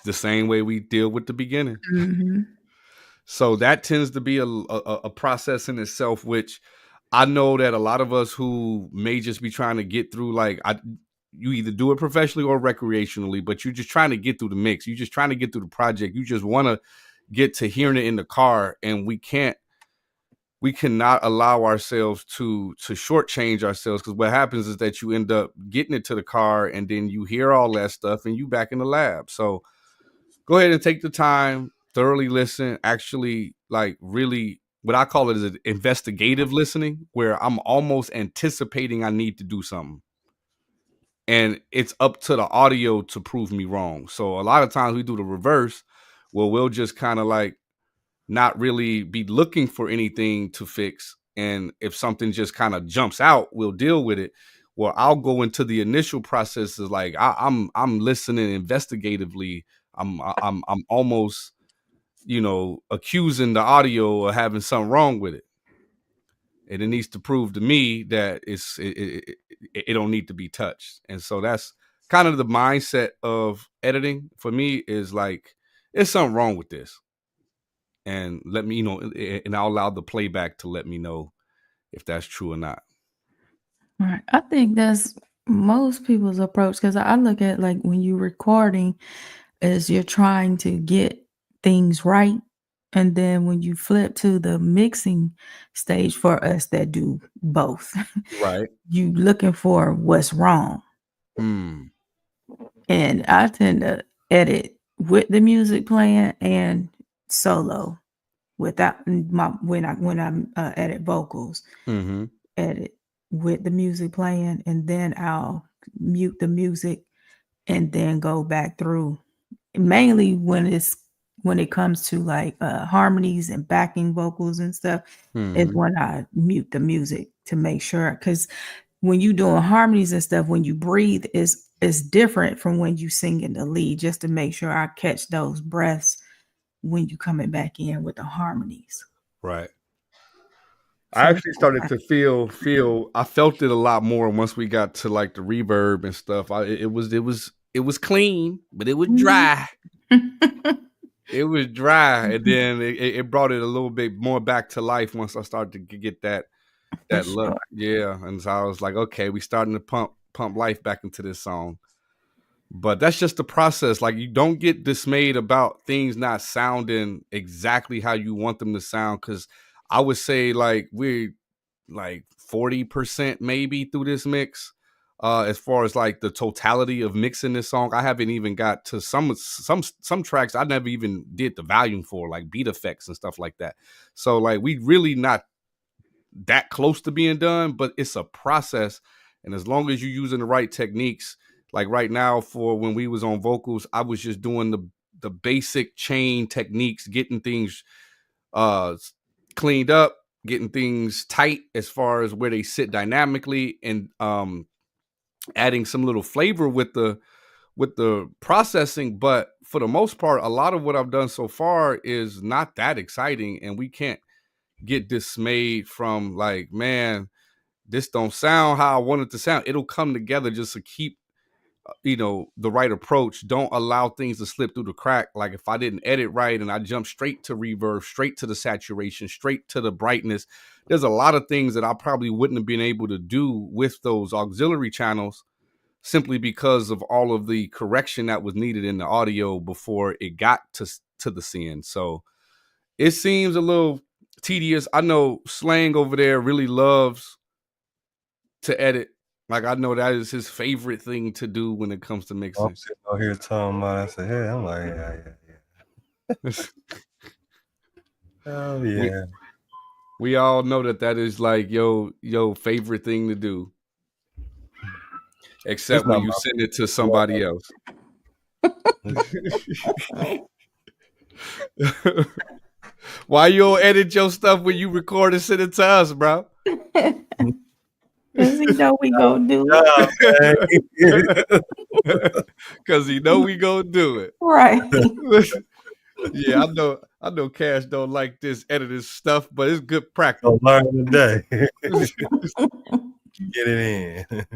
The same way we deal with the beginning. Mm-hmm. So that tends to be a process in itself, which I know that a lot of us who may just be trying to get through, like, you either do it professionally or recreationally, but you're just trying to get through the mix. You're just trying to get through the project. You just want to get to hearing it in the car, and we cannot allow ourselves to shortchange ourselves, because what happens is that you end up getting it to the car, and then you hear all that stuff, and you back in the lab. So go ahead and take the time, thoroughly listen, actually like really what I call it is an investigative listening, where I'm almost anticipating I need to do something. And it's up to the audio to prove me wrong. So a lot of times we do the reverse, where we'll just kind of like not really be looking for anything to fix. And if something just kind of jumps out, we'll deal with it. Well, I'll go into the initial processes like I'm listening investigatively. I'm almost, accusing the audio of having something wrong with it. And it needs to prove to me that it don't need to be touched. And so that's kind of the mindset of editing for me, is like, there's something wrong with this. And let me, and I'll allow the playback to let me know if that's true or not. Right. I think that's most people's approach, because I look at like when you're recording, is you're trying to get things right. And then when you flip to the mixing stage, for us that do both, Right. you looking for what's wrong. Mm. And I tend to edit with the music playing and solo without when I edit vocals, Mm-hmm. edit with the music playing, and then I'll mute the music and then go back through. Mainly when it comes to like harmonies and backing vocals and stuff, is Mm-hmm. when I mute the music to make sure, because when you doing harmonies and stuff, when you breathe is different from when you sing in the lead, just to make sure I catch those breaths when you coming back in with the harmonies. Right. So I actually started to feel I felt it a lot more once we got to like the reverb and stuff. It was clean, but it was dry. It was dry, and then it brought it a little bit more back to life once I started to get that look. sure. Yeah, and so I was like, okay, we starting to pump life back into this song. But that's just the process. Like, you don't get dismayed about things not sounding exactly how you want them to sound, because I would say like we're like 40% maybe through this mix. As far as like the totality of mixing this song, I haven't even got to some tracks I never even did the volume for, like beat effects and stuff like that. So like we really not that close to being done, but it's a process. And as long as you're using the right techniques, like right now for when we was on vocals, I was just doing the basic chain techniques, getting things cleaned up, getting things tight as far as where they sit dynamically, and adding some little flavor with the processing. But for the most part, a lot of what I've done so far is not that exciting, and we can't get dismayed from like, man, this don't sound how I want it to sound. It'll come together. Just to keep the right approach. Don't allow things to slip through the crack. Like if I didn't edit right and I jumped straight to reverb, straight to the saturation, straight to the brightness, there's a lot of things that I probably wouldn't have been able to do with those auxiliary channels, simply because of all of the correction that was needed in the audio before it got to the scene. So it seems a little tedious. I know Slang over there really loves to edit. Like, I know that is his favorite thing to do when it comes to mixing. I'm sitting out here talking about it. I said, hey, I'm like, yeah. Oh yeah. We all know that is like your favorite thing to do. Except when you send it to somebody else. Why you don't edit your stuff when you record and send it to us, bro? Because he know we gonna do it. Because he know we gonna do it. Right. Yeah, I know Cash don't like this editing stuff, but it's good practice. Don't learn today. Get it in.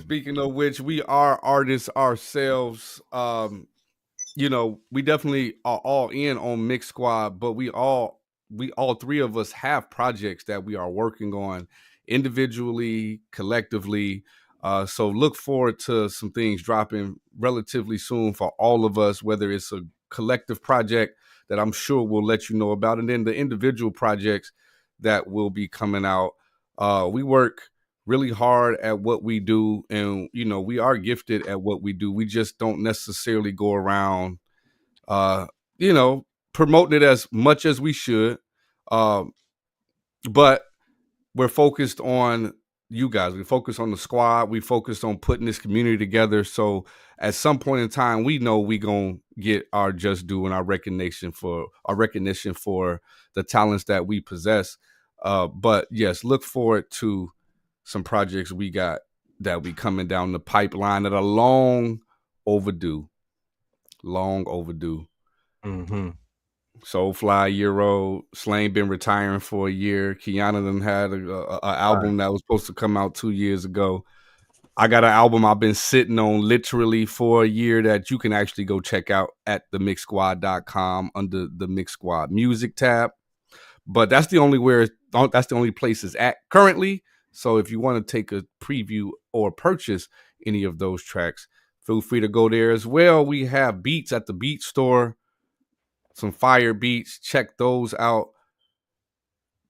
Speaking of which, we are artists ourselves. We definitely are all in on Mix Squad, but we all three of us have projects that we are working on individually, collectively. So look forward to some things dropping relatively soon for all of us, whether it's a collective project that I'm sure we'll let you know about, and then the individual projects that will be coming out. We work really hard at what we do, and we are gifted at what we do. We just don't necessarily go around, you know, promoting it as much as we should. Um, but we're focused on you guys. We focus on the squad. We focused on putting this community together. So at some point in time, we know we gonna get our just due and our recognition for the talents that we possess. But yes, look forward to some projects we got that be coming down the pipeline that are long overdue. Long overdue. Mm-hmm. Soulfly year old. Slane been retiring for a year. Kiana done had a album that was supposed to come out 2 years ago. I got an album I've been sitting on literally for a year that you can actually go check out at themixsquad.com under the Mix Squad music tab. But that's the only place it's at currently. So if you want to take a preview or purchase any of those tracks, feel free to go there as well. We have beats at the beat store. Some fire beats. Check those out.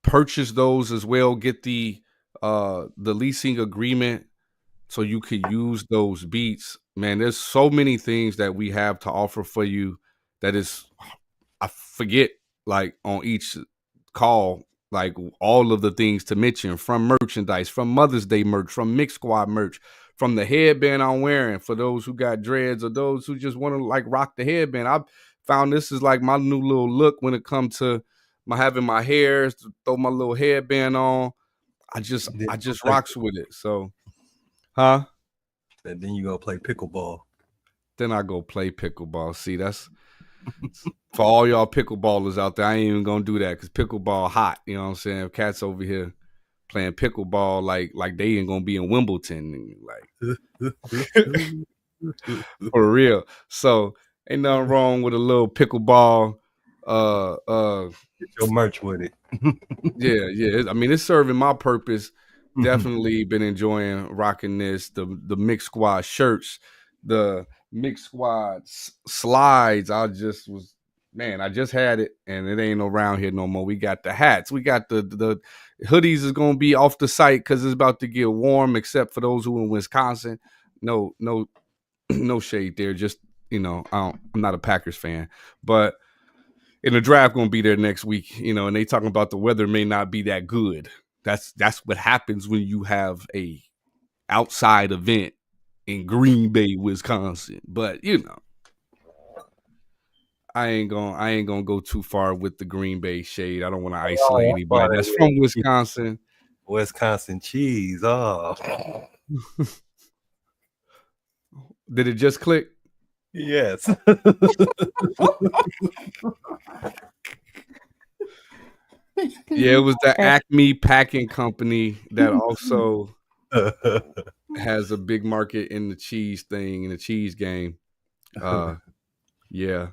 Purchase those as well. Get the leasing agreement so you could use those beats. Man, there's so many things that we have to offer for you that is, I forget, like on each call, like all of the things to mention, from merchandise, from Mother's Day merch, from Mix Squad merch, from the headband I'm wearing for those who got dreads or those who just want to like rock the headband. I found this is like my new little look when it comes to having my hair, throw my little headband on. I just rocks with it. So, huh? And then you go play pickleball. Then I go play pickleball. See, that's for all y'all pickleballers out there. I ain't even gonna do that because pickleball hot. You know what I'm saying? Cats over here playing pickleball like they ain't gonna be in Wimbledon, like for real. So ain't nothing wrong with a little pickleball. Get your merch with it. Yeah. I mean, it's serving my purpose. Definitely been enjoying rocking this. The Mix Squad shirts, the Mix Squad slides. I just had it, and it ain't around here no more. We got the hats. We got the hoodies is gonna be off the site because it's about to get warm. Except for those who in Wisconsin. No shade there. Just I'm not a Packers fan, but in the draft gonna be there next week. And they talking about the weather may not be that good. That's what happens when you have a outside event in Green Bay, Wisconsin. But I ain't gonna go too far with the Green Bay shade. I don't want to isolate anybody that's from Wisconsin. Wisconsin cheese. Oh, did it just click? Yes. Yeah, it was the Acme Packing Company that also has a big market in the cheese thing, in the cheese game. Yeah.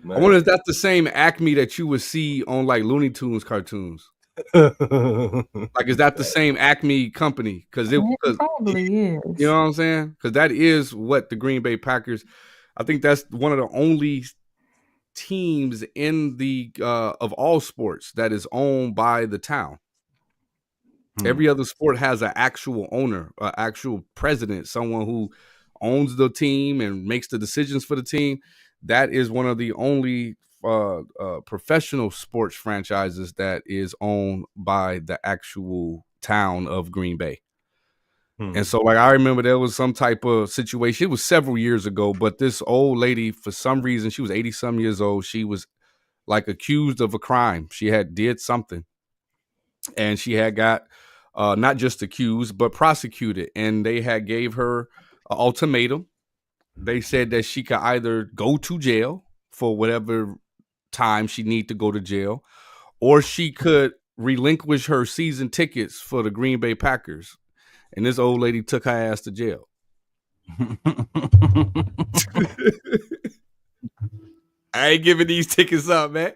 Man. I wonder if that's the same Acme that you would see on like Looney Tunes cartoons. Like, is that the same Acme company? Because it probably is. You know what I'm saying? Because that is what the Green Bay Packers. I think that's one of the only teams in the of all sports that is owned by the town. Every other sport has an actual owner, an actual president, someone who owns the team and makes the decisions for the team. That is one of the only professional sports franchises that is owned by the actual town of Green Bay. And so, like, I remember there was some type of situation. It was several years ago, but this old lady, for some reason, she was 80-some years old. She was like accused of a crime. She had did something, and she had got not just accused, but prosecuted. And they had gave her an ultimatum. They said that she could either go to jail for whatever time she need to go to jail, or she could relinquish her season tickets for the Green Bay Packers. And this old lady took her ass to jail. I ain't giving these tickets up, man.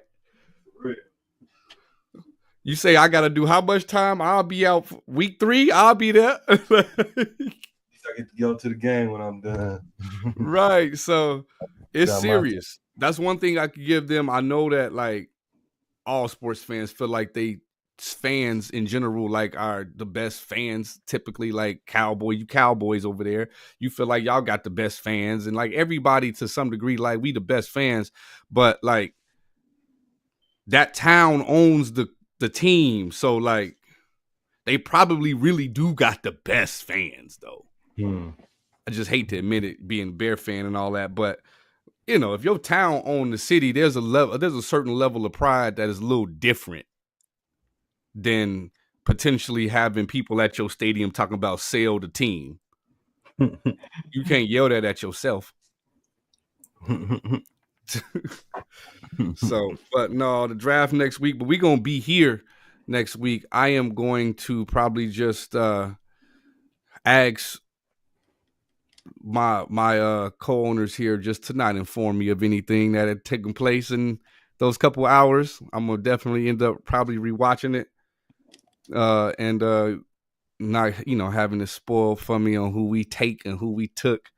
You say I got to do how much time? I'll be out week 3. I'll be there. I get to go to the game when I'm done. Right. So it's serious. That's one thing I could give them. I know that like all sports fans feel like they fans in general like are the best fans typically, like you Cowboys over there, you feel like y'all got the best fans, and like everybody to some degree like we the best fans, but like that town owns the team, so like they probably really do got the best fans though. I just hate to admit it, being a Bear fan and all that, but you know, if your town owns the city, there's a certain level of pride that is a little different than potentially having people at your stadium talking about sell the team. You can't yell that at yourself. So, but no, the draft next week, but we're going to be here next week. I am going to probably just ask my co-owners here just to not inform me of anything that had taken place in those couple hours. I'm going to definitely end up probably rewatching it. And not, having to spoil for me on who we take and who we took.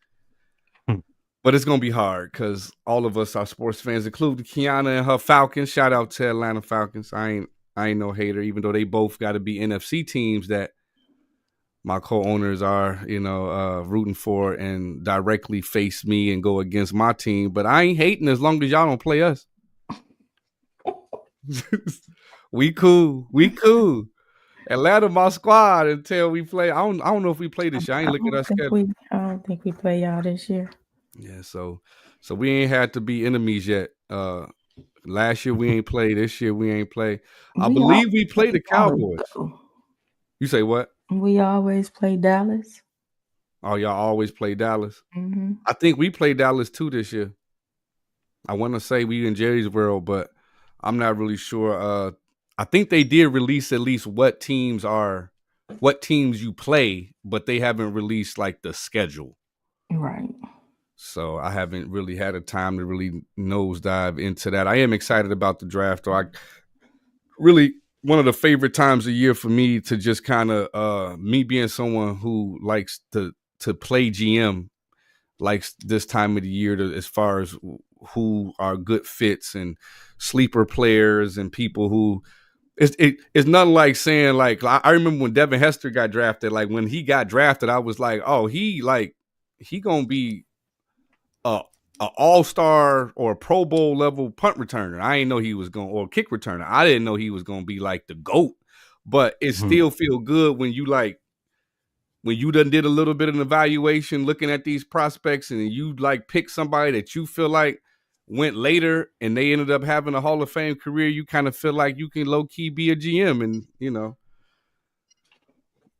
But it's gonna be hard because all of us are sports fans, including Kiana and her Falcons. Shout out to Atlanta Falcons. I ain't no hater, even though they both got to be NFC teams that my co-owners are, rooting for and directly face me and go against my team. But I ain't hating as long as y'all don't play us. We cool. Atlanta, my squad until we play. I don't know if we play this year. I ain't looking at our schedule. I don't think we play y'all this year. Yeah, so we ain't had to be enemies yet. Last year we ain't played. This year we ain't play. I believe we played the Cowboys. You say what? We always play Dallas. Oh, y'all always play Dallas? Mm-hmm. I think we played Dallas too this year. I want to say we in Jerry's World, but I'm not really sure. I think they did release at least what teams you play, but they haven't released like the schedule. Right. So I haven't really had a time to really nosedive into that. I am excited about the draft, though. Really, one of the favorite times of year for me to just kind of me being someone who likes to play GM, likes this time of the year as far as who are good fits and sleeper players and people who it's nothing like saying like I remember when Devin Hester got drafted. Like when he got drafted, I was like, oh, he gonna be a all-star or a Pro Bowl level punt returner. I didn't know he was going, or kick returner. I didn't know he was gonna be like the GOAT. But it still feel good when you done did a little bit of an evaluation looking at these prospects and you like pick somebody that you feel like went later and they ended up having a Hall of Fame career. You kind of feel like you can low-key be a GM and,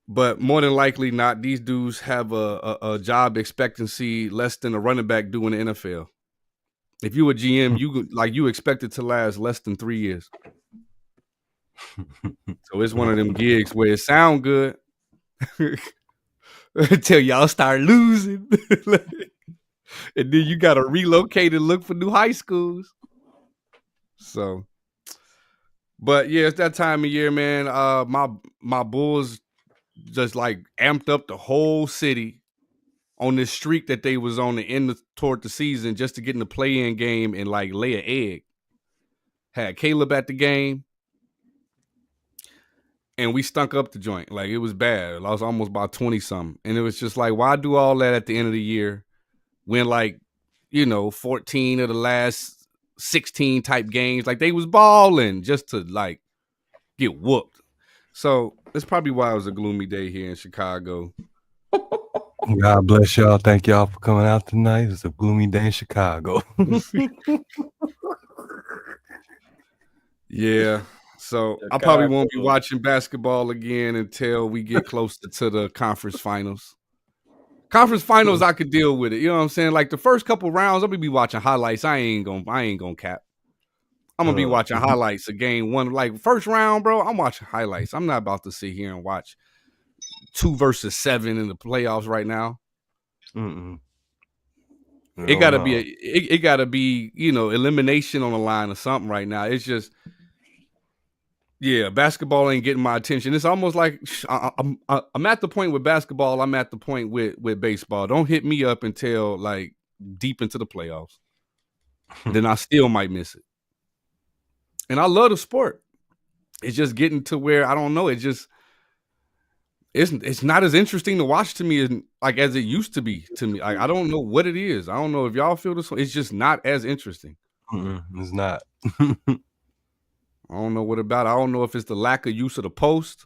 but more than likely not, these dudes have a job expectancy less than a running back do in the NFL. If you a GM, you expect it to last less than 3 years. So it's one of them gigs where it sound good until y'all start losing. And then you got to relocate and look for new high schools. So, but yeah, it's that time of year, man. My Bulls just like amped up the whole city on this streak that they was on the end toward the season just to get in the play-in game and like lay an egg. Had Caleb at the game. And we stunk up the joint. Like, it was bad. I was almost about 20-something. And it was just like, why do all that at the end of the year when, 14 of the last 16 type games, like, they was balling just to, like, get whooped. So, that's probably why it was a gloomy day here in Chicago. God bless y'all. Thank y'all for coming out tonight. It's a gloomy day in Chicago. Yeah. So I probably won't be watching basketball again until we get closer to the conference finals. Conference finals, I could deal with it. You know what I'm saying? Like the first couple rounds, I'm gonna be watching highlights. I ain't gonna cap. I'm gonna be watching highlights of game one. Like first round, bro, I'm watching highlights. I'm not about to sit here and watch 2 versus 7 in the playoffs right now. It gotta be it gotta be, elimination on the line or something right now. It's just, yeah, basketball ain't getting my attention. It's almost like I'm at the point with basketball. I'm at the point with baseball. Don't hit me up until like deep into the playoffs. Then I still might miss it. And I love the sport. it's just getting to where I don't know. It's not as interesting to watch to me as it used to be to me. I don't know what it is. I don't know if y'all feel this way. It's just not as interesting. It's not. I don't know what about it. I don't know if it's the lack of use of the post.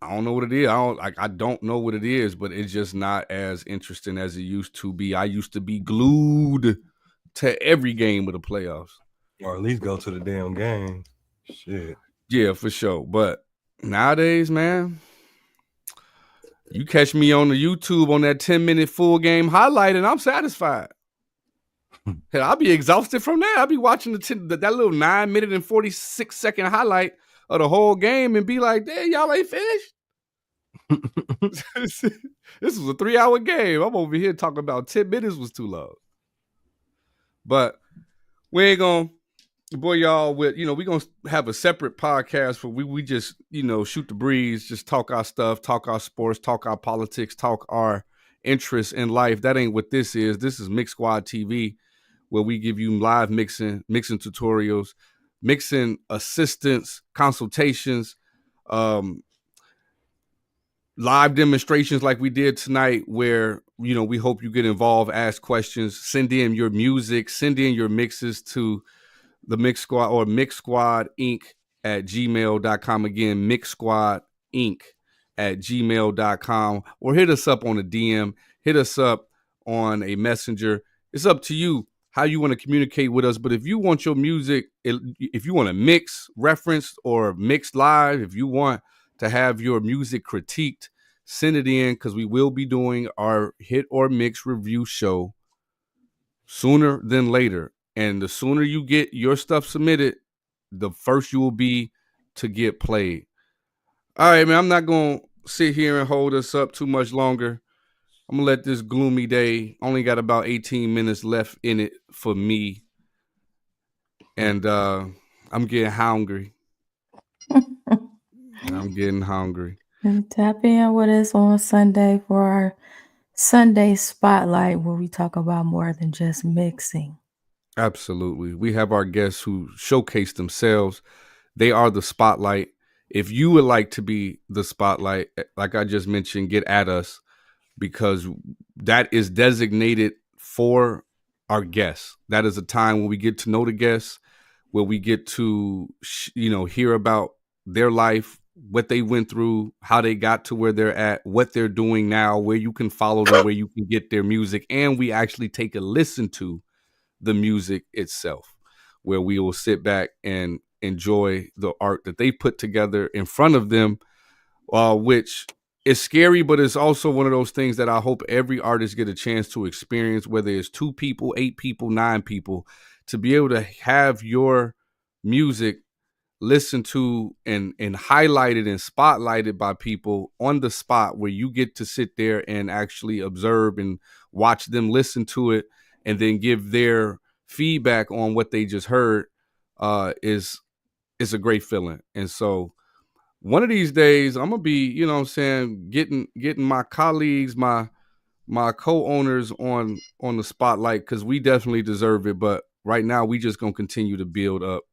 I don't know what it is. I don't know what it is, but it's just not as interesting as it used to be. I used to be glued to every game of the playoffs. Or at least go to the damn game. Shit. Yeah, for sure. But nowadays, man, you catch me on the YouTube on that 10-minute full game highlight, and I'm satisfied. Hell, I'll be exhausted from that. I'll be watching that little 9-minute and 46-second highlight of the whole game and be like, damn, y'all ain't finished? This was a 3-hour game. I'm over here talking about 10 minutes was too long. But we ain't going to bore y'all with, we're going to have a separate podcast where we just, shoot the breeze, just talk our stuff, talk our sports, talk our politics, talk our interests in life. That ain't what this is. This is Mix Squad TV, where we give you live mixing tutorials, mixing assistance, consultations, live demonstrations like we did tonight, where, we hope you get involved, ask questions, send in your music, send in your mixes to the Mix Squad or Mix Squad Inc. at gmail.com. Again, Mix Squad Inc. at gmail.com, or hit us up on a DM, hit us up on a messenger. It's up to you how you want to communicate with us. But if you want your music, if you want to mix, referenced, or mixed live, if you want to have your music critiqued, send it in, because we will be doing our hit or mix review show sooner than later. And the sooner you get your stuff submitted, the first you will be to get played. All right, man, I'm not going to sit here and hold us up too much longer. I'm going to let this gloomy day, only got about 18 minutes left in it for me. And I'm getting hungry. I'm getting hungry. And tap in with us on Sunday for our Sunday Spotlight, where we talk about more than just mixing. Absolutely. We have our guests who showcase themselves. They are the spotlight. If you would like to be the spotlight, like I just mentioned, get at us, because that is designated for our guests. That is a time when we get to know the guests, where we get to, hear about their life, what they went through, how they got to where they're at, what they're doing now, where you can follow them, where you can get their music. And we actually take a listen to the music itself, where we will sit back and enjoy the art that they put together in front of them, which is scary, but it's also one of those things that I hope every artist get a chance to experience, whether it's 2 people, 8 people, 9 people, to be able to have your music listened to and highlighted and spotlighted by people on the spot, where you get to sit there and actually observe and watch them listen to it and then give their feedback on what they just heard. Is a great feeling. And so one of these days I'm gonna be, getting my colleagues, my co-owners on the spotlight, because we definitely deserve it. But right now we just gonna continue to build up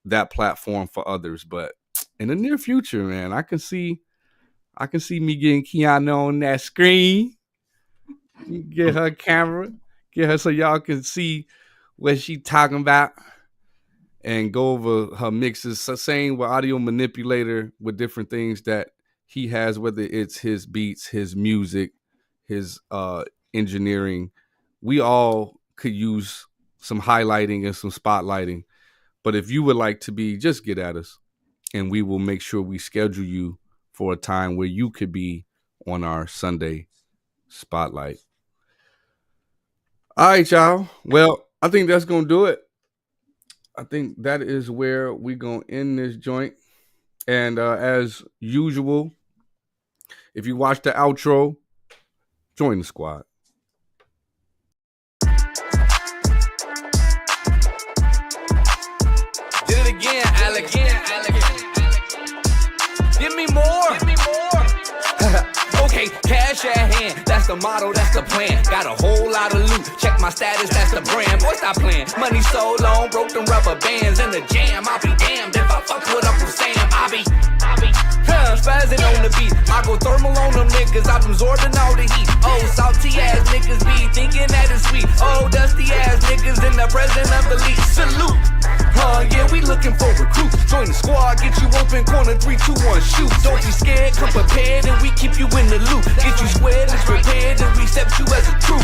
that platform for others. But in the near future, man, I can see me getting Kiana on that screen, get her camera, get her so y'all can see what she talking about, and go over her mixes. Same with Audio Manipulator, with different things that he has, whether it's his beats, his music, his engineering. We all could use some highlighting and some spotlighting. But if you would like to be, just get at us, and we will make sure we schedule you for a time where you could be on our Sunday Spotlight. All right, y'all. Well, I think that's going to do it. I think that is where we're going to end this joint. And as usual, if you watch the outro, join the squad. Did it again, Alex. Give me more. Okay, cash at hand. That's that's the motto, that's the plan. Got a whole lot of loot, check my status, that's the brand. Boy, stop playing. Money so long, broke them rubber bands in the jam. I'll be damned if I fuck with Uncle Sam. I be spazzing on the beat. I go thermal on them niggas, I'm absorbing all the heat. Oh, salty ass niggas be thinking that it's sweet. Oh, dusty ass niggas in the presence of the league. Salute. Yeah, we looking for recruits. Join the squad, get you open, corner 3, 2, 1, shoot. Don't be scared, come prepared, and we keep you in the loop. Get you squared, it's prepared, and we accept you as a troop.